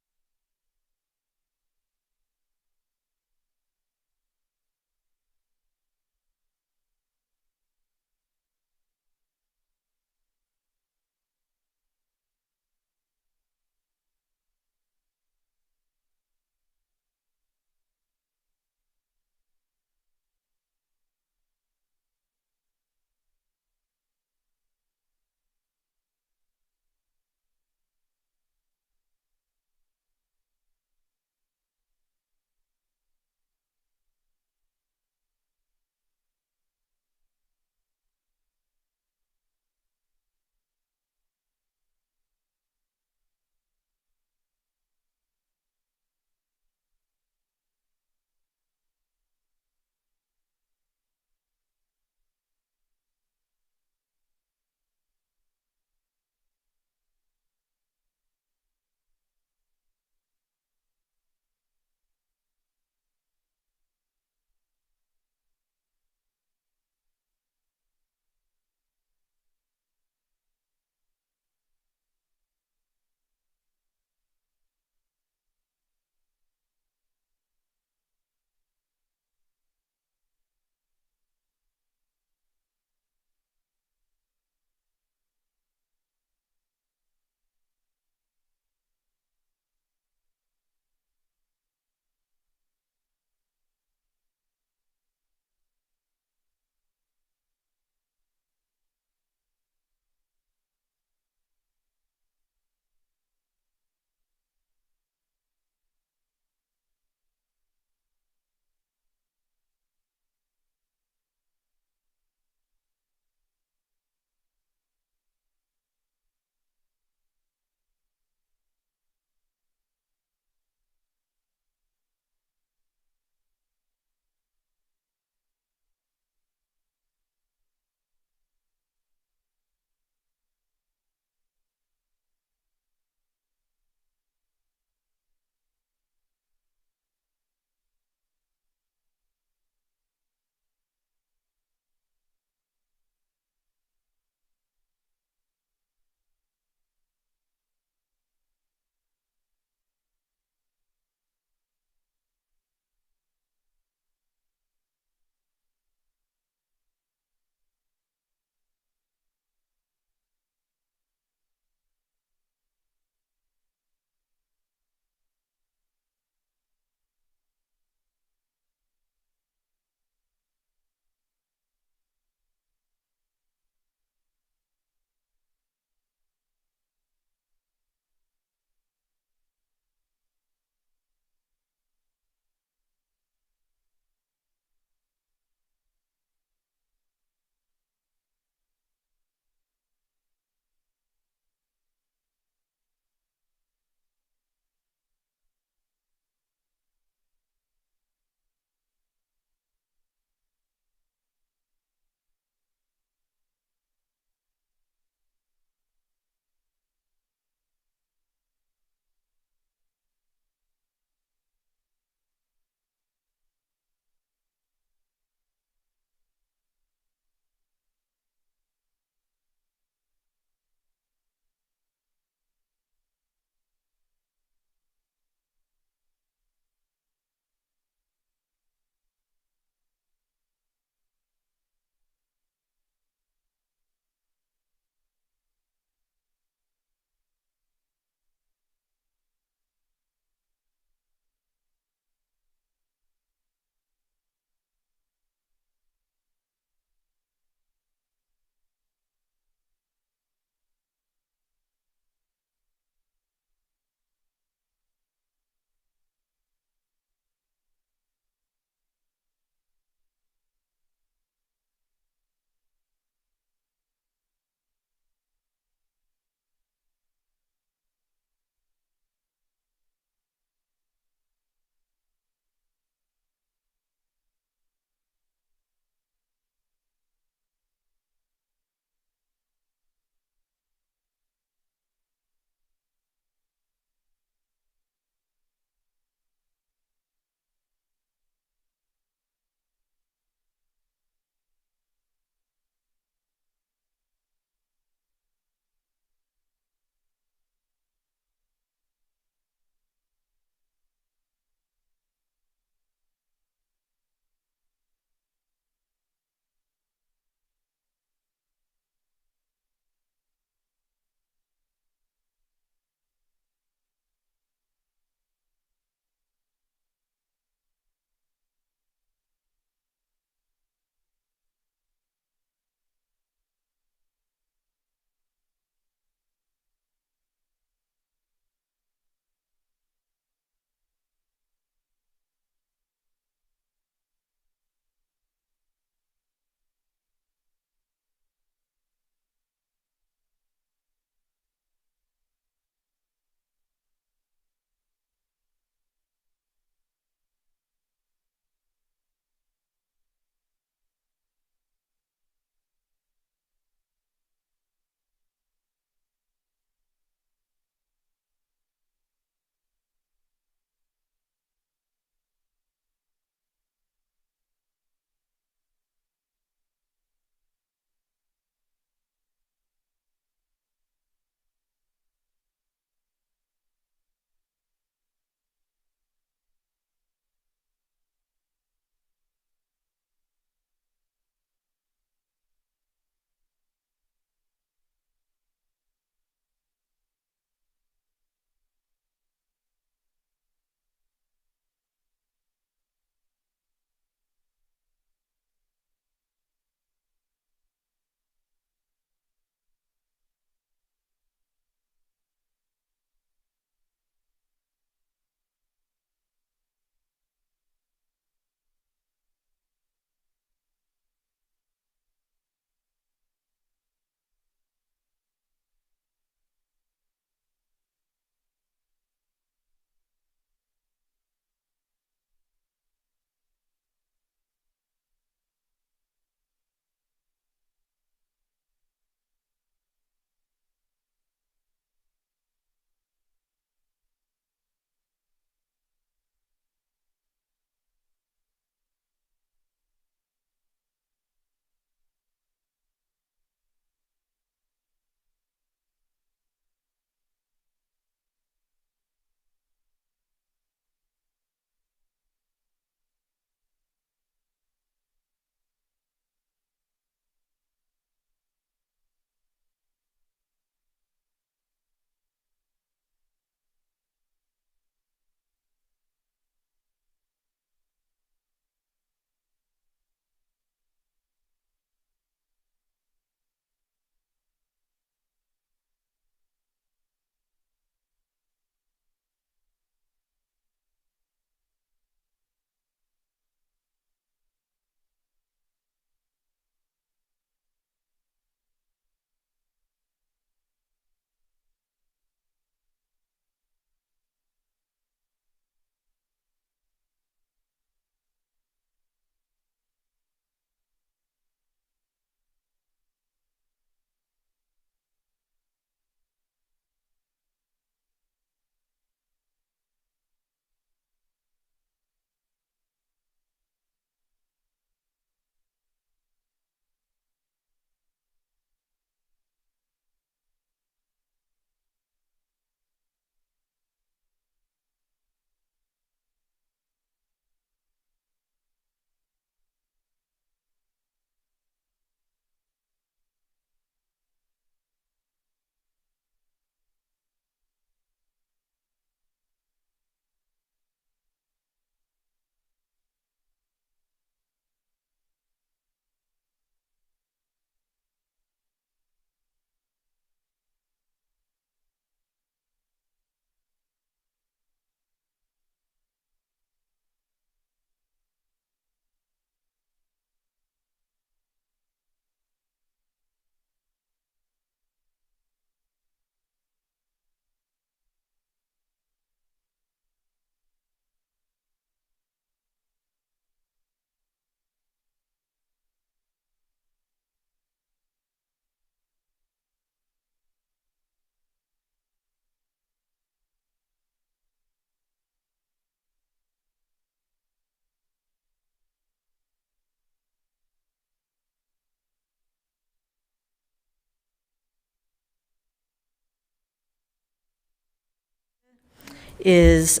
is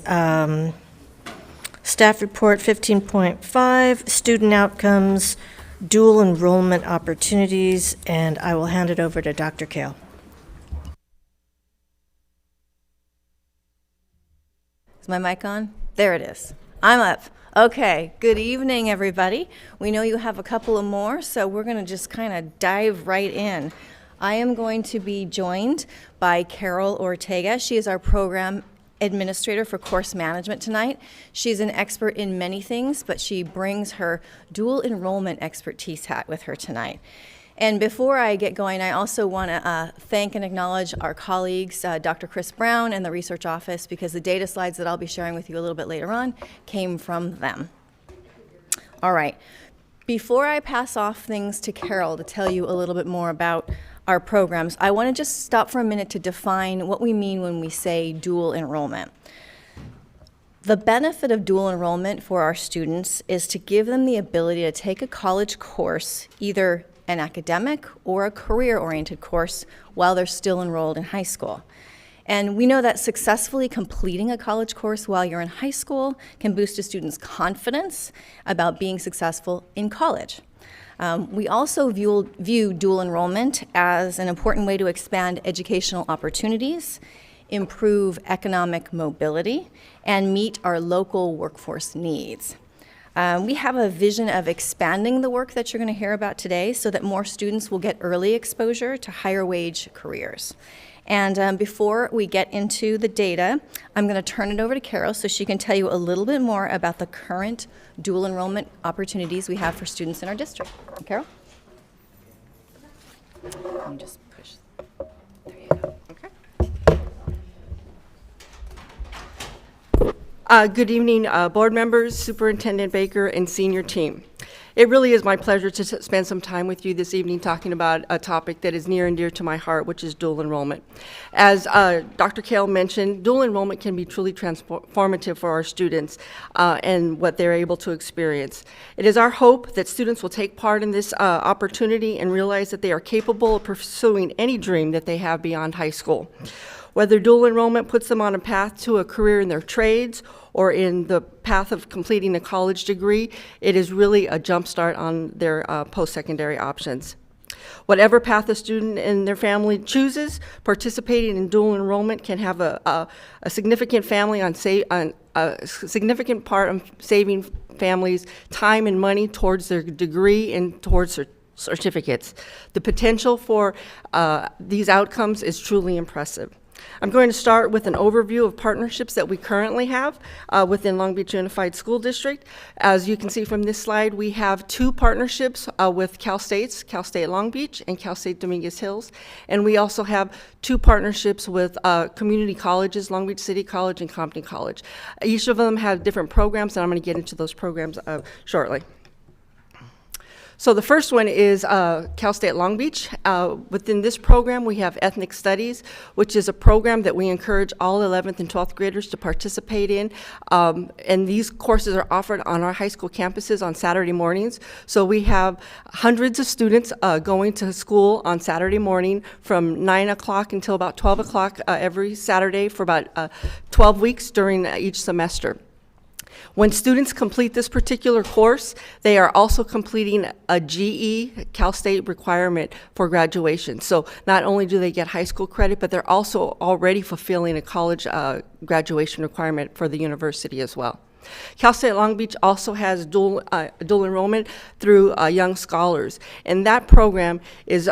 Staff Report 15.5, Student Outcomes, Dual Enrollment Opportunities, and I will hand it over to Dr. Kale. Is my mic on? There it is. I'm up. Okay, good evening, everybody. We know you have a couple of more, so we're going to just kind of dive right in. I am going to be joined by Carol Ortega. She is our program administrator for course management tonight. She's an expert in many things, but she brings her dual enrollment expertise hat with her tonight. And before I get going, I also want to thank and acknowledge our colleagues, Dr. Chris Brown and the research office, because the data slides that I'll be sharing with you a little bit later on came from them. All right, before I pass off things to Carol to tell you a little bit more about our programs, I want to just stop for a minute to define what we mean when we say dual enrollment. The benefit of dual enrollment for our students is to give them the ability to take a college course, either an academic or a career-oriented course, while they're still enrolled in high school. And we know that successfully completing a college course while you're in high school can boost a student's confidence about being successful in college. We also view dual enrollment as an important way to expand educational opportunities, improve economic mobility, and meet our local workforce needs. We have a vision of expanding the work that you're going to hear about today so that more students will get early exposure to higher wage careers. And before we get into the data, I'm going to turn it over to Carol so she can tell you a little bit more about the current dual enrollment opportunities we have for students in our district. Carol? Let me just push. There you go. Okay. Good evening, board members, Superintendent Baker, and senior team. It really is my pleasure to spend some time with you this evening talking about a topic that is near and dear to my heart, which is dual enrollment. As Dr. Kale mentioned, dual enrollment can be truly transformative for our students and what they're able to experience. It is our hope that students will take part in this opportunity and realize that they are capable of pursuing any dream that they have beyond high school. Whether dual enrollment puts them on a path to a career in their trades or in the path of completing a college degree, it is really a jump start on their post-secondary options. Whatever path a student and their family chooses, participating in dual enrollment can have a significant significant part of saving families time and money towards their degree and towards their certificates. The potential for these outcomes is truly impressive. I'm going to start with an overview of partnerships that we currently have within Long Beach Unified School District. As you can see from this slide, we have two partnerships with Cal State Long Beach and Cal State Dominguez Hills. And we also have two partnerships with community colleges, Long Beach City College and Compton College. Each of them have different programs, and I'm going to get into those programs shortly. So the first one is Cal State Long Beach. Within this program, we have Ethnic Studies, which is a program that we encourage all 11th and 12th graders to participate in. And these courses are offered on our high school campuses on Saturday mornings. So we have hundreds of students going to school on Saturday morning from 9 o'clock until about 12 o'clock every Saturday for about 12 weeks during each semester. When students complete this particular course, they are also completing a GE Cal State requirement for graduation. So not only do they get high school credit, but they're also already fulfilling a college graduation requirement for the university as well. Cal State Long Beach also has dual enrollment through Young Scholars, and that program is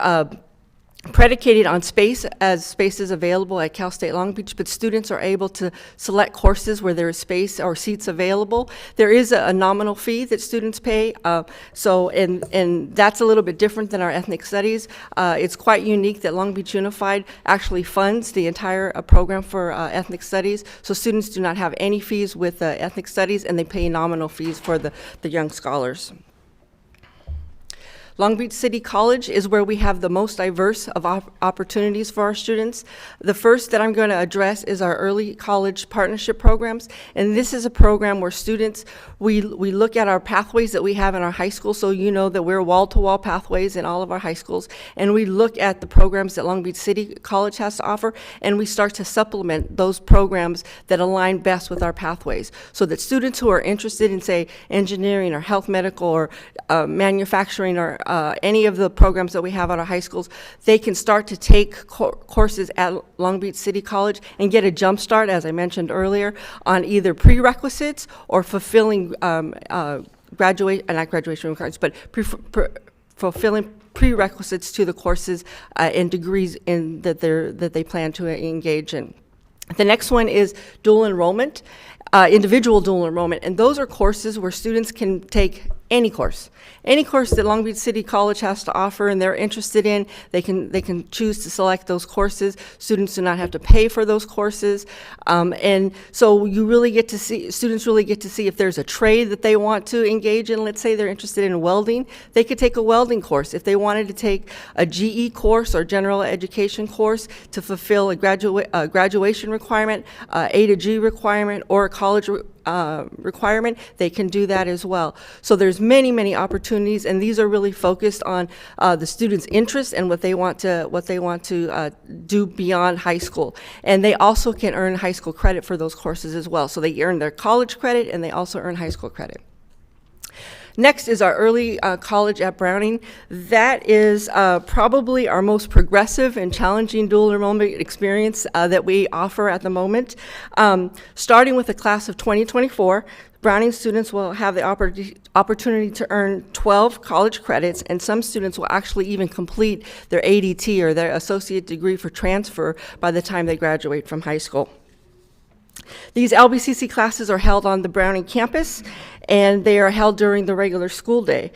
predicated on space, as space is available at Cal State Long Beach, but students are able to select courses where there is space or seats available. There is a nominal fee that students pay, and that's a little bit different than our ethnic studies. It's quite unique that Long Beach Unified actually funds the entire program for ethnic studies, so students do not have any fees with ethnic studies, and they pay nominal fees for the Young Scholars. Long Beach City College is where we have the most diverse of opportunities for our students. The first that I'm going to address is our early college partnership programs. And this is a program where students, we look at our pathways that we have in our high school, so you know that we're wall-to-wall pathways in all of our high schools. And we look at the programs that Long Beach City College has to offer, and we start to supplement those programs that align best with our pathways. So that students who are interested in, say, engineering or health medical or manufacturing or any of the programs that we have at our high schools, they can start to take courses at Long Beach City College and get a jump start, as I mentioned earlier, on either prerequisites or fulfilling not graduation requirements, but fulfilling prerequisites to the courses and degrees that they plan to engage in. The next one is dual enrollment, individual dual enrollment, and those are courses where students can take any course that Long Beach City College has to offer and they're interested in. They can choose to select those courses. Students do not have to pay for those courses, and so students really get to see if there's a trade that they want to engage in. Let's say they're interested in welding, they could take a welding course. If they wanted to take a GE course or general education course to fulfill a graduation requirement, A to G requirement, or a college requirement, they can do that as well. So there's many opportunities, and these are really focused on the students' interests and what they want to do beyond high school. And they also can earn high school credit for those courses as well. So they earn their college credit and they also earn high school credit. Next is our early college at Browning. That is probably our most progressive and challenging dual enrollment experience that we offer at the moment. Starting with the class of 2024, Browning students will have the opportunity to earn 12 college credits, and some students will actually even complete their ADT or their associate degree for transfer by the time they graduate from high school. These LBCC classes are held on the Browning campus, and they are held during the regular school day.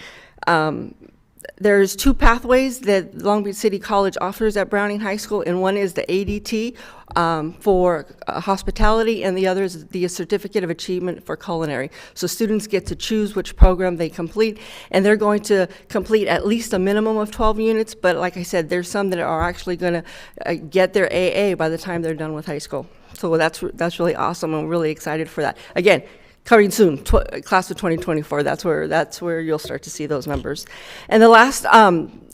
There's two pathways that Long Beach City College offers at Browning High School, and one is the ADT for hospitality, and the other is the Certificate of Achievement for culinary. So students get to choose which program they complete, and they're going to complete at least a minimum of 12 units, but like I said, there's some that are actually going to get their AA by the time they're done with high school. So that's really awesome. I'm really excited for that. Again, coming soon, class of 2024. That's where you'll start to see those numbers. And the last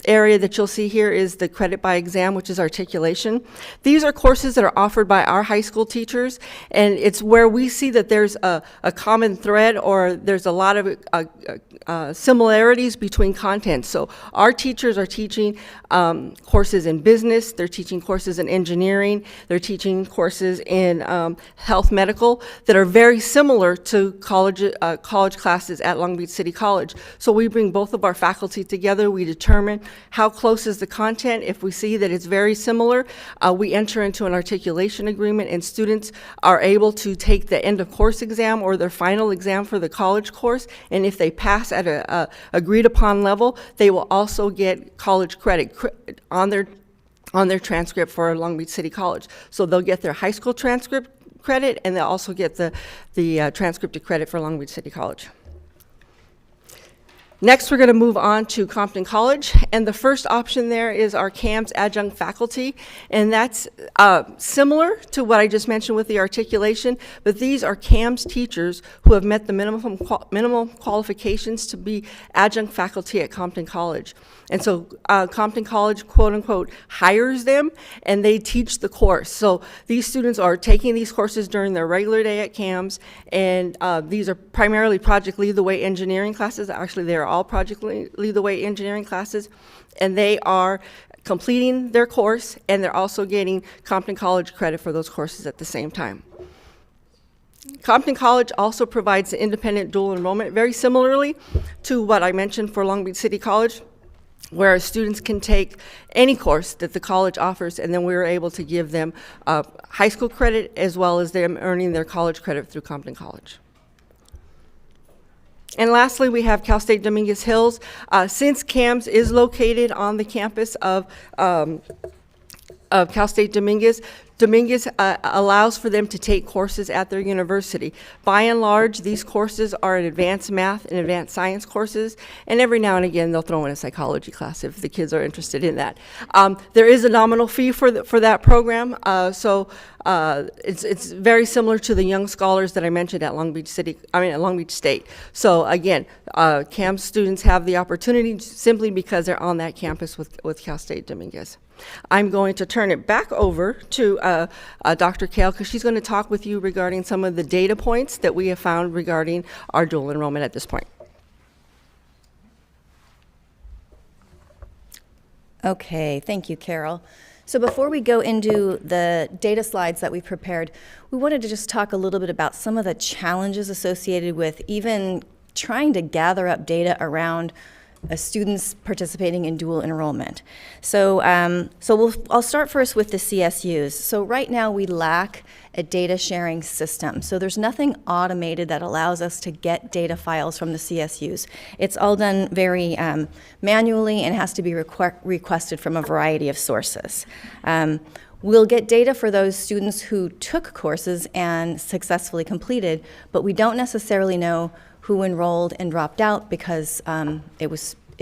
area that you'll see here is the credit by exam, which is articulation. These are courses that are offered by our high school teachers, and it's where we see that there's a common thread, or there's a lot of similarities between content. So our teachers are teaching courses in business, they're teaching courses in engineering, they're teaching courses in health medical that are very similar to college classes at Long Beach City College. So we bring both of our faculty together, we determine how close is the content. If we see that it's very similar, we enter into an articulation agreement, and students are able to take the end of course exam or their final exam for the college course, and if they pass at a agreed upon level, they will also get college credit on their transcript for Long Beach City College. So they'll get their high school transcript credit, and they'll also get the transcripted credit for Long Beach City College. Next, we're going to move on to Compton College, and the first option there is our CAMS adjunct faculty, and that's similar to what I just mentioned with the articulation, but these are CAMS teachers who have met the minimum qualifications to be adjunct faculty at Compton College. And so Compton College, quote unquote, hires them, and they teach the course. So these students are taking these courses during their regular day at CAMS, and these are primarily Project Lead the Way engineering classes. Actually, they're all Project Lead the Way engineering classes, and they are completing their course, and they're also getting Compton College credit for those courses at the same time. Compton College also provides independent dual enrollment, very similarly to what I mentioned for Long Beach City College, where students can take any course that the college offers, and then we're able to give them high school credit as well as them earning their college credit through Compton College. And lastly, we have Cal State Dominguez Hills. Since CAMS is located on the campus of Cal State Dominguez, Dominguez allows for them to take courses at their university. By and large, these courses are in advanced math and advanced science courses, and every now and again they'll throw in a psychology class if the kids are interested in that. There is a nominal fee for that program, so it's very similar to the Young Scholars that I mentioned at Long Beach State. So again, CAM students have the opportunity simply because they're on that campus with Cal State Dominguez. I'm going to turn it back over to Dr. Kale, because she's going to talk with you regarding some of the data points that we have found regarding our dual enrollment at this point. Okay, thank you, Carol. So before we go into the data slides that we've prepared, we wanted to just talk a little bit about some of the challenges associated with even trying to gather up data around students participating in dual enrollment. So, I'll start first with the CSUs. So right now we lack a data sharing system. So there's nothing automated that allows us to get data files from the CSUs. It's all done very manually and has to be requested from a variety of sources. We'll get data for those students who took courses and successfully completed, but we don't necessarily know who enrolled and dropped out because it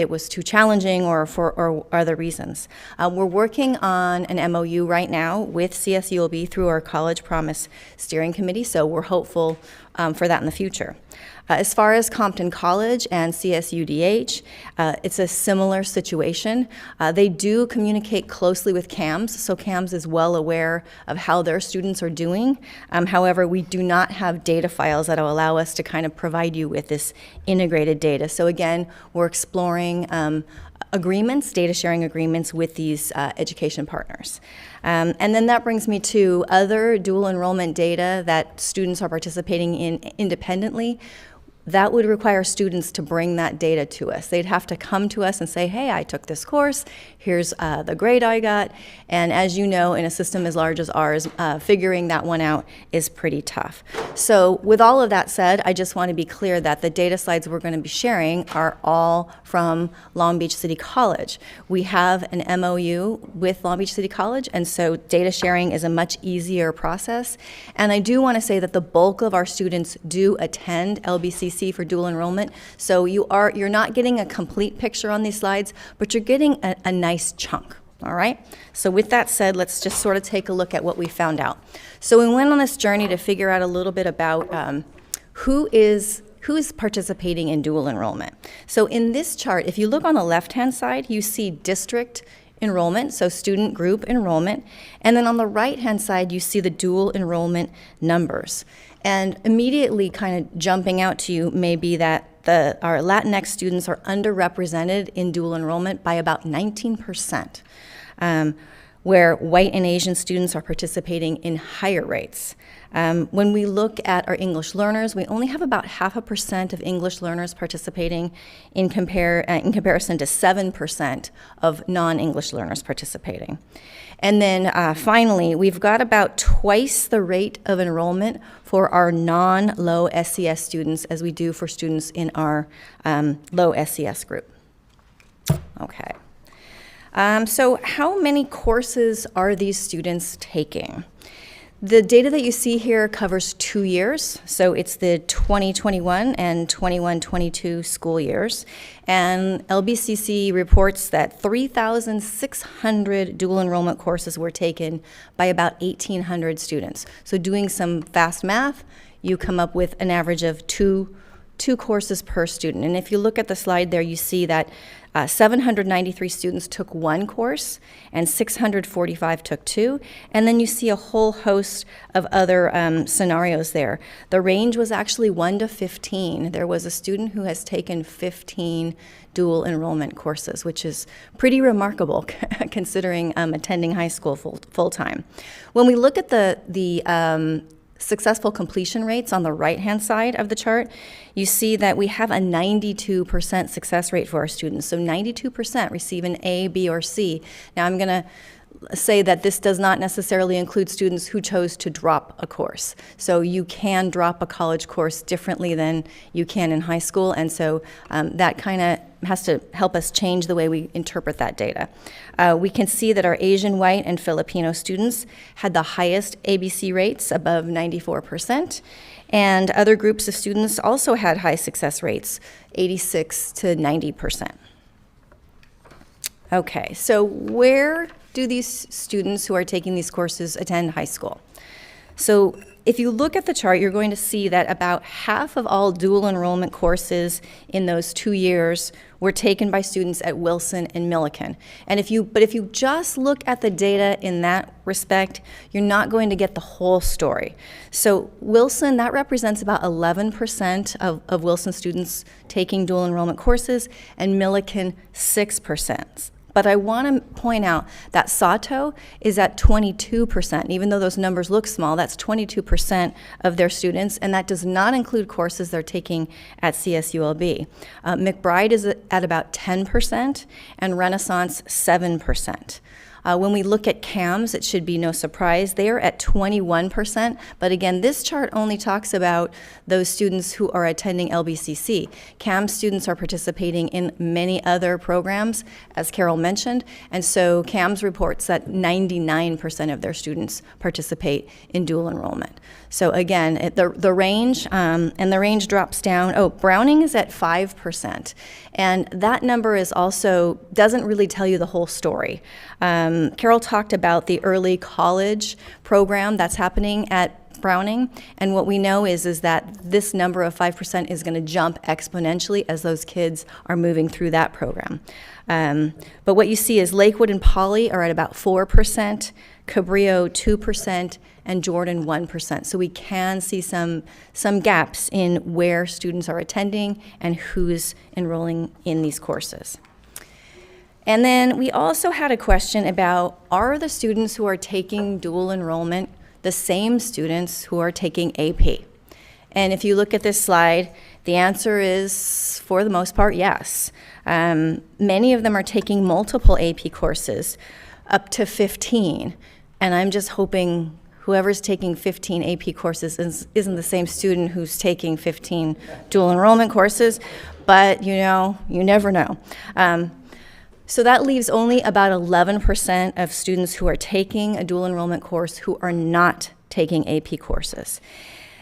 was too challenging or other reasons. We're working on an MOU right now with CSULB through our College Promise Steering Committee, so we're hopeful for that in the future. As far as Compton College and CSUDH, it's a similar situation. They do communicate closely with CAMS, so CAMS is well aware of how their students are doing. However, we do not have data files that will allow us to kind of provide you with this integrated data. So again, we're exploring agreements, data sharing agreements with these education partners. And then that brings me to other dual enrollment data that students are participating in independently. That would require students to bring that data to us. They'd have to come to us and say, hey, I took this course, here's the grade I got. And as you know, in a system as large as ours, figuring that one out is pretty tough. So with all of that said, I just want to be clear that the data slides we're going to be sharing are all from Long Beach City College. We have an MOU with Long Beach City College, and so data sharing is a much easier process. And I do want to say that the bulk of our students do attend LBCC for dual enrollment. So you're not getting a complete picture on these slides, but you're getting a nice chunk. All right, so with that said, let's just sort of take a look at what we found out. So we went on this journey to figure out a little bit about who is participating in dual enrollment. So in this chart, if you look on the left-hand side, you see district enrollment, so student group enrollment, and then on the right-hand side, you see the dual enrollment numbers. And immediately kind of jumping out to you may be that our Latinx students are underrepresented in dual enrollment by about 19%, where white and Asian students are participating in higher rates. When we look at our English learners, we only have about 0.5% of English learners participating in comparison to 7% of non-English learners participating. And then finally, we've got about twice the rate of enrollment for our non-low SES students as we do for students in our low SES group. Okay. So how many courses are these students taking? The data that you see here covers 2 years, so it's the 2021 and 21-22 school years, and LBCC reports that 3,600 dual enrollment courses were taken by about 1,800 students. So doing some fast math, you come up with an average of two courses per student. And if you look at the slide there, you see that 793 students took one course and 645 took two. And then you see a whole host of other scenarios there. The range was actually 1 to 15. There was a student who has taken 15 dual enrollment courses, which is pretty remarkable considering attending high school full-time. When we look at the successful completion rates on the right-hand side of the chart, you see that we have a 92% success rate for our students. So 92% receive an A, B, or C. Now I'm going to say that this does not necessarily include students who chose to drop a course. So you can drop a college course differently than you can in high school, and so that kind of has to help us change the way we interpret that data. We can see that our Asian, white, and Filipino students had the highest ABC rates, above 94%, and other groups of students also had high success rates, 86 to 90%. Okay, so where do these students who are taking these courses attend high school? So if you look at the chart, you're going to see that about half of all dual enrollment courses in those 2 years were taken by students at Wilson and Millikan. And if you just look at the data in that respect, you're not going to get the whole story. So Wilson, that represents about 11% of Wilson students taking dual enrollment courses, and Millikan, 6%. But I want to point out that Sato is at 22%. Even though those numbers look small, that's 22% of their students, and that does not include courses they're taking at CSULB. McBride is at about 10%, and Renaissance, 7%. When we look at CAMS, it should be no surprise, they are at 21%, but again, this chart only talks about those students who are attending LBCC. CAMS students are participating in many other programs, as Carol mentioned, and so CAMS reports that 99% of their students participate in dual enrollment. So again, the range, and the range drops down. Oh, Browning is at 5%, and that number is also, doesn't really tell you the whole story. Carol talked about the early college program that's happening at Browning, and what we know is that this number of 5% is going to jump exponentially as those kids are moving through that program. But what you see is Lakewood and Poly are at about 4%, Cabrillo 2%, and Jordan 1%. So we can see some gaps in where students are attending and who's enrolling in these courses. And then we also had a question about, are the students who are taking dual enrollment the same students who are taking AP? And if you look at this slide, the answer is, for the most part, yes. Many of them are taking multiple AP courses, up to 15. And I'm just hoping whoever's taking 15 AP courses isn't the same student who's taking 15 dual enrollment courses, but you know, you never know. So that leaves only about 11% of students who are taking a dual enrollment course who are not taking AP courses.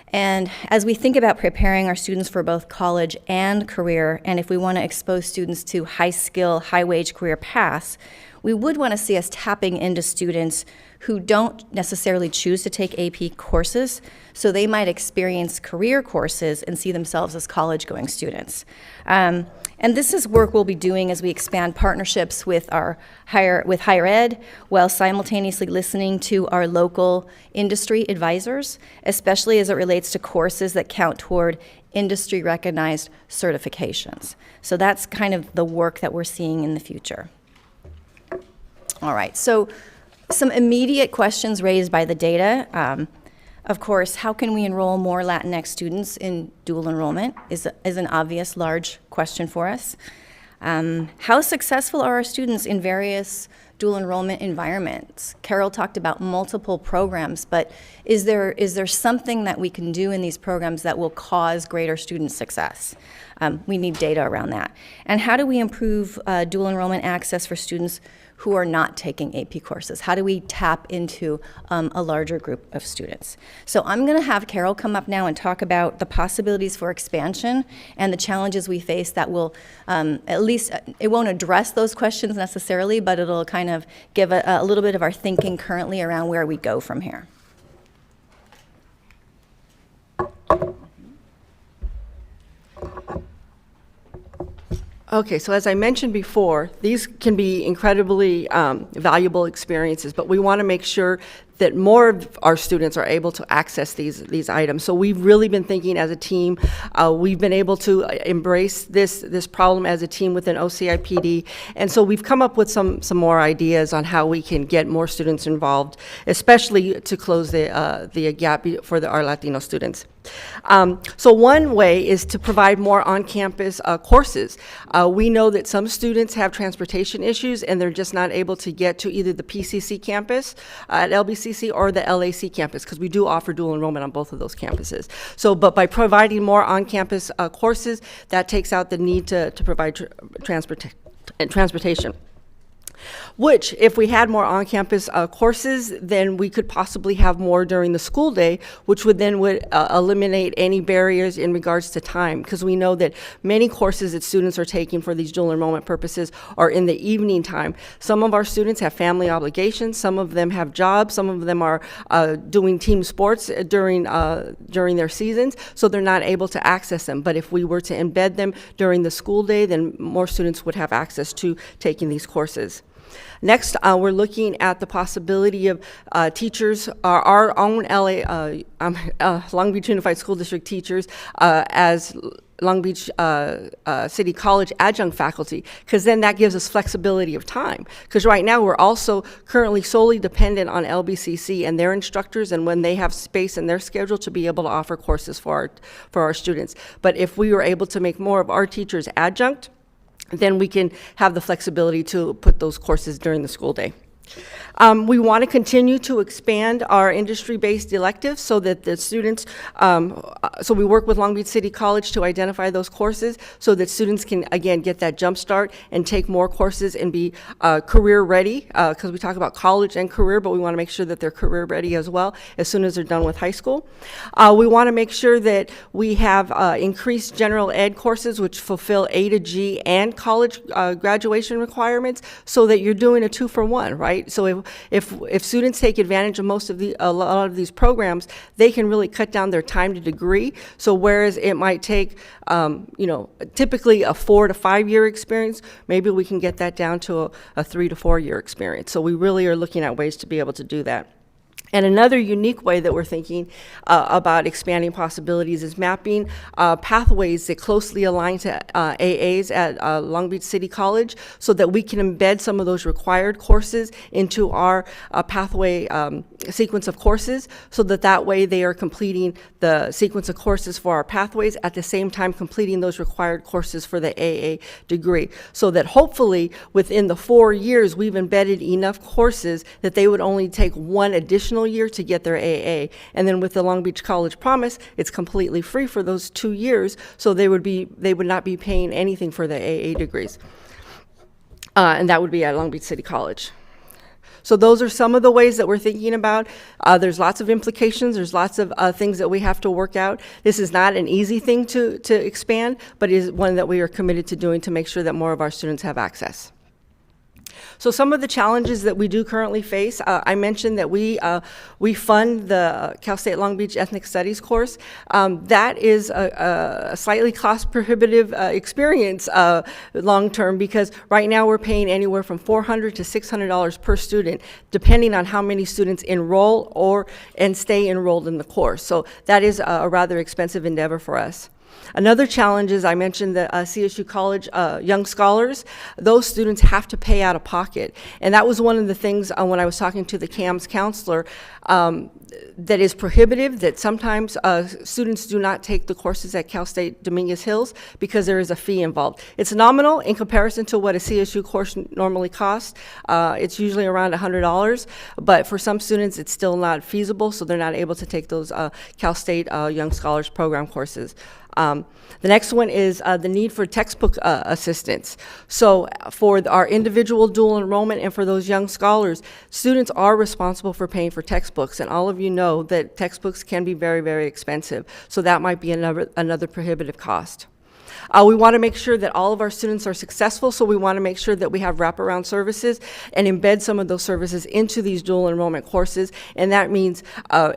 And as we think about preparing our students for both college and career, and if we want to expose students to high-skill, high-wage career paths, we would want to see us tapping into students who don't necessarily choose to take AP courses, so they might experience career courses and see themselves as college-going students. And this is work we'll be doing as we expand partnerships with higher ed, while simultaneously listening to our local industry advisors, especially as it relates to courses that count toward industry-recognized certifications. So that's kind of the work that we're seeing in the future. All right, so some immediate questions raised by the data. Of course, how can we enroll more Latinx students in dual enrollment is an obvious large question for us. How successful are our students in various dual enrollment environments? Carol talked about multiple programs, but is there something that we can do in these programs that will cause greater student success? We need data around that. And how do we improve dual enrollment access for students who are not taking AP courses? How do we tap into a larger group of students? So I'm going to have Carol come up now and talk about the possibilities for expansion and the challenges we face that will, at least, it won't address those questions necessarily, but it'll kind of give a little bit of our thinking currently around where we go from here. Okay, so as I mentioned before, these can be incredibly valuable experiences, but we want to make sure that more of our students are able to access these items. So we've really been thinking as a team. We've been able to embrace this problem as a team within OCIPD, and so we've come up with some more ideas on how we can get more students involved, especially to close the gap for our Latino students. So one way is to provide more on-campus courses. We know that some students have transportation issues and they're just not able to get to either the PCC campus at LBCC or the LAC campus, because we do offer dual enrollment on both of those campuses. So, but by providing more on-campus courses, that takes out the need to provide transportation. Which, if we had more on-campus courses, then we could possibly have more during the school day, which would eliminate any barriers in regards to time, because we know that many courses that students are taking for these dual enrollment purposes are in the evening time. Some of our students have family obligations, some of them have jobs, some of them are doing team sports during their seasons, so they're not able to access them. But if we were to embed them during the school day, then more students would have access to taking these courses. Next, we're looking at the possibility of teachers, our own Long Beach Unified School District teachers as Long Beach City College adjunct faculty, because then that gives us flexibility of time. Because right now we're also currently solely dependent on LBCC and their instructors and when they have space in their schedule to be able to offer courses for our students. But if we were able to make more of our teachers adjunct, then we can have the flexibility to put those courses during the school day. We want to continue to expand our industry-based electives so that the students, so we work with Long Beach City College to identify those courses so that students can, again, get that jump start and take more courses and be career ready, because we talk about college and career, but we want to make sure that they're career ready as well as soon as they're done with high school. We want to make sure that we have increased general ed courses which fulfill A to G and college graduation requirements, so that you're doing a 2-for-1, right? So if students take advantage of a lot of these programs, they can really cut down their time to degree. So whereas it might take, typically a 4 to 5 year experience, maybe we can get that down to a 3 to 4 year experience. So we really are looking at ways to be able to do that. And another unique way that we're thinking about expanding possibilities is mapping pathways that closely align to AAs at Long Beach City College, so that we can embed some of those required courses into our pathway sequence of courses, so that way they are completing the sequence of courses for our pathways at the same time completing those required courses for the AA degree, so that hopefully within the 4 years we've embedded enough courses that they would only take one additional year to get their AA. And then with the Long Beach College Promise, it's completely free for those 2 years, so they would not be paying anything for the AA degrees. And that would be at Long Beach City College. So those are some of the ways that we're thinking about. There's lots of implications. There's lots of things that we have to work out. This is not an easy thing to expand, but it is one that we are committed to doing to make sure that more of our students have access. So some of the challenges that we do currently face, I mentioned that we fund the Cal State Long Beach Ethnic Studies course. That is a slightly cost prohibitive experience long term, because right now we're paying anywhere from $400 to $600 per student, depending on how many students enroll and stay enrolled in the course. So that is a rather expensive endeavor for us. Another challenge is, I mentioned the CSU College Young Scholars. Those students have to pay out of pocket. And that was one of the things when I was talking to the CAMS counselor that is prohibitive, that sometimes students do not take the courses at Cal State Dominguez Hills because there is a fee involved. It's nominal in comparison to what a CSU course normally costs. It's usually around $100, but for some students it's still not feasible, so they're not able to take those Cal State Young Scholars Program courses. The next one is the need for textbook assistance. So for our individual dual enrollment and for those young scholars, students are responsible for paying for textbooks, and all of you know that textbooks can be very, very expensive. So that might be another prohibitive cost. We want to make sure that all of our students are successful, so we want to make sure that we have wraparound services and embed some of those services into these dual enrollment courses, and that means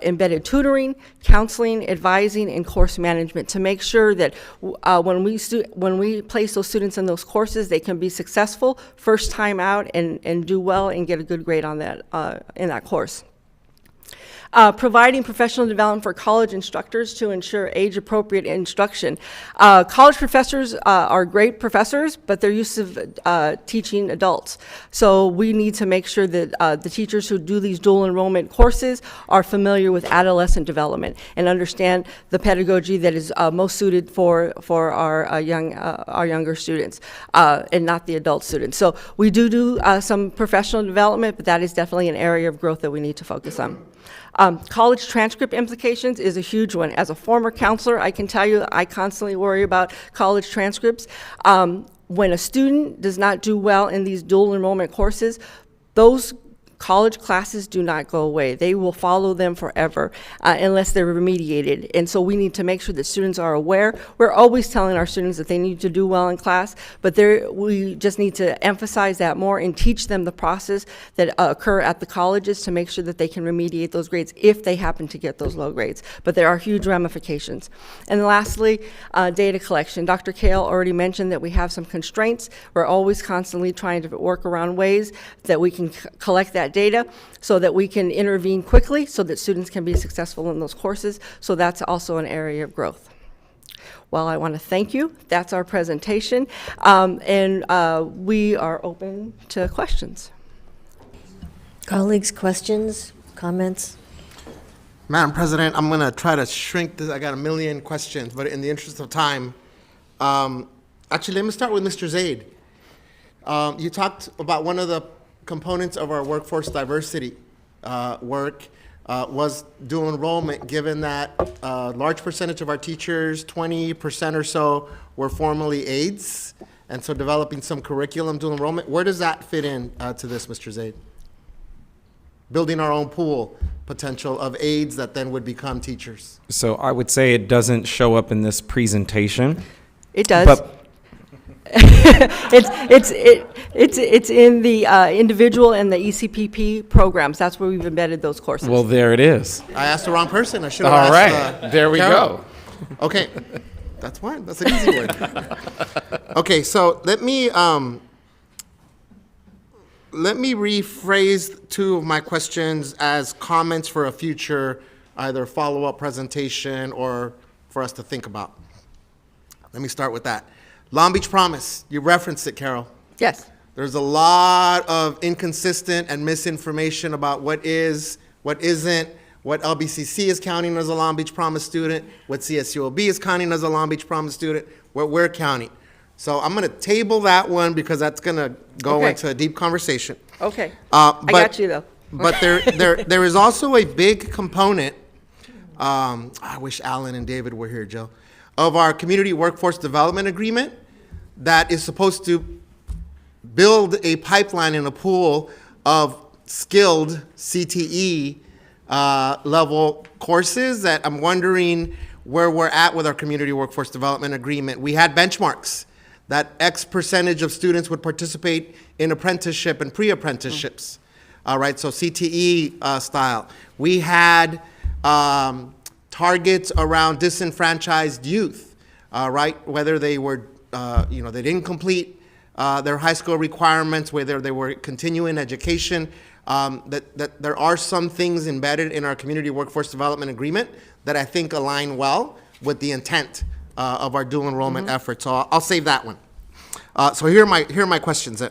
embedded tutoring, counseling, advising, and course management to make sure that when we place those students in those courses, they can be successful first time out and do well and get a good grade on that in that course. Providing professional development for college instructors to ensure age-appropriate instruction. College professors are great professors, but they're used to teaching adults. So we need to make sure that the teachers who do these dual enrollment courses are familiar with adolescent development and understand the pedagogy that is most suited for our younger students and not the adult students. So we do some professional development, but that is definitely an area of growth that we need to focus on. College transcript implications is a huge one. As a former counselor, I can tell you I constantly worry about college transcripts. When a student does not do well in these dual enrollment courses, those college classes do not go away. They will follow them forever unless they're remediated. And so we need to make sure that students are aware. We're always telling our students that they need to do well in class, but we just need to emphasize that more and teach them the process that occur at the colleges to make sure that they can remediate those grades if they happen to get those low grades. But there are huge ramifications. And lastly, data collection. Dr. Kale already mentioned that we have some constraints. We're always constantly trying to work around ways that we can collect that data so that we can intervene quickly so that students can be successful in those courses. So that's also an area of growth. Well, I want to thank you. That's our presentation. And we are open to questions. Colleagues, questions, comments? Madam President, I'm going to try to shrink this. I got a million questions, but in the interest of time, actually, let me start with Mr. Zaid. You talked about one of the components of our workforce diversity work was dual enrollment, given that a large percentage of our teachers, 20% or so, were formerly aides, and so developing some curriculum dual enrollment. Where does that fit in to this, Mr. Zaid? Building our own pool potential of aides that then would become teachers. So I would say it doesn't show up in this presentation. It does. But it's in the individual and the ECPP programs. That's where we've embedded those courses. Well, there it is. I asked the wrong person. I should have All asked. right, there we Carol. go. Okay, that's fine. That's an easy one. Okay, so let me rephrase two of my questions as comments for a future either follow-up presentation or for us to think about. Let me start with that. Long Beach Promise, you referenced it, Carol. Yes. There's a lot of inconsistent and misinformation about what is, what isn't, what LBCC is counting as a Long Beach Promise student, what CSULB is counting as a Long Beach Promise student, what we're counting. So I'm going to table that one because that's going to go into a deep conversation. Okay. I got you, though. But there is also a big component, I wish Alan and David were here, Joe, of our Community Workforce Development Agreement that is supposed to build a pipeline and a pool of skilled CTE level courses that I'm wondering where we're at with our Community Workforce Development Agreement. We had benchmarks that X percentage of students would participate in apprenticeship and pre-apprenticeships, right? So CTE style. We had targets around disenfranchised youth, right? Whether they were, they didn't complete their high school requirements, whether they were continuing education, that there are some things embedded in our Community Workforce Development Agreement that I think align well with the intent of our dual enrollment effort. So I'll save that one. So here are my questions.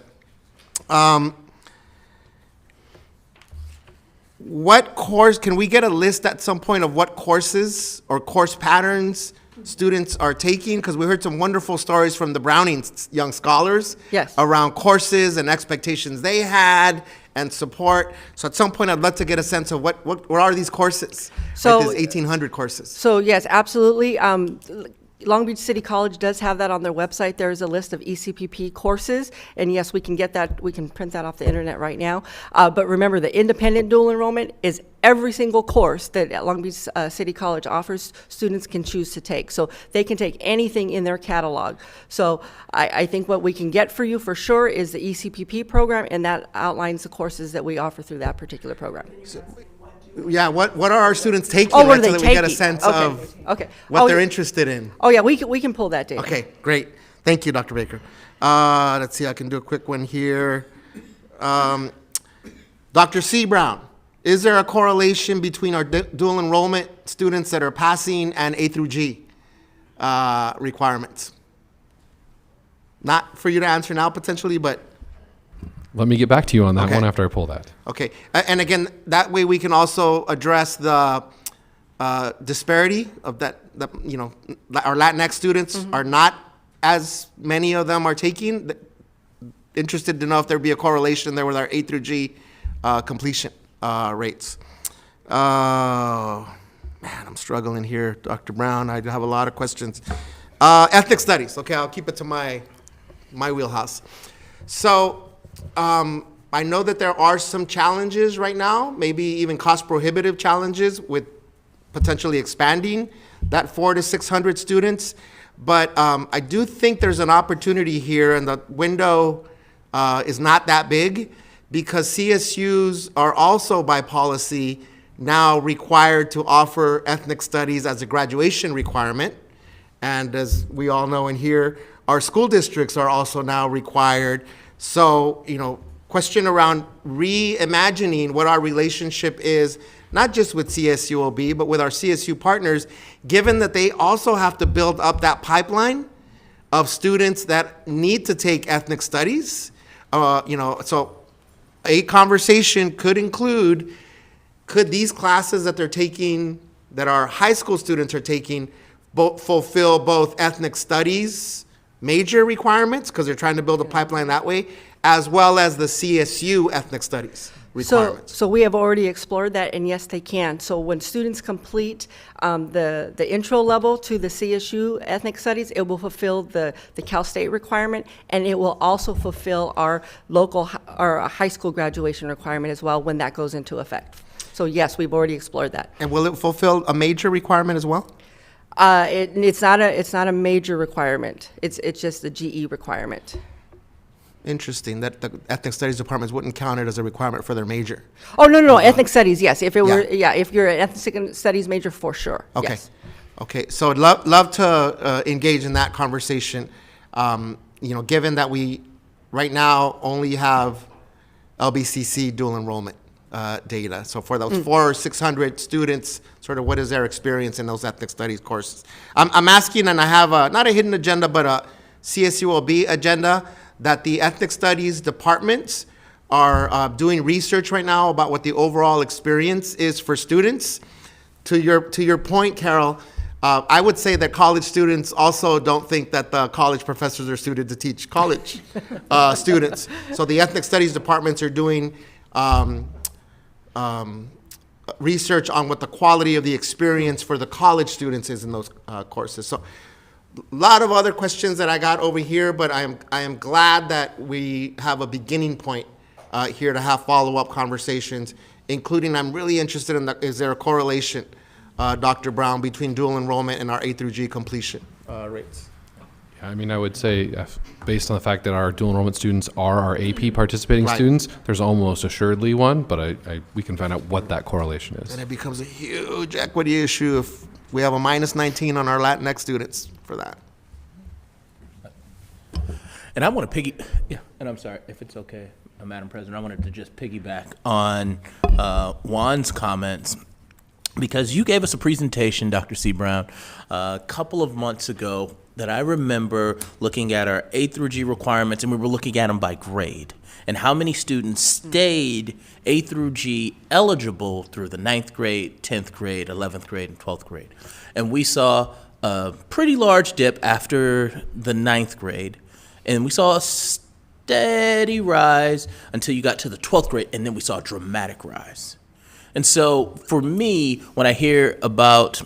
What course, can we get a list at some point of what courses or course patterns students are taking? Because we heard some wonderful stories from the Browning young scholars around courses and expectations they had and support. So at some point I'd love to get a sense of what are these courses, so, like these 1,800 courses. So yes, absolutely. Long Beach City College does have that on their website. There is a list of ECPP courses, and yes, we can get that. We can print that off the internet right now. But remember, the independent dual enrollment is every single course that Long Beach City College offers, students can choose to take. So they can take anything in their catalog. So I think what we can get for you for sure is the ECPP program, and that outlines the courses that we offer through that particular program. Yeah, what are our students taking? Oh, what are so they that taking? we get a sense of what they're interested in. Oh yeah, we can pull that data. Okay, great. Thank you, Dr. Baker. Let's see, I can do a quick one here. Dr. C. Brown, Is there a correlation between our dual enrollment students that are passing and A through G requirements? Not for you to answer now potentially, but. Let me get back to you on that Okay. one after I pull that. Okay, and again, that way we can also address the disparity of that, you know, our Latinx students are not as many of them are taking. Interested to know if there'd be a correlation there with our A through G completion rates. Man, I'm struggling here, Dr. Brown. I have a lot of questions. Ethnic studies. Okay, I'll keep it to my wheelhouse. So. I know that there are some challenges right now, maybe even cost prohibitive challenges with potentially expanding that 400 to 600 students. But I do think there's an opportunity here, and the window is not that big, because CSUs are also by policy now required to offer ethnic studies as a graduation requirement. And as we all know in here, our school districts are also now required. So, you know, question around reimagining what our relationship is, not just with CSULB, but with our CSU partners, given that they also have to build up that pipeline of students that need to take ethnic studies. You know, so a conversation could include, could these classes that they're taking, that our high school students are taking, fulfill both ethnic studies major requirements, because they're trying to build a pipeline that way, as well as the CSU ethnic studies requirements. So we have already explored that, and yes, they can. So when students complete the intro level to the CSU ethnic studies, it will fulfill the Cal State requirement, and it will also fulfill our our high school graduation requirement as well when that goes into effect. So yes, we've already explored that. And will it fulfill a major requirement as well? It's not a major requirement. It's just the GE requirement. Interesting that the ethnic studies departments wouldn't count it as a requirement for their major. Oh, no, ethnic studies, yes. If it were, if you're an ethnic studies major, for sure. Okay. Yes. Okay. So I'd love to engage in that conversation. You know, given that we right now only have LBCC dual enrollment data. So for those 400 or 600 students, sort of what is their experience in those ethnic studies courses? I'm asking, and I have not a hidden agenda, but a CSULB agenda, that the ethnic studies departments are doing research right now about what the overall experience is for students. To your point, Carol, I would say that college students also don't think that the college professors are suited to teach college students. So the ethnic studies departments are doing research on what the quality of the experience for the college students is in those courses. So a lot of other questions that I got over here, but I am glad that we have a beginning point here to have follow-up conversations, including I'm really interested in is there a correlation, Dr. Brown, between dual enrollment and our A through G completion rates? I mean, I would say, based on the fact that our dual enrollment students are our AP participating Right. students, there's almost assuredly one, but we can find out what that correlation is. And it becomes a huge equity issue if we have a minus 19 on our Latinx students for that. And I want to and I'm sorry, if it's okay, Madam President, I wanted to just piggyback on Juan's comments, because you gave us a presentation, Dr. C. Brown, a couple of months ago that I remember looking at our A through G requirements, and we were looking at them by grade and how many students stayed A through G eligible through the 9th grade, 10th grade, 11th grade, and 12th grade. And we saw a pretty large dip after the 9th grade, and we saw a steady rise until you got to the 12th grade, and then we saw a dramatic rise. And so for me, when I hear about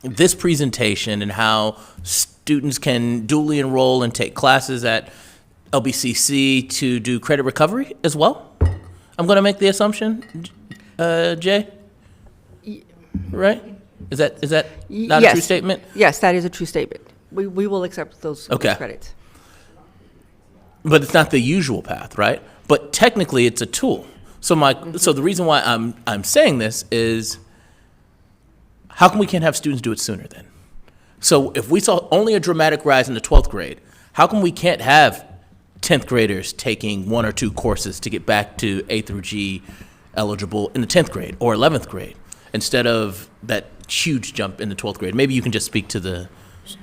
this presentation and how students can dually enroll and take classes at LBCC to do credit recovery as well, I'm going to make the assumption, Jay? Right? Is that not a true statement? Yes, that is a true statement. We will accept those credits. But it's not the usual path, right? But technically, it's a tool. So so the reason why I'm saying this is, how come we can't have students do it sooner then? So if we saw only a dramatic rise in the 12th grade, how come we can't have 10th graders taking 1 or 2 courses to get back to A through G eligible in the 10th grade or 11th grade instead of that huge jump in the 12th grade? Maybe you can just speak to the...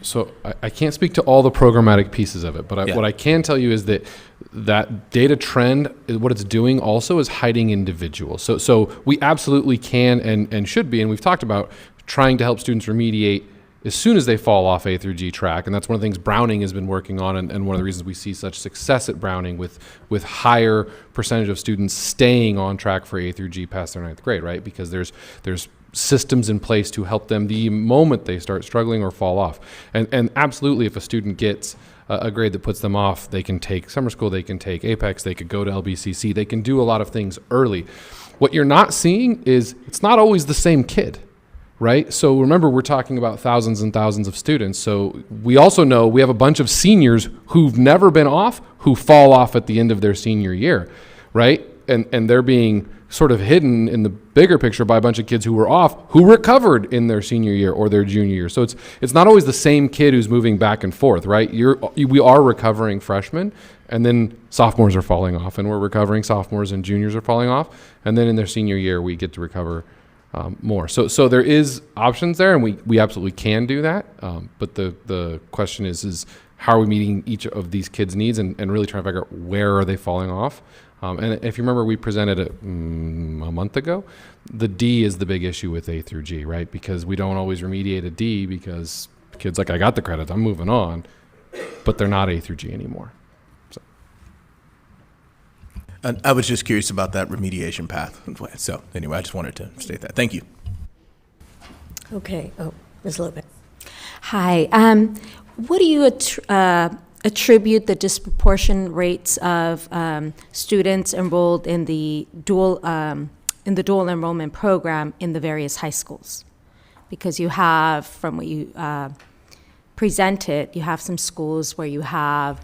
So I can't speak to all the programmatic pieces of it, but Yeah. what I can tell you is that data trend, what it's doing also is hiding individuals. So we absolutely can and should be, and we've talked about trying to help students remediate as soon as they fall off A through G track. And that's one of the things Browning has been working on, and one of the reasons we see such success at Browning with higher percentage of students staying on track for A through G past their 9th grade, right? Because there's systems in place to help them the moment they start struggling or fall off. And absolutely, if a student gets a grade that puts them off, they can take summer school, they can take Apex, they could go to LBCC, they can do a lot of things early. What you're not seeing is it's not always the same kid, right? So remember, we're talking about thousands and thousands of students. So we also know we have a bunch of seniors who've never been off, who fall off at the end of their senior year, right? And they're being sort of hidden in the bigger picture by a bunch of kids who were off, who recovered in their senior year or their junior year. So it's not always the same kid who's moving back and forth, right? We are recovering freshmen, and then sophomores are falling off, and we're recovering sophomores, and juniors are falling off, and then in their senior year we get to recover more. So there is options there, and we absolutely can do that. But the question is how are we meeting each of these kids' needs and really trying to figure out where are they falling off. And if you remember, we presented it a month ago. The D is the big issue with A through G, right? Because we don't always remediate a D because kids like, I got the credits, I'm moving on, but they're not A through G anymore. So. And I was just curious about that remediation path. So anyway, I just wanted to state that. Thank you. Okay. Oh, Ms. Logan. Hi. What do you attribute the disproportionate rates of students enrolled in the dual enrollment program in the various high schools? Because you have, from what you presented, you have some schools where you have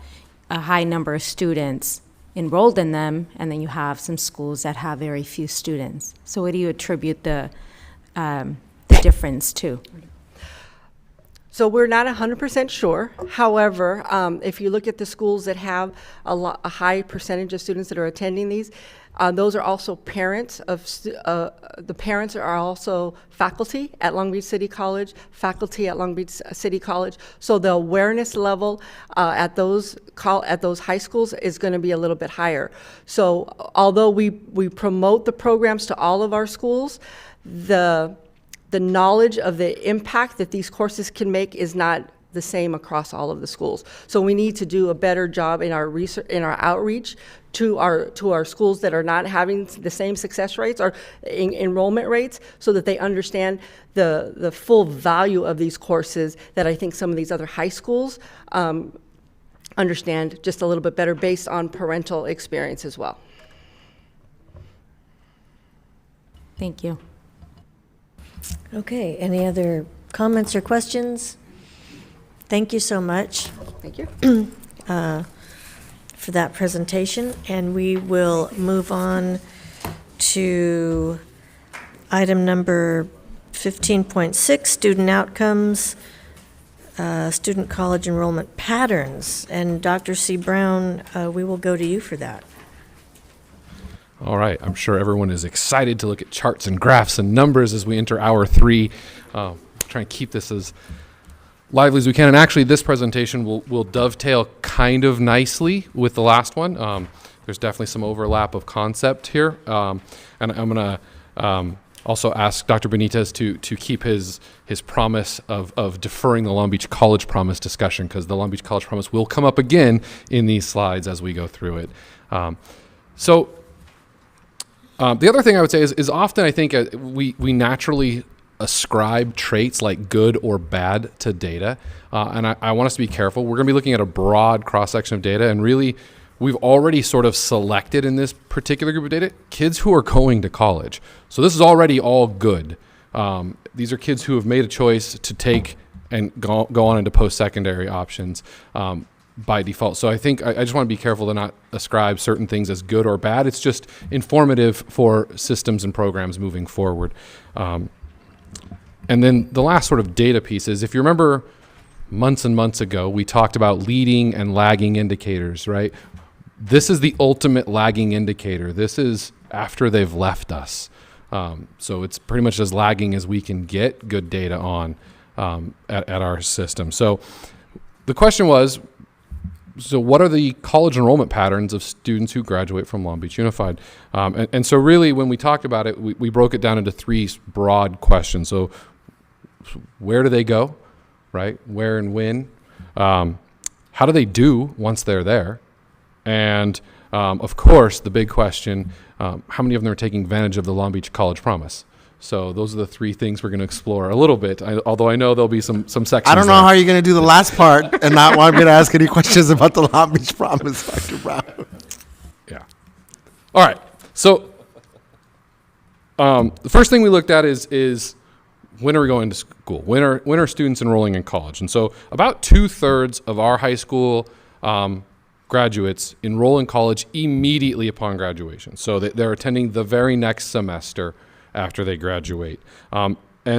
a high number of students enrolled in them, and then you have some schools that have very few students. So what do you attribute the difference to? So we're not 100% sure. However, if you look at the schools that have a high percentage of students that are attending these, those are also parents of, the parents are also faculty at Long Beach City College, faculty at Long Beach City College. So the awareness level at those high schools is going to be a little bit higher. So although we promote the programs to all of our schools, the knowledge of the impact that these courses can make is not the same across all of the schools. So we need to do a better job in our research, in our outreach to our schools that are not having the same success rates or enrollment rates, so that they understand the full value of these courses that I think some of these other high schools understand just a little bit better based on parental experience as well. Thank you. Okay, any other comments or questions? Thank you so much. Thank you. For that presentation, and we will move on to item number 15.6, student outcomes, student college enrollment patterns. And Dr. C. Brown, we will go to you for that. All right, I'm sure everyone is excited to look at charts and graphs and numbers as we enter hour 3. Try and keep this as lively as we can. And actually, this presentation will dovetail kind of nicely with the last one. There's definitely some overlap of concept here. And I'm going to also ask Dr. Benitez to keep his promise of deferring the Long Beach College Promise discussion, because the Long Beach College Promise will come up again in these slides as we go through it. The other thing I would say is often I think we naturally ascribe traits like good or bad to data. And I want us to be careful. We're going to be looking at a broad cross-section of data, and really we've already sort of selected in this particular group of data kids who are going to college. So this is already all good. These are kids who have made a choice to take and go on into post-secondary options by default. So I think I just want to be careful to not ascribe certain things as good or bad. It's just informative for systems and programs moving forward. And then the last sort of data piece is, if you remember months and months ago, we talked about leading and lagging indicators, right? This is the ultimate lagging indicator. This is after they've left us. So it's pretty much as lagging as we can get good data on at our system. So the question was, so what are the college enrollment patterns of students who graduate from Long Beach Unified? And so really when we talked about it, we broke it down into three broad questions. So where do they go, right? Where and when? How do they do once they're there? And of course, the big question, how many of them are taking advantage of the Long Beach College Promise? So those are the three things we're going to explore a little bit, although I know there'll be some sections. I don't know how you're going to do the last part and not want me to ask any questions about the Long Beach Promise, Dr. Brown. Yeah. All right. So the first thing we looked at is when are we going to school? When are students enrolling in college? And so about 2/3 of our high school graduates enroll in college immediately upon graduation. So they're attending the very next semester after they graduate. And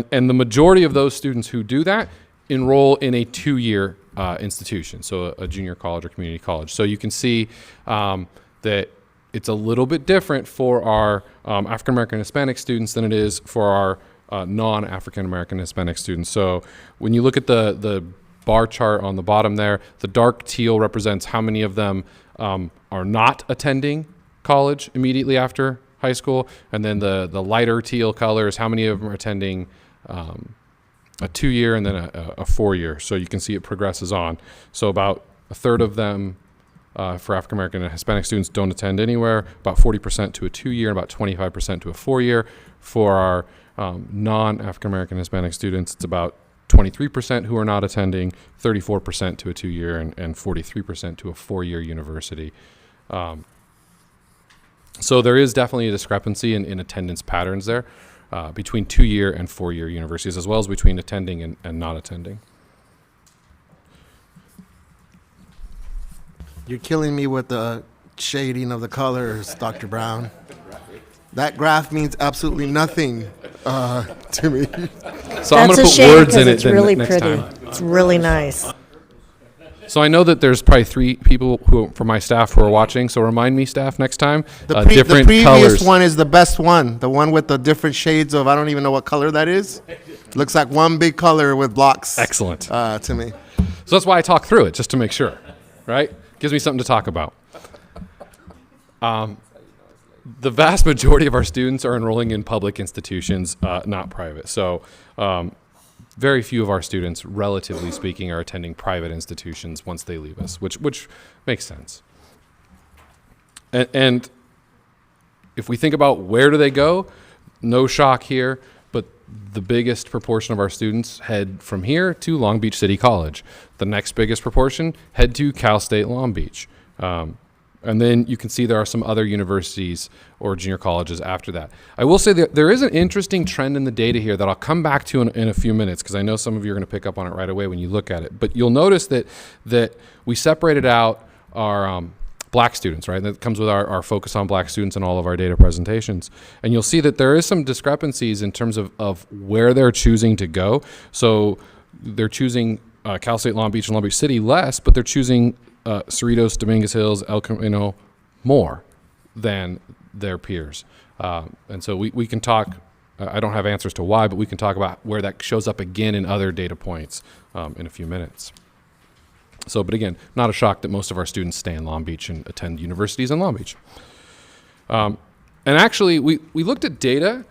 the majority of those students who do that enroll in a 2-year institution, so a junior college or community college. So you can see that it's a little bit different for our African American Hispanic students than it is for our non-African American Hispanic students. So when you look at the bar chart on the bottom there, the dark teal represents how many of them are not attending college immediately after high school, and then the lighter teal color is how many of them are attending a 2-year and then a 4-year. So you can see it progresses on. So about 1/3 of them for African American and Hispanic students don't attend anywhere, about 40% to a 2-year, and about 25% to a 4-year. For our non-African American Hispanic students, it's about 23% who are not attending, 34% to a 2-year, and 43% to a 4-year university. So there is definitely a discrepancy in attendance patterns there between 2-year and 4-year universities, as well as between attending and not attending. You're killing me with the shading of the colors, Dr. Brown. That graph means absolutely nothing to me. So I'm going to put words in it it's really next pretty. time. It's really nice. So I know that there's probably 3 people from my staff who are watching. So remind me, staff, next time. The Different previous colors. one is the best one. The one with the different shades of, I don't even know what color that is. Looks like one big color with blocks. Excellent. To me. So that's why I talk through it, just to make sure, right? Gives me something to talk about. The vast majority of our students are enrolling in public institutions, not private. So very few of our students, relatively speaking, are attending private institutions once they leave us, which makes sense. And if we think about where do they go, no shock here, but the biggest proportion of our students head from here to Long Beach City College. The next biggest proportion head to Cal State Long Beach. And then you can see there are some other universities or junior colleges after that. I will say that there is an interesting trend in the data here that I'll come back to in a few minutes, because I know some of you are going to pick up on it right away when you look at it. But you'll notice that we separated out our black students, right? That comes with our focus on black students in all of our data presentations. And you'll see that there is some discrepancies in terms of where they're choosing to go. So they're choosing Cal State Long Beach and Long Beach City less, but they're choosing Cerritos, Dominguez Hills, El Camino more than their peers. And so we can talk, I don't have answers to why, but we can talk about where that shows up again in other data points in a few minutes. So, but again, not a shock that most of our students stay in Long Beach and attend universities in Long Beach. And actually, we looked at data.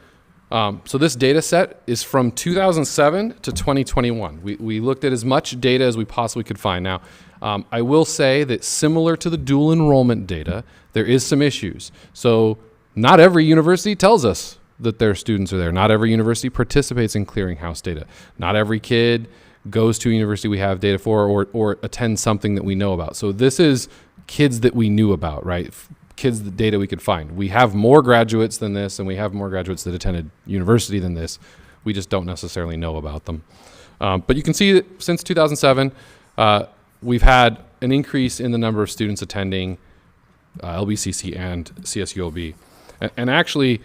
So this data set is from 2007 to 2021. We looked at as much data as we possibly could find. Now, I will say that similar to the dual enrollment data, there is some issues. So not every university tells us that their students are there. Not every university participates in clearinghouse data. Not every kid goes to a university we have data for or attends something that we know about. So this is kids that we knew about, right? Kids, the data we could find. We have more graduates than this, and we have more graduates that attended university than this. We just don't necessarily know about them. But you can see that since 2007, we've had an increase in the number of students attending LBCC and CSULB. And actually,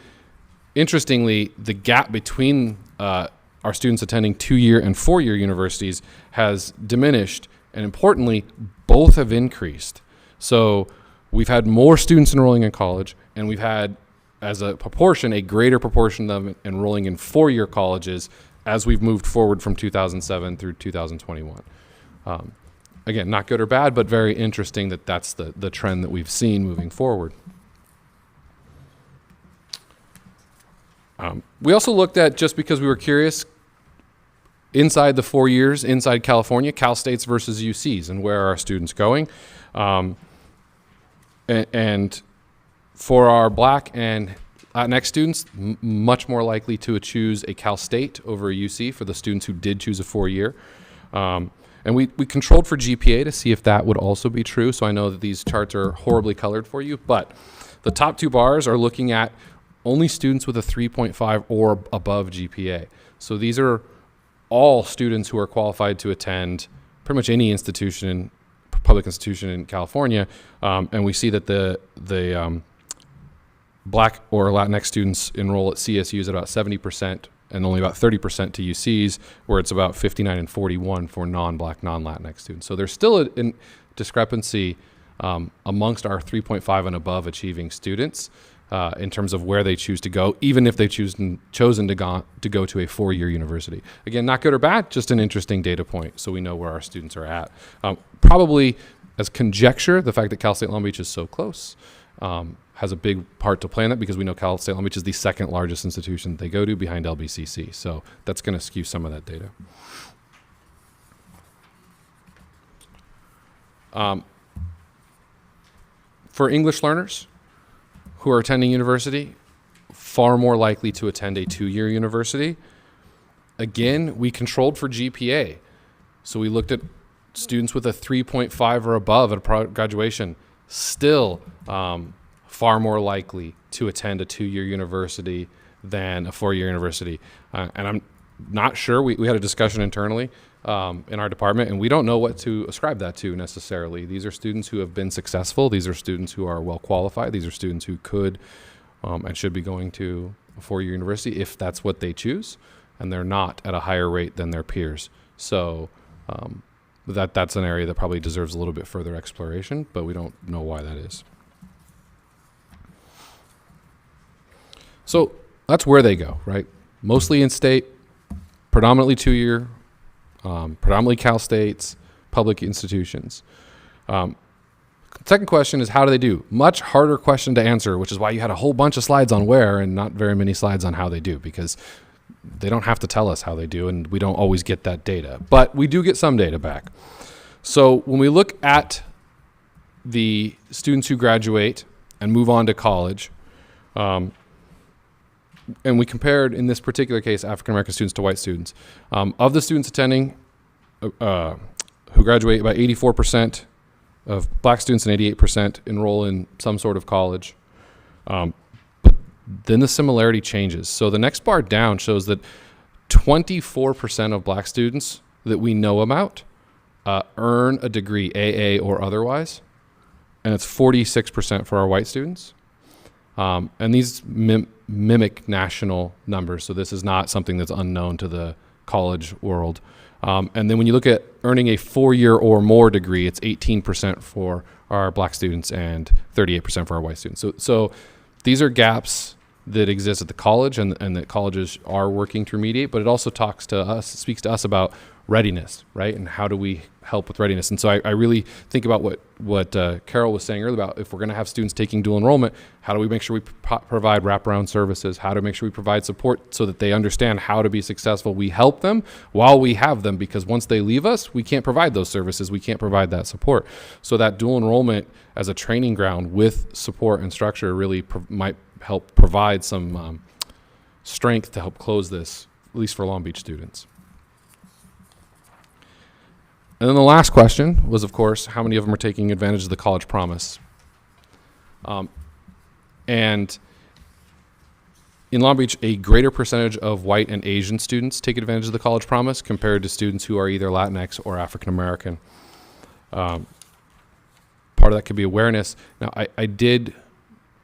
interestingly, the gap between our students attending 2-year and 4-year universities has diminished, and importantly, both have increased. So we've had more students enrolling in college, and we've had as a proportion, a greater proportion of them enrolling in four-year colleges as we've moved forward from 2007 through 2021. Again, not good or bad, but very interesting that that's the trend that we've seen moving forward. We also looked at, just because we were curious, inside the 4 years, inside California, Cal States versus UCs, and where are our students going. And for our Black and Latinx students, much more likely to choose a Cal State over a UC for the students who did choose a 4-year. And we controlled for GPA to see if that would also be true. So I know that these charts are horribly colored for you, but the top two bars are looking at only students with a 3.5 or above GPA. So these are all students who are qualified to attend pretty much any institution, public institution in California. And we see that the Black or Latinx students enroll at CSUs at about 70% and only about 30% to UCs, where it's about 59 and 41 for non-Black, non-Latinx students. So there's still a discrepancy amongst our 3.5 and above achieving students in terms of where they choose to go, even if they've chosen to go to a 4-year university. Again, not good or bad, just an interesting data point so we know where our students are at. Probably as conjecture, the fact that Cal State Long Beach is so close has a big part to play in that, because we know Cal State Long Beach is the second largest institution they go to behind LBCC. So that's going to skew some of that data. For English learners who are attending university, far more likely to attend a 2-year university. Again, we controlled for GPA. So we looked at students with a 3.5 or above at graduation, still far more likely to attend a 2-year university than a 4-year university. And I'm not sure, we had a discussion internally in our department, and we don't know what to ascribe that to necessarily. These are students who have been successful. These are students who are well qualified. These are students who could and should be going to a 4-year university if that's what they choose, and they're not at a higher rate than their peers. So that's an area that probably deserves a little bit further exploration, but we don't know why that is. So that's where they go, right? Mostly in-state, predominantly 2-year, predominantly Cal States, public institutions. Second question is, how do they do? Much harder question to answer, which is why you had a whole bunch of slides on where and not very many slides on how they do, because they don't have to tell us how they do, and we don't always get that data. But we do get some data back. So when we look at the students who graduate and move on to college, and we compared, in this particular case, African-American students to white students. Of the students attending who graduate, about 84% of Black students and 88% enroll in some sort of college. But then the similarity changes. So the next bar down shows that 24% of Black students that we know about earn a degree, AA or otherwise, and it's 46% for our white students. And these mimic national numbers, so this is not something that's unknown to the college world. And then when you look at earning a 4-year or more degree, it's 18% for our Black students and 38% for our white students. So these are gaps that exist at the college and that colleges are working to remediate, but it also speaks to us about readiness, right? And how do we help with readiness? And so I really think about what Carol was saying earlier about, if we're going to have students taking dual enrollment, how do we make sure we provide wraparound services? How to make sure we provide support so that they understand how to be successful? We help them while we have them, because once they leave us, we can't provide those services. We can't provide that support. So that dual enrollment as a training ground with support and structure really might help provide some strength to help close this, at least for Long Beach students. And then the last question was, of course, how many of them are taking advantage of the college promise? And in Long Beach, a greater percentage of white and Asian students take advantage of the college promise compared to students who are either Latinx or African American. Part of that could be awareness. Now, I did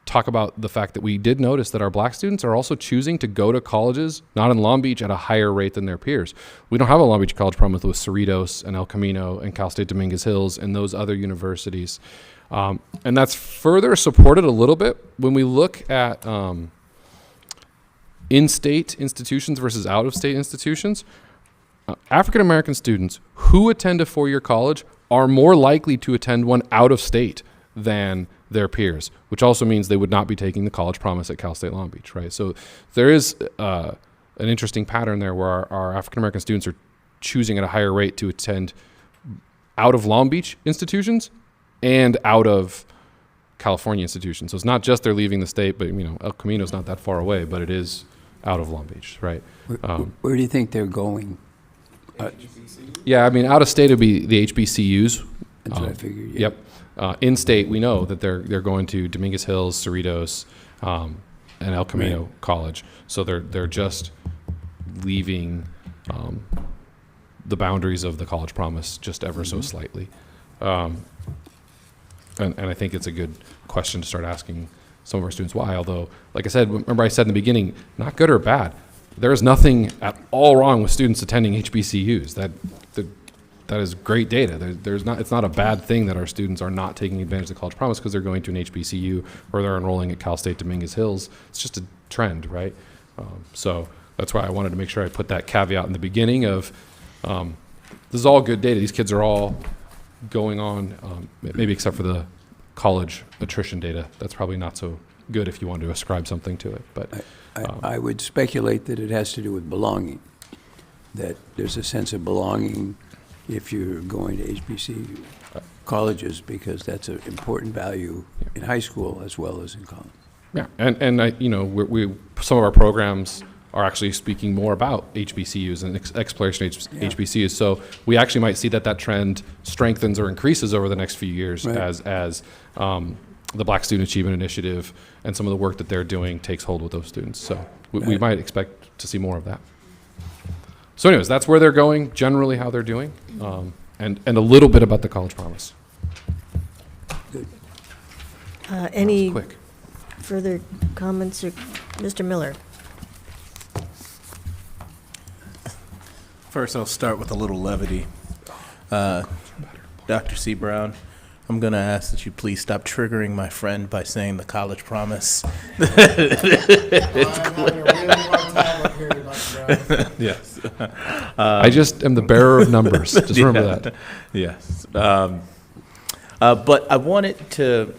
talk about the fact that we did notice that our Black students are also choosing to go to colleges not in Long Beach at a higher rate than their peers. We don't have a Long Beach college promise with Cerritos and El Camino and Cal State Dominguez Hills and those other universities. And that's further supported a little bit when we look at in-state institutions versus out-of-state institutions. African American students who attend a four-year college are more likely to attend one out of state than their peers, which also means they would not be taking the college promise at Cal State Long Beach, right? So there is an interesting pattern there where our African American students are choosing at a higher rate to attend out of Long Beach institutions and out of California institutions. So it's not just they're leaving the state, but El Camino's not that far away, but it is out of Long Beach, right? Where do you think they're going? Yeah, out of state would be the HBCUs. That's what I figured. Yeah. Yep. In state, we know that they're going to Dominguez Hills, Cerritos, and El Camino College. So they're just leaving the boundaries of the college promise just ever so slightly. And I think it's a good question to start asking some of our students why. Although, like I said, remember I said in the beginning, not good or bad. There is nothing at all wrong with students attending HBCUs. That is great data. It's not a bad thing that our students are not taking advantage of the college promise because they're going to an HBCU or they're enrolling at Cal State Dominguez Hills. It's just a trend, right? So that's why I wanted to make sure I put that caveat in the beginning of this is all good data. These kids are all going on, maybe except for the college attrition data. That's probably not so good if you want to ascribe something to it. But I would speculate that it has to do with belonging, that there's a sense of belonging if you're going to HBC colleges, because that's an important value in high school as well as in college. Yeah, and we some of our programs are actually speaking more about HBCUs and exploration HBCUs. So we actually might see that trend strengthens or increases over the next few years as the Black Student Achievement Initiative and some of the work that they're doing takes hold with those students. So we might expect to see more of that. So anyways, that's where they're going, generally how they're doing, and a little bit about the college promise. Good. Any further comments, or Mr. Miller? First, I'll start with a little levity. Dr. C. Brown, I'm going to ask that you please stop triggering my friend by saying the college promise. Yes. I just am the bearer of numbers. Just remember that. Yes. But I wanted to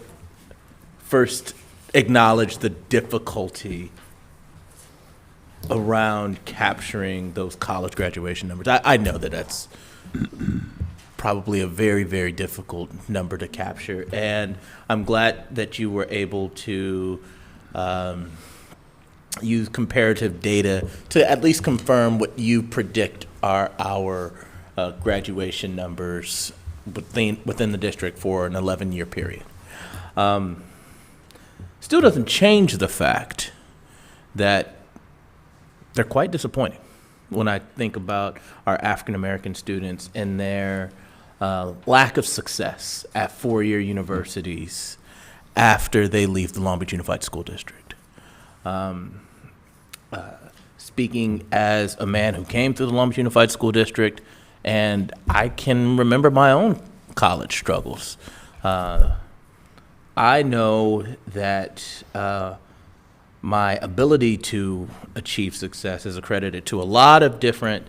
first acknowledge the difficulty around capturing those college graduation numbers. I know that that's probably a very, very difficult number to capture. And I'm glad that you were able to use comparative data to at least confirm what you predict are our graduation numbers within the district for an 11-year period. Still doesn't change the fact that they're quite disappointing when I think about our African-American students and their lack of success at four-year universities after they leave the Long Beach Unified School District. Speaking as a man who came through the Long Beach Unified School District, and I can remember my own college struggles. I know that my ability to achieve success is accredited to a lot of different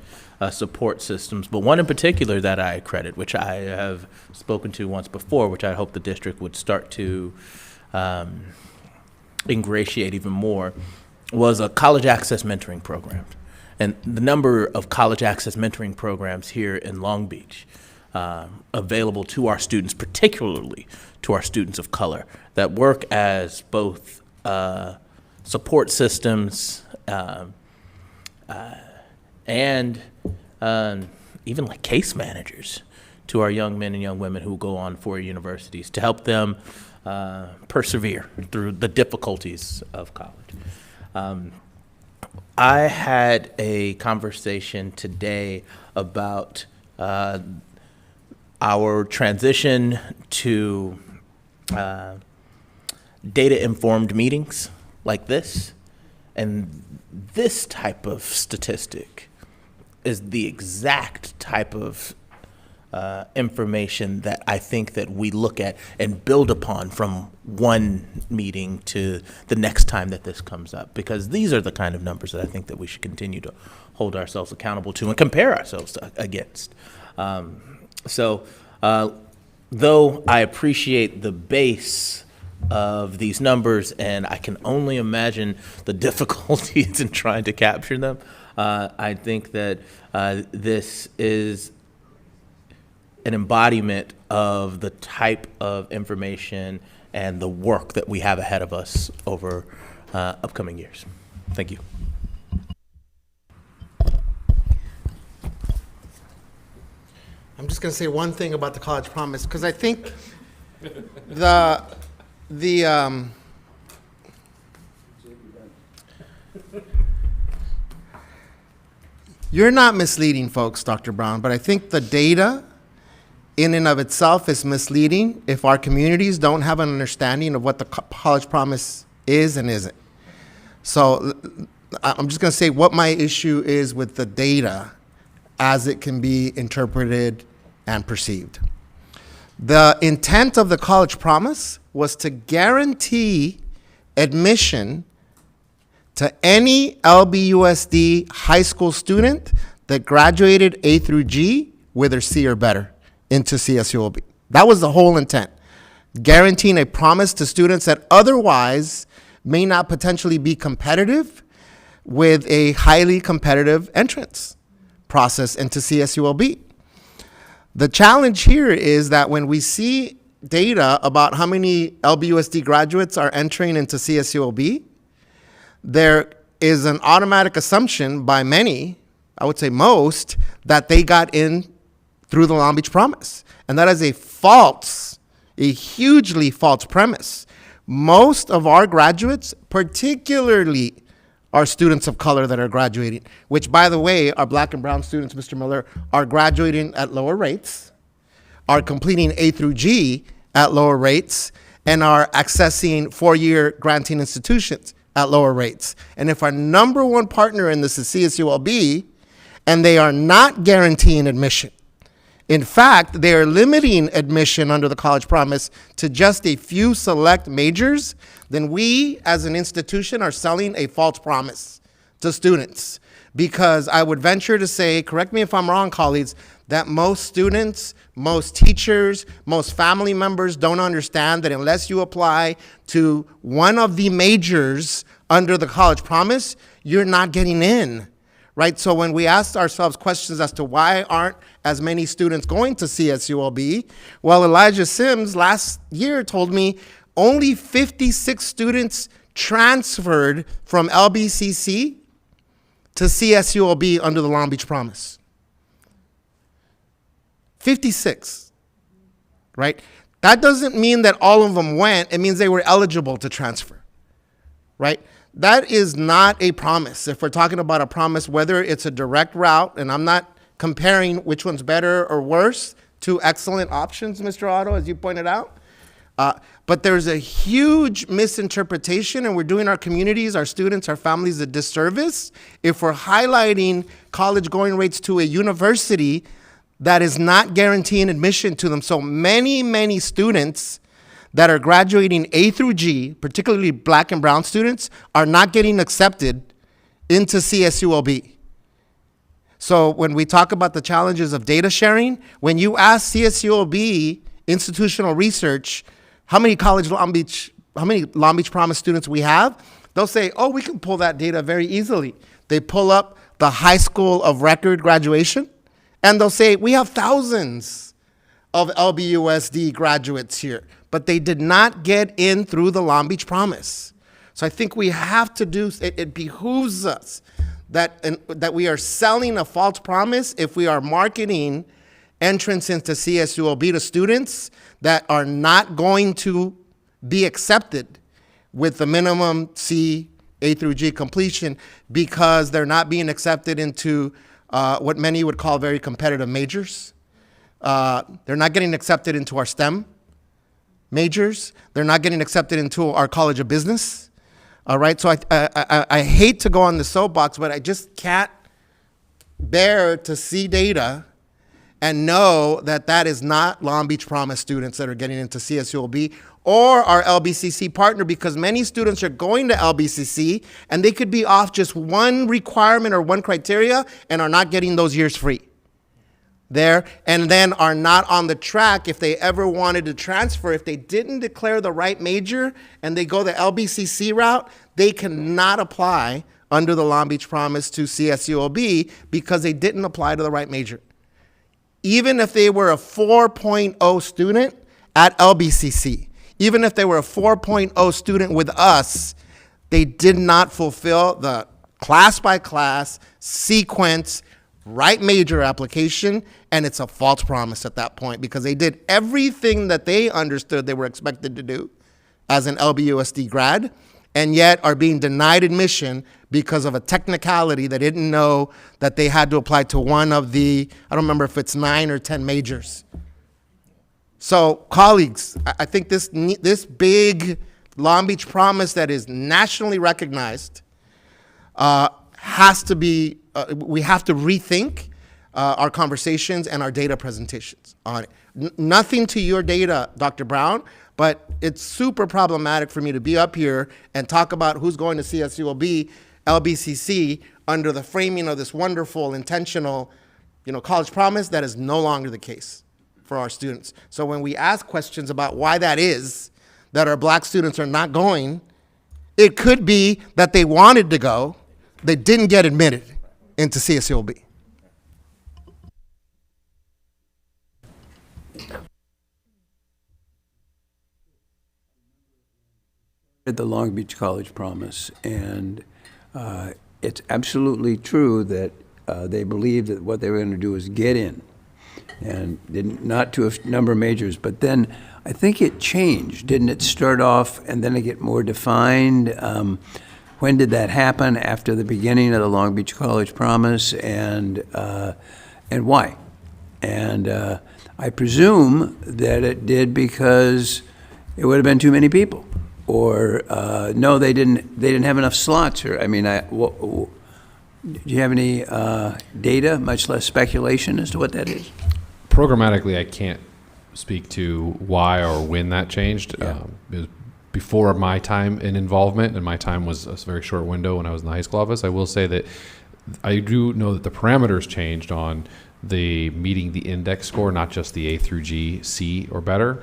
support systems, but one in particular that I accredit, which I have spoken to once before, which I hope the district would start to ingratiate even more, was a college access mentoring program. And the number of college access mentoring programs here in Long Beach available to our students, particularly to our students of color, that work as both support systems and even like case managers to our young men and young women who go on four-year universities to help them persevere through the difficulties of college. I had a conversation today about our transition to data-informed meetings like this, and this type of statistic is the exact type of information that I think that we look at and build upon from one meeting to the next time that this comes up, because these are the kind of numbers that I think that we should continue to hold ourselves accountable to and compare ourselves against. Though I appreciate the base of these numbers, and I can only imagine the difficulties in trying to capture them, I think that this is an embodiment of the type of information and the work that we have ahead of us over upcoming years. Thank you. I'm just going to say one thing about the College Promise, because I think you're not misleading folks, Dr. Brown, but I think the data in and of itself is misleading if our communities don't have an understanding of what the College Promise is and isn't. So I'm just going to say what my issue is with the data as it can be interpreted and perceived. The intent of the College Promise was to guarantee admission to any LBUSD high school student that graduated A through G with a C or better into CSULB. That was the whole intent, guaranteeing a promise to students that otherwise may not potentially be competitive with a highly competitive entrance process into CSULB. The challenge here is that when we see data about how many LBUSD graduates are entering into CSULB, there is an automatic assumption by many, I would say most, that they got in through the Long Beach Promise. And that is a hugely false premise. Most of our graduates, particularly our students of color that are graduating, which, by the way, our black and brown students, Mr. Miller, are graduating at lower rates, are completing A through G at lower rates, and are accessing four-year granting institutions at lower rates. And if our number one partner in this is CSULB, and they are not guaranteeing admission, in fact, they are limiting admission under the College Promise to just a few select majors, then we as an institution are selling a false promise to students. Because I would venture to say, correct me if I'm wrong, colleagues, that most students, most teachers, most family members don't understand that unless you apply to one of the majors under the College Promise, you're not getting in. Right, so when we asked ourselves questions as to why aren't as many students going to CSULB, well, Elijah Sims last year told me only 56 students transferred from LBCC to CSULB under the Long Beach Promise. 56, right? That doesn't mean that all of them went. It means they were eligible to transfer, right? That is not a promise. If we're talking about a promise, whether it's a direct route, and I'm not comparing which one's better or worse, two excellent options, Mr. Otto, as you pointed out. But there's a huge misinterpretation, and we're doing our communities, our students, our families a disservice if we're highlighting college going rates to a university that is not guaranteeing admission to them. So many students that are graduating A through G, particularly black and brown students, are not getting accepted into CSULB. So when we talk about the challenges of data sharing, when you ask CSULB institutional research, how many Long Beach Promise students we have, they'll say, oh, we can pull that data very easily. They pull up the high school of record graduation, and they'll say, we have thousands of LBUSD graduates here, but they did not get in through the Long Beach Promise. So I think we have to do, it behooves us that we are selling a false promise if we are marketing entrance into CSULB to students that are not going to be accepted with the minimum C, A through G completion because they're not being accepted into what many would call very competitive majors. They're not getting accepted into our STEM majors. They're not getting accepted into our College of Business. All right, so I hate to go on the soapbox, but I just can't bear to see data and know that that is not Long Beach Promise students that are getting into CSULB or our LBCC partner, because many students are going to LBCC and they could be off just one requirement or one criteria and are not getting those years free there, and then are not on the track if they ever wanted to transfer. If they didn't declare the right major and they go the LBCC route, they cannot apply under the Long Beach Promise to CSULB because they didn't apply to the right major. Even if they were a 4.0 student at LBCC, even if they were a 4.0 student with us, they did not fulfill the class by class sequence right major application, and it's a false promise at that point because they did everything that they understood they were expected to do as an LBUSD grad, and yet are being denied admission because of a technicality. They didn't know that they had to apply to one of the, I don't remember if it's 9 or 10 majors. So colleagues, I think this big Long Beach Promise that is nationally recognized has to be, we have to rethink our conversations and our data presentations on it. Nothing to your data, Dr. Brown, but it's super problematic for me to be up here and talk about who's going to CSULB, LBCC, under the framing of this wonderful, intentional, college promise that is no longer the case for our students. So when we ask questions about why that is, that our black students are not going, it could be that they wanted to go, they didn't get admitted into CSULB. The Long Beach College Promise, and it's absolutely true that they believed that what they were going to do was get in, and not to a number of majors. But then I think it changed, didn't it? Start off and then it get more defined. When did that happen? After the beginning of the Long Beach College Promise, and why? And I presume that it did because it would have been too many people. Or no, they didn't have enough slots. Or I mean, do you have any data, much less speculation, as to what that is? Programmatically, I can't speak to why or when that changed. Yeah. It was before my time in involvement, and my time was a very short window when I was in the high school office. I will say that I do know that the parameters changed on the meeting the index score, not just the A through G, C or better.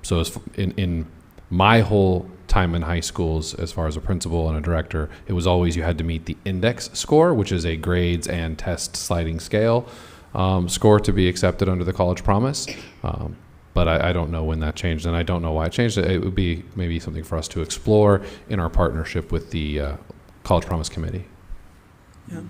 So as in my whole time in high schools, as far as a principal and a director, it was always you had to meet the index score, which is a grades and test sliding scale score to be accepted under the College Promise. But I don't know when that changed, and I don't know why it changed. It would be maybe something for us to explore in our partnership with the College Promise Committee. Yeah,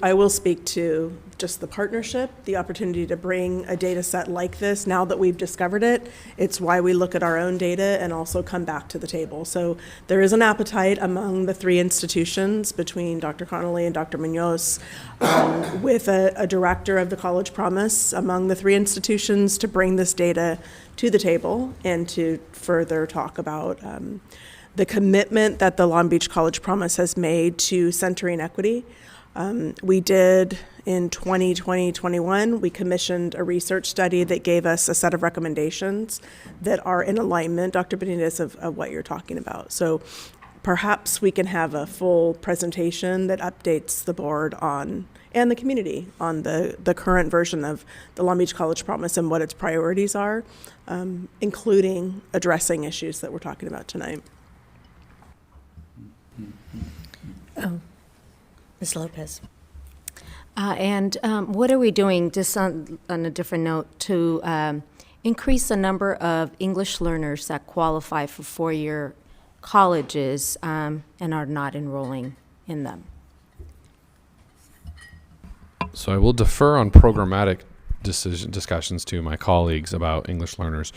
I will speak to just the partnership, the opportunity to bring a data set like this now that we've discovered it. It's why we look at our own data and also come back to the table. So there is an appetite among the three institutions between Dr. Connolly and Dr. Munoz with a director of the College Promise among the three institutions to bring this data to the table and to further talk about the commitment that the Long Beach College Promise has made to centering equity. We did in 2020-21, we commissioned a research study that gave us a set of recommendations that are in alignment, Dr. Benitez, of what you're talking about. So perhaps we can have a full presentation that updates the board on, and the community, on the current version of the Long Beach College Promise and what its priorities are, including addressing issues that we're talking about tonight. Oh, Ms. Lopez. And what are we doing, just on a different note, to increase the number of English learners that qualify for four-year colleges and are not enrolling in them? So I will defer on programmatic discussions to my colleagues about English learners.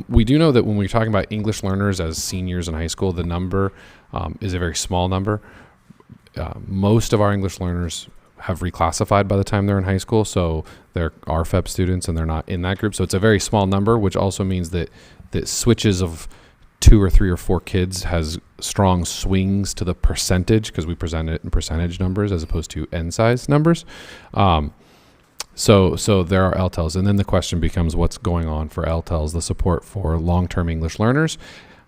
We do know that when we're talking about English learners as seniors in high school, the number is a very small number. Most of our English learners have reclassified by the time they're in high school, so they're RFEP students and they're not in that group. So it's a very small number, which also means that switches of 2 or 3 or 4 kids has strong swings to the percentage, because we present it in percentage numbers as opposed to N size numbers. So there are LTELs, and then the question becomes what's going on for LTELs, the support for long-term English learners,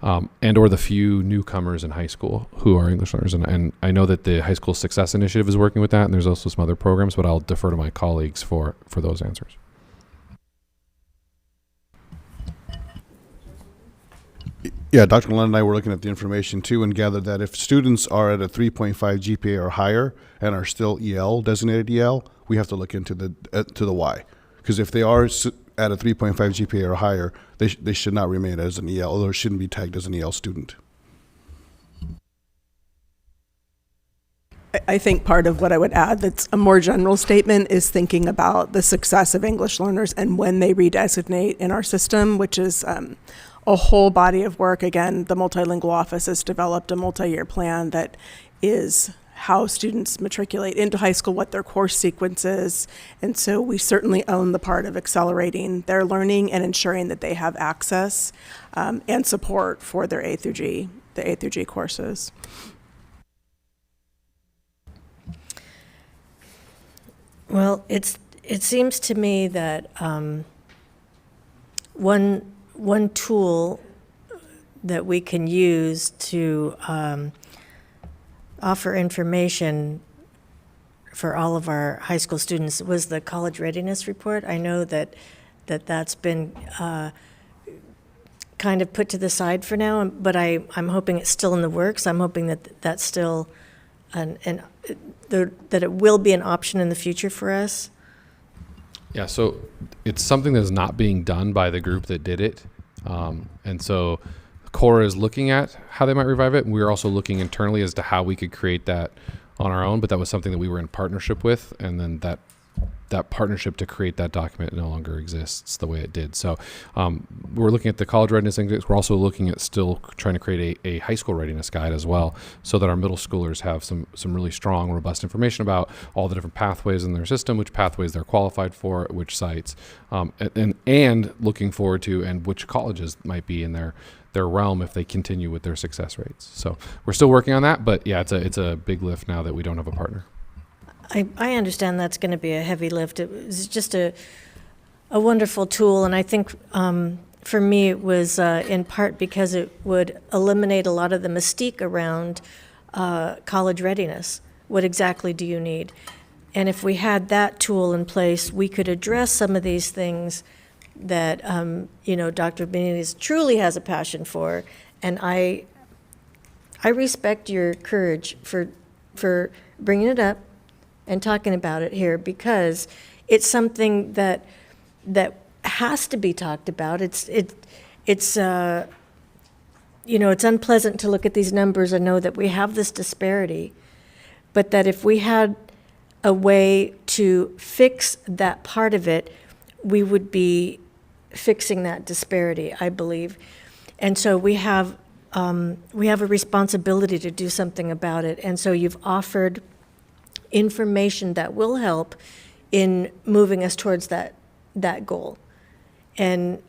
and or the few newcomers in high school who are English learners. And I know that the High School Success Initiative is working with that, and there's also some other programs, but I'll defer to my colleagues for those answers. Yeah, Dr. Glenn and I were looking at the information too and gathered that if students are at a 3.5 GPA or higher and are still EL, designated EL, we have to look into the why. Because if they are at a 3.5 GPA or higher, they should not remain as an EL, or shouldn't be tagged as an EL student. I think part of what I would add that's a more general statement is thinking about the success of English learners and when they redesignate in our system, which is a whole body of work. Again, the Multilingual Office has developed a multi-year plan that is how students matriculate into high school, what their course sequence is. And so we certainly own the part of accelerating their learning and ensuring that they have access and support for their A through G, the A through G courses. Well, it seems to me that one tool that we can use to offer information for all of our high school students was the college readiness report. I know that's been kind of put to the side for now, but I'm hoping it's still in the works. I'm hoping that that's still that it will be an option in the future for us. Yeah, so it's something that's not being done by the group that did it. And so Cora is looking at how they might revive it. And we're also looking internally as to how we could create that on our own, but that was something that we were in partnership with. And then that partnership to create that document no longer exists the way it did. So we're looking at the college readiness index. We're also looking at still trying to create a high school readiness guide as well, so that our middle schoolers have some really strong, robust information about all the different pathways in their system, which pathways they're qualified for, at which sites, and looking forward to and which colleges might be in their realm if they continue with their success rates. So we're still working on that, but yeah, it's a big lift now that we don't have a partner. I understand that's going to be a heavy lift. It was just a wonderful tool, and I think for me it was in part because it would eliminate a lot of the mystique around college readiness. What exactly do you need? And if we had that tool in place, we could address some of these things that Dr. Benitez truly has a passion for, and I respect your courage for bringing it up and talking about it here, because it's something that has to be talked about. It's unpleasant to look at these numbers and know that we have this disparity, but that if we had a way to fix that part of it, we would be fixing that disparity, I believe. And so we have a responsibility to do something about it. And so you've offered information that will help in moving us towards that goal. And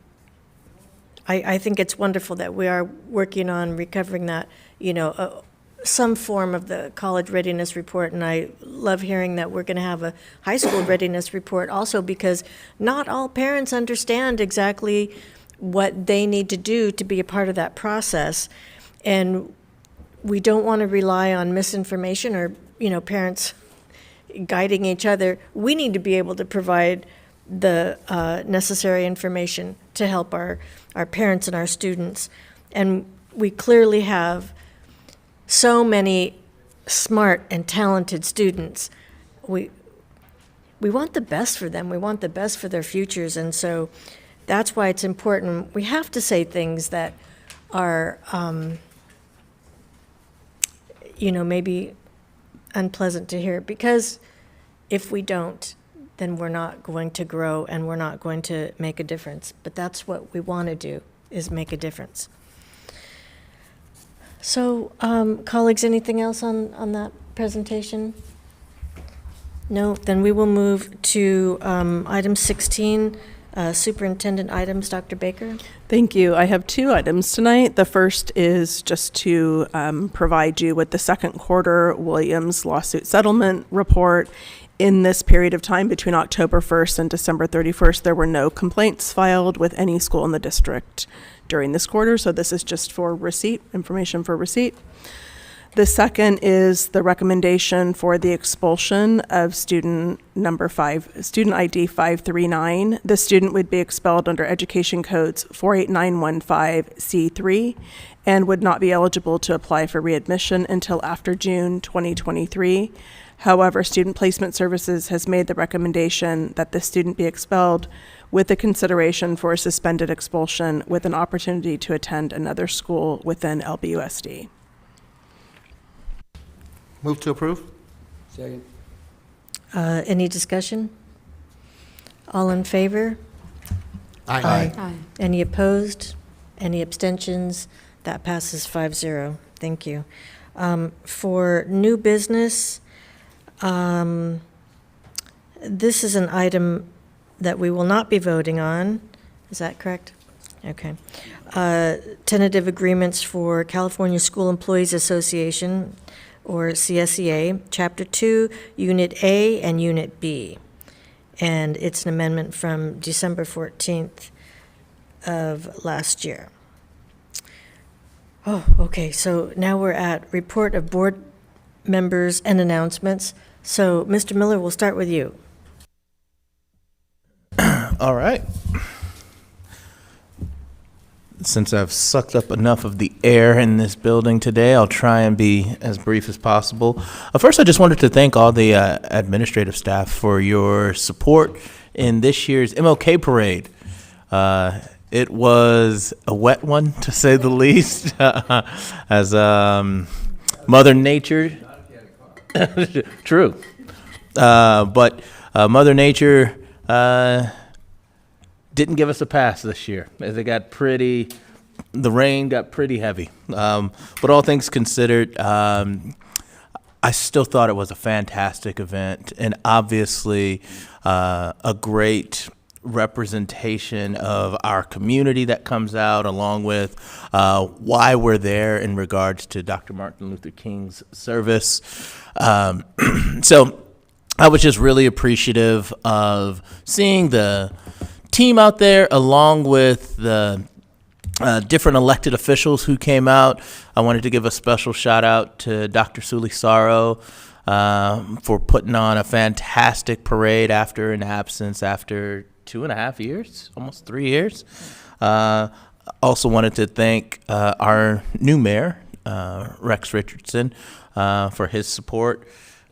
I think it's wonderful that we are working on recovering that, some form of the college readiness report. And I love hearing that we're going to have a high school readiness report also, because not all parents understand exactly what they need to do to be a part of that process. And we don't want to rely on misinformation or, parents guiding each other. We need to be able to provide the necessary information to help our parents and our students. And we clearly have so many smart and talented students. We want the best for them. We want the best for their futures. And so that's why it's important. We have to say things that are, maybe unpleasant to hear, because if we don't, then we're not going to grow and we're not going to make a difference. But that's what we want to do, is make a difference. So, colleagues, anything else on that presentation? No, then we will move to item 16, superintendent items. Dr. Baker? Thank you. I have two items tonight. The first is just to provide you with the second quarter Williams lawsuit settlement report. in this period of time between October 1st and December 31st, there were no complaints filed with any school in the district during this quarter. So this is just for receipt, information for receipt. The second is the recommendation for the expulsion of student ID 539. The student would be expelled under Education Codes 48915C3 and would not be eligible to apply for readmission until after June 2023. However, Student Placement Services has made the recommendation that the student be expelled with the consideration for a suspended expulsion with an opportunity to attend another school within LBUSD. Move to approve. Second. Any discussion? All in favor? Aye. Aye. Any opposed? Any abstentions? That passes 5-0. Thank you. For new business, this is an item that we will not be voting on. Is that correct? Okay. Tentative agreements for California School Employees Association, or CSEA, Chapter 2, Unit A and Unit B. And it's an amendment from December 14th of last year. Oh, okay, so now we're at report of board members and announcements. So, Mr. Miller, we'll start with you. All right. Since I've sucked up enough of the air in this building today, I'll try and be as brief as possible. First, I just wanted to thank all the administrative staff for your support in this year's MLK Parade. It was a wet one, to say the least, as Mother Nature. True. But Mother Nature didn't give us a pass this year. The rain got pretty heavy. But all things considered, I still thought it was a fantastic event, and obviously a great representation of our community that comes out, along with why we're there in regards to Dr. Martin Luther King's service. So I was just really appreciative of seeing the team out there, along with the different elected officials who came out. I wanted to give a special shout out to Dr. Suli Saro for putting on a fantastic parade after an absence after 2.5 years, almost 3 years. Also wanted to thank our new mayor, Rex Richardson, for his support.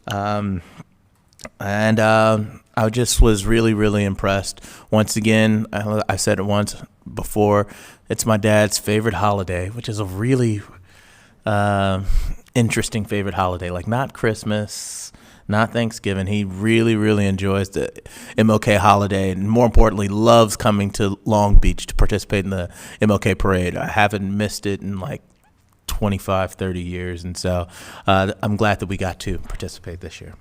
And I just was really, really impressed. Once again, I said it once before, it's my dad's favorite holiday, which is a really interesting favorite holiday. Like, not Christmas, not Thanksgiving. He really, really enjoys the MLK holiday, and more importantly, loves coming to Long Beach to participate in the MLK parade. I haven't missed it in like 25, 30 years, and so I'm glad that we got to participate this year.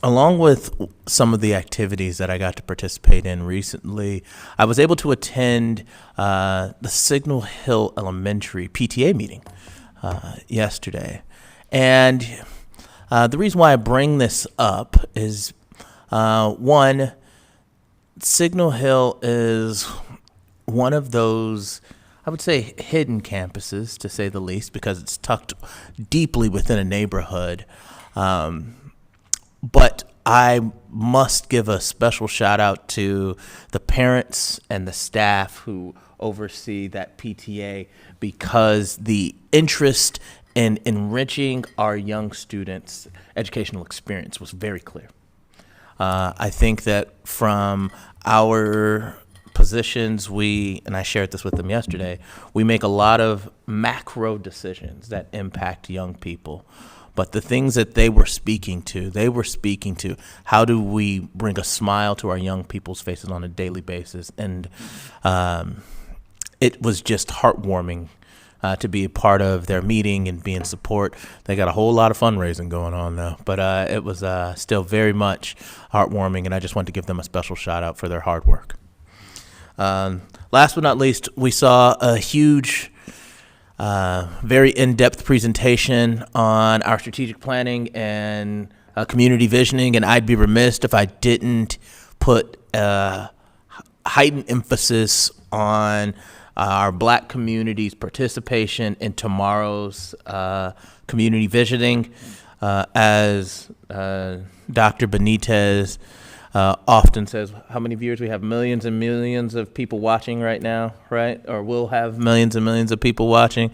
Along with some of the activities that I got to participate in recently, I was able to attend the Signal Hill Elementary PTA meeting yesterday. And the reason why I bring this up is, one, Signal Hill is one of those, I would say, hidden campuses, to say the least, because it's tucked deeply within a neighborhood. But I must give a special shout out to the parents and the staff who oversee that PTA, because the interest in enriching our young students' educational experience was very clear. I think that from our positions, and I shared this with them yesterday, we make a lot of macro decisions that impact young people. But the things that they were speaking to, how do we bring a smile to our young people's faces on a daily basis? And it was just heartwarming to be a part of their meeting and be in support. They got a whole lot of fundraising going on, though. But it was still very much heartwarming, and I just want to give them a special shout out for their hard work. Last but not least, we saw a huge, very in-depth presentation on our strategic planning and community visioning, and I'd be remiss if I didn't put heightened emphasis on our Black community's participation in tomorrow's community visioning. As Dr. Benitez often says, how many viewers we have? Millions and millions of people watching right now, right? Or we'll have millions and millions of people watching.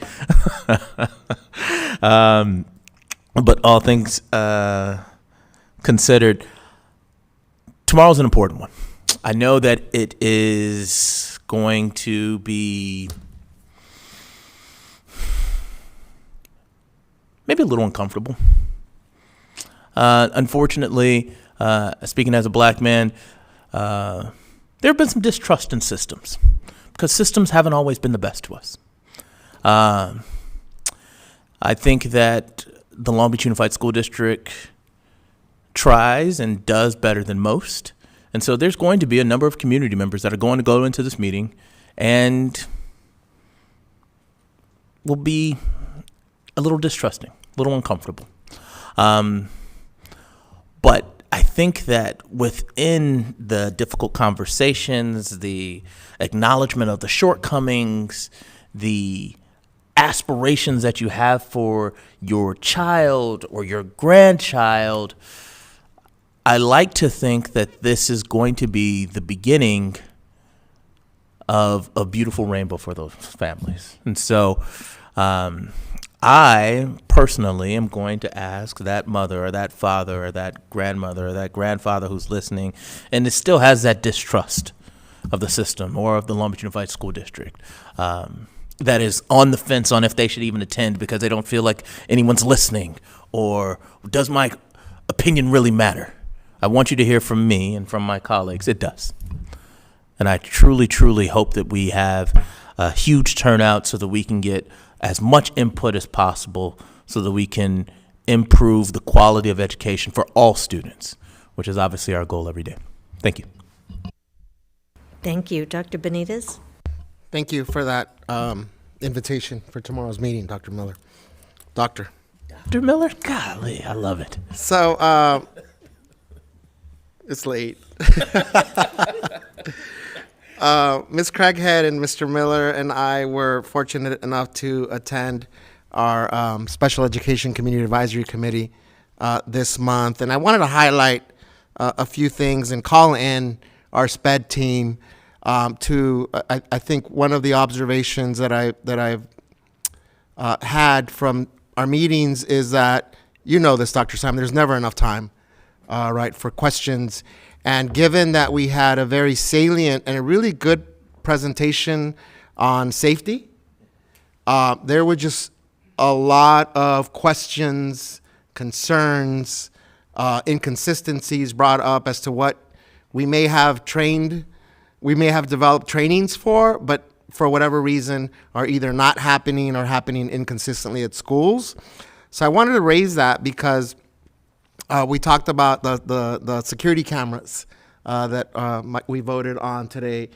But all things considered, tomorrow's an important one. I know that it is going to be maybe a little uncomfortable. Unfortunately, speaking as a Black man, there have been some distrust in systems because systems haven't always been the best to us. I think that the Long Beach Unified School District tries and does better than most. And so there's going to be a number of community members that are going to go into this meeting and will be a little distrusting, a little uncomfortable. But I think that within the difficult conversations, the acknowledgement of the shortcomings, the aspirations that you have for your child or your grandchild, I like to think that this is going to be the beginning of a beautiful rainbow for those families. And so I personally am going to ask that mother or that father or that grandmother or that grandfather who's listening and it still has that distrust of the system or of the Long Beach Unified School District, that is on the fence on if they should even attend because they don't feel like anyone's listening, or does my opinion really matter? I want you to hear from me and from my colleagues, it does. And I truly, truly hope that we have a huge turnout so that we can get as much input as possible so that we can improve the quality of education for all students, which is obviously our goal every day. Thank you. Thank you. Dr. Benitez? Thank you for that invitation for tomorrow's meeting, Dr. Miller. Dr. Miller? Golly, I love it. So, it's late. Ms. Craighead and Mr. Miller and I were fortunate enough to attend our Special Education Community Advisory Committee this month. And I wanted to highlight a few things and call in our SPED team to, I think one of the observations that I've had from our meetings is that, you know this, Dr. Simon, there's never enough time, right, for questions. And given that we had a very salient and a really good presentation on safety, there were just a lot of questions, concerns, inconsistencies brought up as to what we may have developed trainings for, but for whatever reason are either not happening or happening inconsistently at schools. So I wanted to raise that because we talked about the security cameras that we voted on today.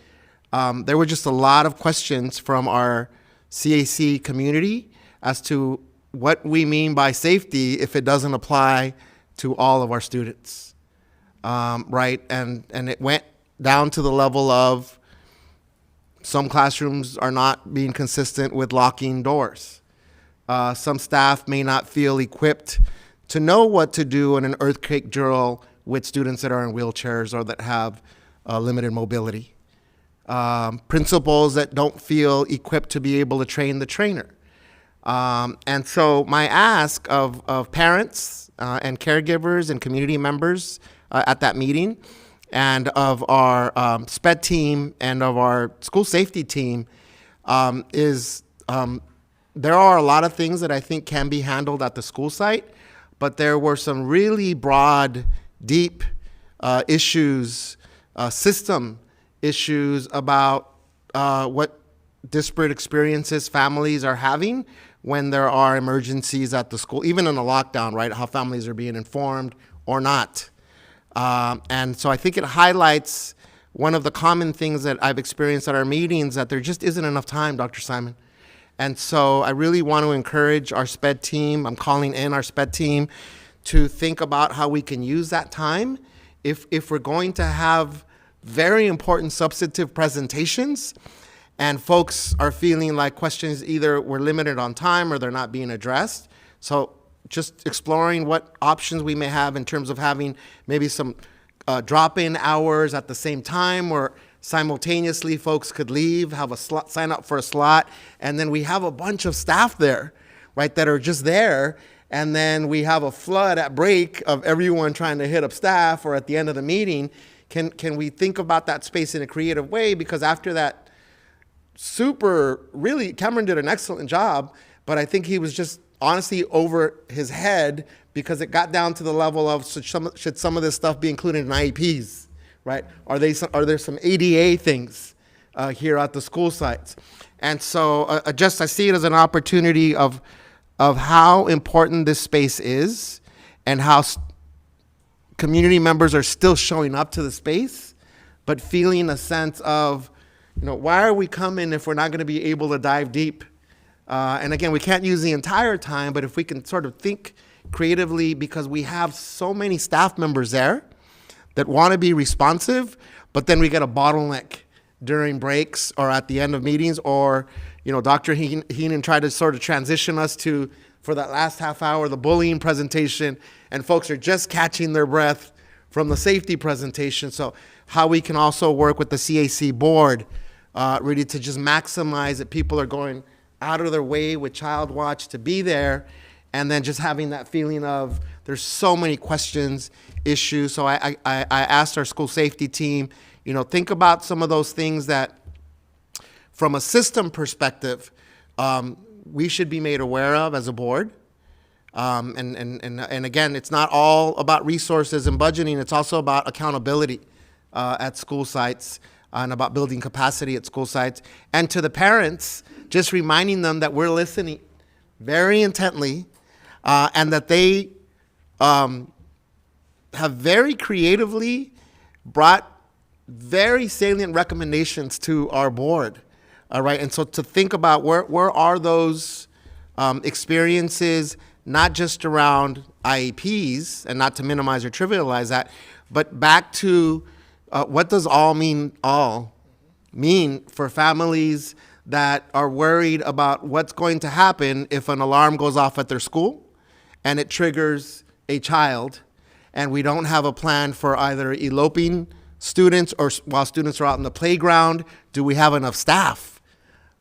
There were just a lot of questions from our CAC community as to what we mean by safety if it doesn't apply to all of our students, right? And it went down to the level of some classrooms are not being consistent with locking doors. Some staff may not feel equipped to know what to do in an earthquake drill with students that are in wheelchairs or that have limited mobility. Principals that don't feel equipped to be able to train the trainer. And so my ask of parents and caregivers and community members at that meeting and of our SPED team and of our school safety team is there are a lot of things that I think can be handled at the school site, but there were some really broad, deep issues, system issues about what disparate experiences families are having when there are emergencies at the school, even in a lockdown, right? How families are being informed or not. And so I think it highlights one of the common things that I've experienced at our meetings, that there just isn't enough time, Dr. Simon. And so I really want to encourage our SPED team. I'm calling in our SPED team to think about how we can use that time. If we're going to have very important substantive presentations and folks are feeling like questions either were limited on time or they're not being addressed. So just exploring what options we may have in terms of having maybe some drop-in hours at the same time, or simultaneously folks could leave, have a slot, sign up for a slot, and then we have a bunch of staff there, right, that are just there, and then we have a flood at break of everyone trying to hit up staff or at the end of the meeting. Can we think about that space in a creative way? Because after that really, Cameron did an excellent job, but I think he was just honestly over his head because it got down to the level of should some of this stuff be included in IEPs, right? Are there some ADA things here at the school sites? And so I see it as an opportunity of how important this space is and how community members are still showing up to the space, but feeling a sense of, why are we coming if we're not going to be able to dive deep? And again, we can't use the entire time, but if we can sort of think creatively, because we have so many staff members there that want to be responsive, but then we get a bottleneck during breaks or at the end of meetings, or, Dr. Heenan tried to sort of transition us to, for that last half hour, the bullying presentation, and folks are just catching their breath from the safety presentation. So how we can also work with the CAC board really to just maximize that people are going out of their way with Child Watch to be there, and then just having that feeling of there's so many questions, issues. So I asked our school safety team, think about some of those things that from a system perspective, we should be made aware of as a board. And again, it's not all about resources and budgeting, it's also about accountability at school sites and about building capacity at school sites. And to the parents, just reminding them that we're listening very intently and that they have very creatively brought very salient recommendations to our board. All right, and so to think about where are those experiences, not just around IEPs, and not to minimize or trivialize that, but back to what does all mean for families that are worried about what's going to happen if an alarm goes off at their school and it triggers a child, and we don't have a plan for either eloping students or while students are out in the playground, do we have enough staff?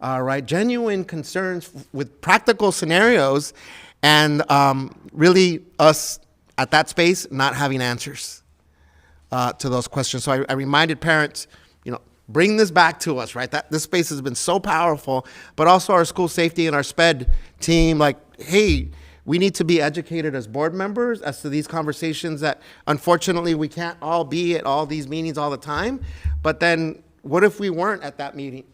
Right, genuine concerns with practical scenarios, and really us at that space not having answers to those questions. So I reminded parents, bring this back to us, right? That this space has been so powerful, but also our school safety and our SPED team, like, hey, we need to be educated as board members as to these conversations that unfortunately we can't all be at all these meetings all the time. But then what if we weren't at that meeting?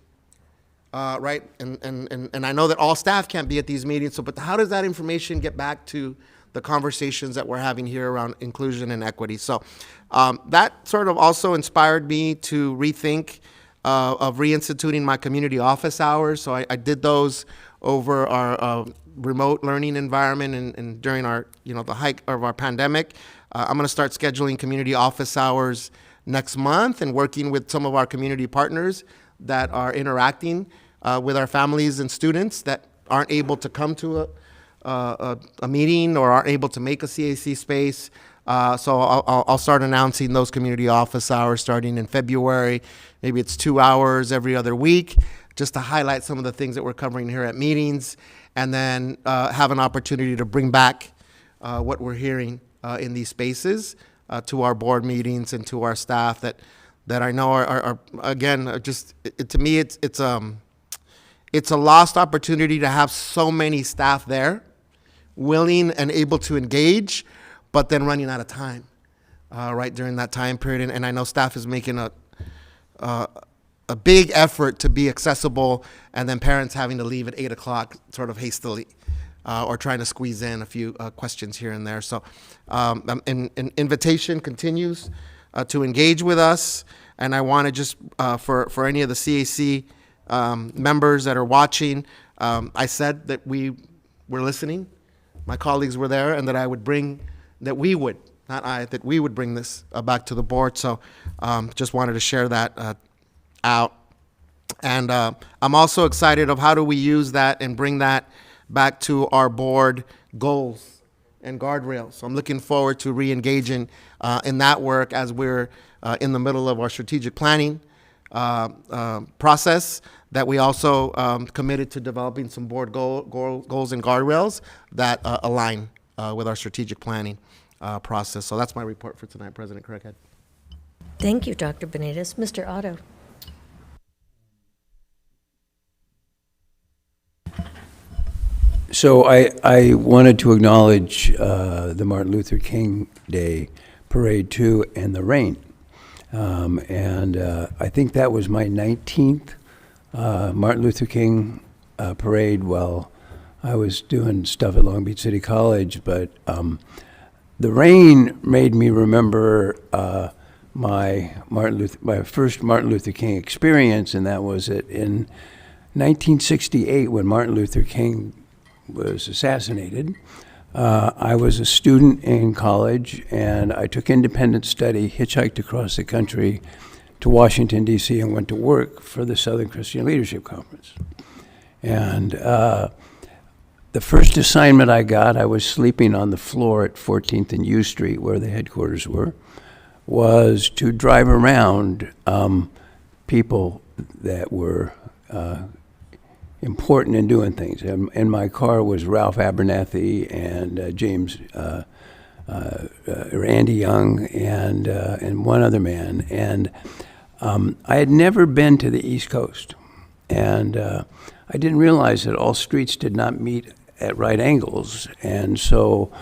Right, and I know that all staff can't be at these meetings, so but how does that information get back to the conversations that we're having here around inclusion and equity? So that sort of also inspired me to rethink of reinstituting my community office hours. So I did those over our remote learning environment and during our, the height of our pandemic. I'm going to start scheduling community office hours next month and working with some of our community partners that are interacting with our families and students that aren't able to come to a meeting or aren't able to make a CAC space. So I'll start announcing those community office hours starting in February. Maybe it's 2 hours every other week, just to highlight some of the things that we're covering here at meetings, and then have an opportunity to bring back what we're hearing in these spaces to our board meetings and to our staff that I know are again, just to me, it's a lost opportunity to have so many staff there, willing and able to engage, but then running out of time, right during that time period. And I know staff is making a big effort to be accessible, and then parents having to leave at 8 o'clock sort of hastily, or trying to squeeze in a few questions here and there. So an invitation continues to engage with us. And I want to just, for any of the CAC members that are watching, I said that we were listening, my colleagues were there, and that I would bring that we would, not I, that we would bring this back to the board. So just wanted to share that out. And I'm also excited of how do we use that and bring that back to our board goals and guardrails. So I'm looking forward to re-engaging in that work as we're in the middle of our strategic planning process, that we also committed to developing some board goals and guardrails that align with our strategic planning process. So that's my report for tonight, President Craighead. Thank you, Dr. Benitez. Mr. Otto. So I wanted to acknowledge the Martin Luther King Day Parade too, and the rain. I think that was my 19th Martin Luther King parade while I was doing stuff at Long Beach City College. But the rain made me remember my first Martin Luther King experience, and that was in 1968 when Martin Luther King was assassinated. I was a student in college, and I took independent study, hitchhiked across the country to Washington, D.C., and went to work for the Southern Christian Leadership Conference. And the first assignment I got, I was sleeping on the floor at 14th and U Street, where the headquarters were, was to drive around people that were important in doing things. In my car was Ralph Abernathy and Randy Young and one other man. And I had never been to the East Coast. And I didn't realize that all streets did not meet at right angles. And so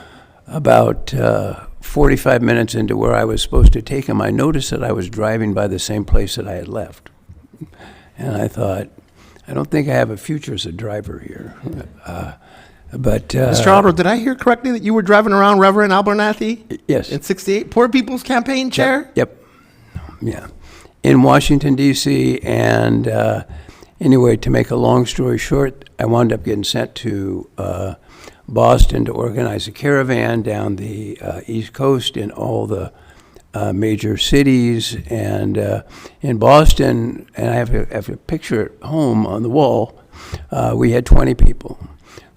about 45 minutes into where I was supposed to take him, I noticed that I was driving by the same place that I had left. And I thought, I don't think I have a future as a driver here. Mr. Otto, did I hear correctly that you were driving around Reverend Abernathy? Yes. In 68? Poor People's Campaign Chair? Yep. Yeah. In Washington, D.C. And anyway, to make a long story short, I wound up getting sent to Boston to organize a caravan down the East Coast in all the major cities. And in Boston, and I have a picture at home on the wall, we had 20 people.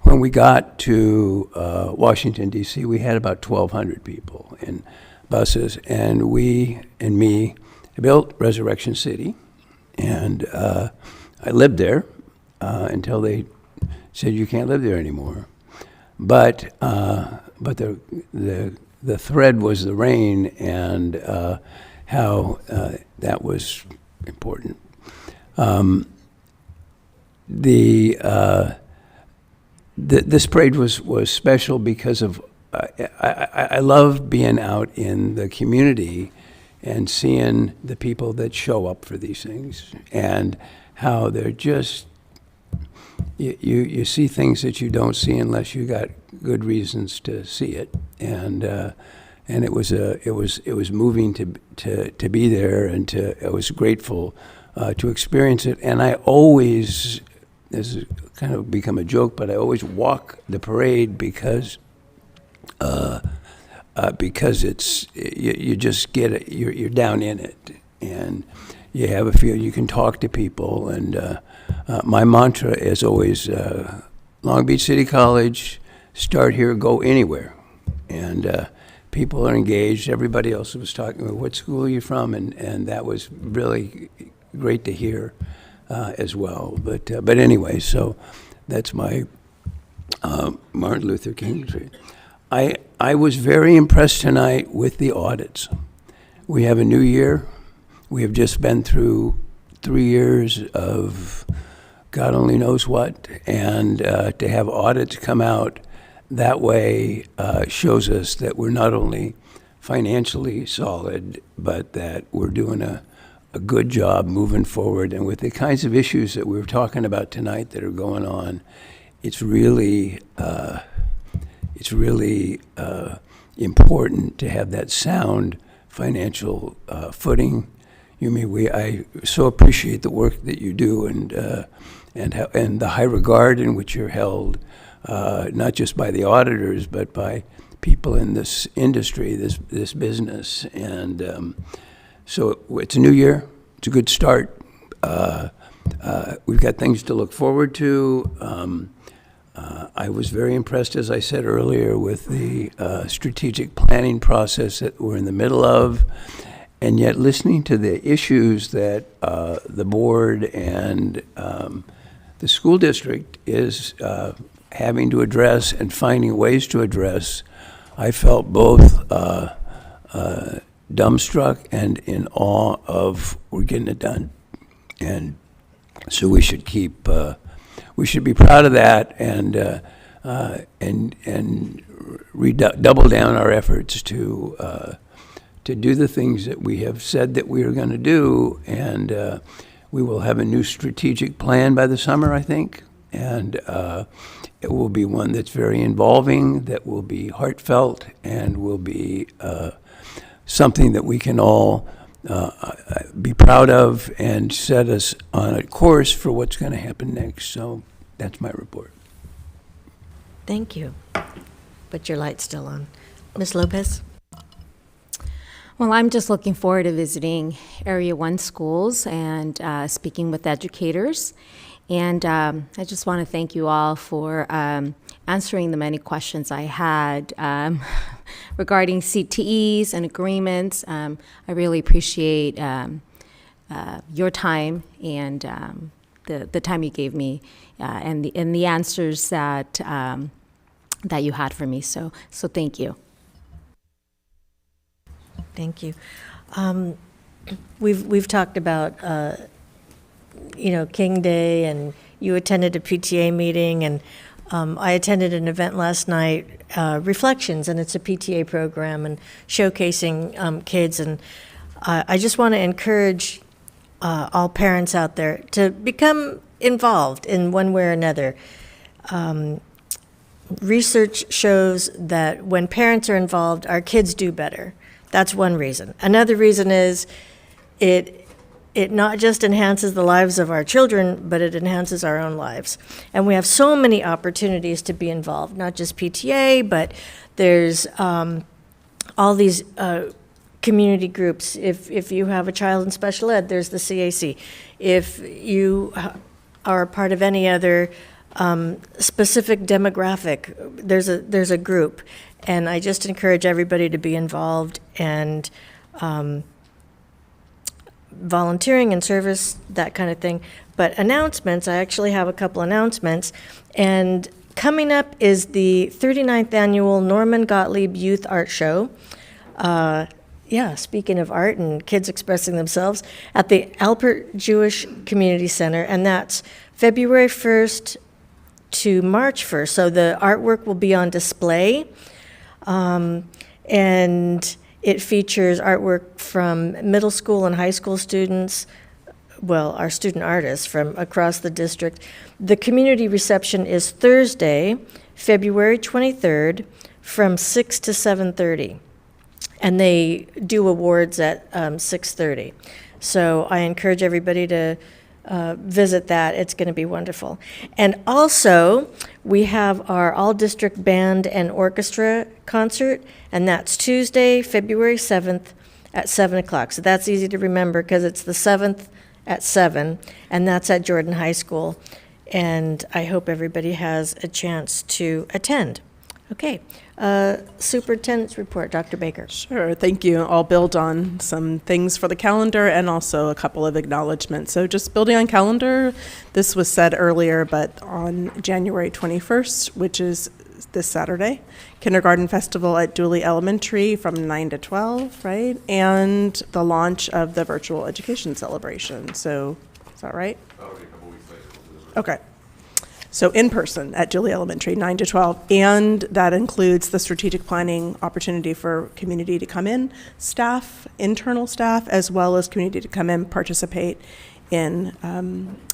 When we got to Washington, D.C., we had about 1,200 people in buses. And we and me built Resurrection City. And I lived there until they said you can't live there anymore. But the thread was the rain and how that was important. This parade was special because of I love being out in the community and seeing the people that show up for these things and how they're just you see things that you don't see unless you got good reasons to see it, and it was moving to be there, and I was grateful to experience it. And I always, this has kind of become a joke, but I always walk the parade because it's you just get it, you're down in it, and you have a feel, you can talk to people, and my mantra is always Long Beach City College, start here, go anywhere. And people are engaged. Everybody else was talking about what school are you from, and that was really great to hear as well. But anyway, so that's my Martin Luther King Day. I was very impressed tonight with the audits. We have a new year. We have just been through 3 years of God only knows what, and to have audits come out that way shows us that we're not only financially solid, but that we're doing a good job moving forward. And with the kinds of issues that we were talking about tonight that are going on, it's really important to have that sound financial footing. I so appreciate the work that you do, and the high regard in which you're held, not just by the auditors, but by people in this industry, this business. And so it's a new year. It's a good start. We've got things to look forward to. I was very impressed, as I said earlier, with the strategic planning process that we're in the middle of. And yet listening to the issues that the board and the school district is having to address and finding ways to address, I felt both dumbstruck and in awe of we're getting it done. And so we should be proud of that and double down our efforts to do the things that we have said that we are going to do. And we will have a new strategic plan by the summer, I think. And it will be one that's very involving, that will be heartfelt, and will be something that we can all be proud of and set us on a course for what's going to happen next. So that's my report. Thank you. But your light's still on. Ms. Lopez? Well, I'm just looking forward to visiting Area 1 schools and speaking with educators. And I just want to thank you all for answering the many questions I had regarding CTEs and agreements. I really appreciate your time and the time you gave me and the answers that you had for me. So thank you. Thank you. We've talked about King Day, and you attended a PTA meeting, and I attended an event last night, Reflections, and it's a PTA program and showcasing kids. And I just want to encourage all parents out there to become involved in one way or another. Research shows that when parents are involved, our kids do better. That's one reason. Another reason is it not just enhances the lives of our children, but it enhances our own lives. And we have so many opportunities to be involved, not just PTA, but there's all these community groups. If you have a child in special ed, there's the CAC. If you are a part of any other specific demographic, there's a group. And I just encourage everybody to be involved and volunteering and service, that kind of thing. But announcements, I actually have a couple announcements. And coming up is the 39th annual Norman Gottlieb Youth Art Show. Speaking of art and kids expressing themselves, at the Alpert Jewish Community Center, and that's February 1st to March 1st. So the artwork will be on display. And it features artwork from middle school and high school students, our student artists from across the district. The community reception is Thursday, February 23rd, from 6 to 7:30. And they do awards at 6:30. So I encourage everybody to visit that. It's going to be wonderful. And also, we have our all-district band and orchestra concert, and that's Tuesday, February 7th at 7 o'clock. So that's easy to remember because it's the 7th at 7, and that's at Jordan High School. And I hope everybody has a chance to attend. Okay. Superintendent's report, Dr. Baker. Sure, thank you. I'll build on some things for the calendar and also a couple of acknowledgments. So just building on calendar, this was said earlier, but on January 21st, which is this Saturday, Kindergarten Festival at Dooley Elementary from 9 to 12, right? And the launch of the virtual education celebration. So, is that right? Okay. So in person at Dooley Elementary, 9 to 12, and that includes the strategic planning opportunity for community to come in, staff, internal staff, as well as community to come in, participate in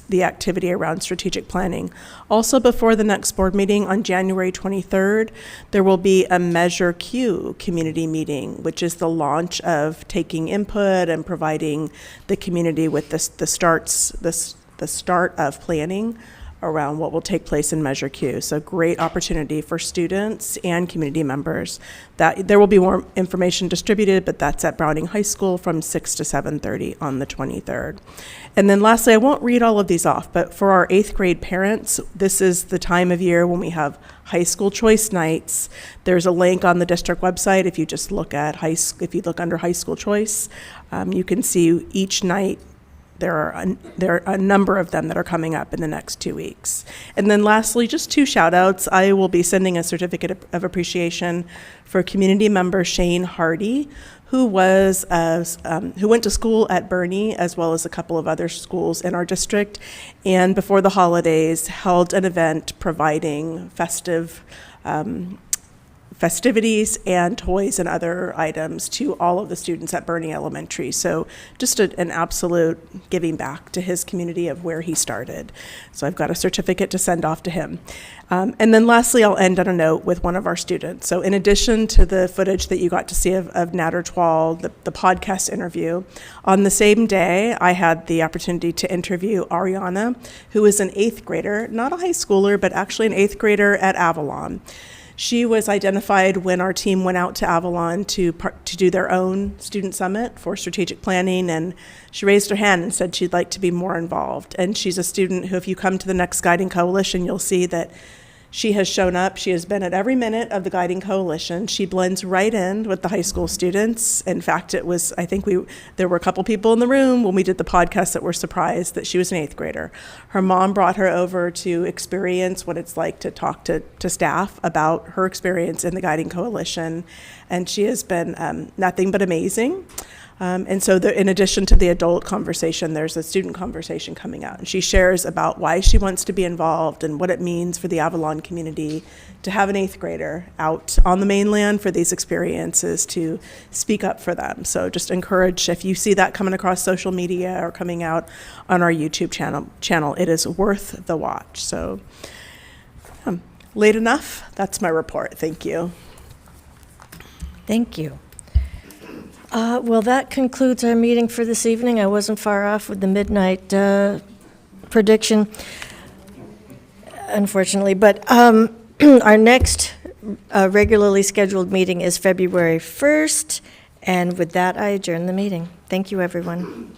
the activity around strategic planning. Also, before the next board meeting on January 23rd, there will be a Measure Q community meeting, which is the launch of taking input and providing the community with the start of planning around what will take place in Measure Q. So great opportunity for students and community members. That there will be more information distributed, but that's at Browning High School from 6 to 7:30 on the 23rd. And then lastly, I won't read all of these off, but for our 8th grade parents, this is the time of year when we have high school choice nights. There's a link on the district website. If you just look at if you look under high school choice, you can see each night. There are a number of them that are coming up in the next 2 weeks. And then lastly, just 2 shout outs. I will be sending a certificate of appreciation for community member Shane Hardy, who went to school at Bernie as well as a couple of other schools in our district, and before the holidays held an event providing festivities and toys and other items to all of the students at Bernie Elementary. So just an absolute giving back to his community of where he started. So I've got a certificate to send off to him. And then lastly, I'll end on a note with one of our students. So in addition to the footage that you got to see of Natter Twal, the podcast interview, on the same day, I had the opportunity to interview Ariana, who is an 8th grader, not a high schooler, but actually an 8th grader at Avalon. She was identified when our team went out to Avalon to do their own student summit for strategic planning, and she raised her hand and said she'd like to be more involved. And she's a student who, if you come to the next Guiding Coalition, you'll see that she has shown up. She has been at every minute of the Guiding Coalition. She blends right in with the high school students. In fact, there were a couple people in the room when we did the podcast that were surprised that she was an 8th grader. Her mom brought her over to experience what it's like to talk to staff about her experience in the Guiding Coalition. And she has been nothing but amazing. And so in addition to the adult conversation, there's a student conversation coming out. And she shares about why she wants to be involved and what it means for the Avalon community to have an 8th grader out on the mainland for these experiences to speak up for them. So just encourage, if you see that coming across social media or coming out on our YouTube channel, it is worth the watch. So late enough, that's my report. Thank you. Thank you. Well, that concludes our meeting for this evening. I wasn't far off with the midnight prediction, unfortunately. But our next regularly scheduled meeting is February 1st. And with that, I adjourn the meeting. Thank you, everyone.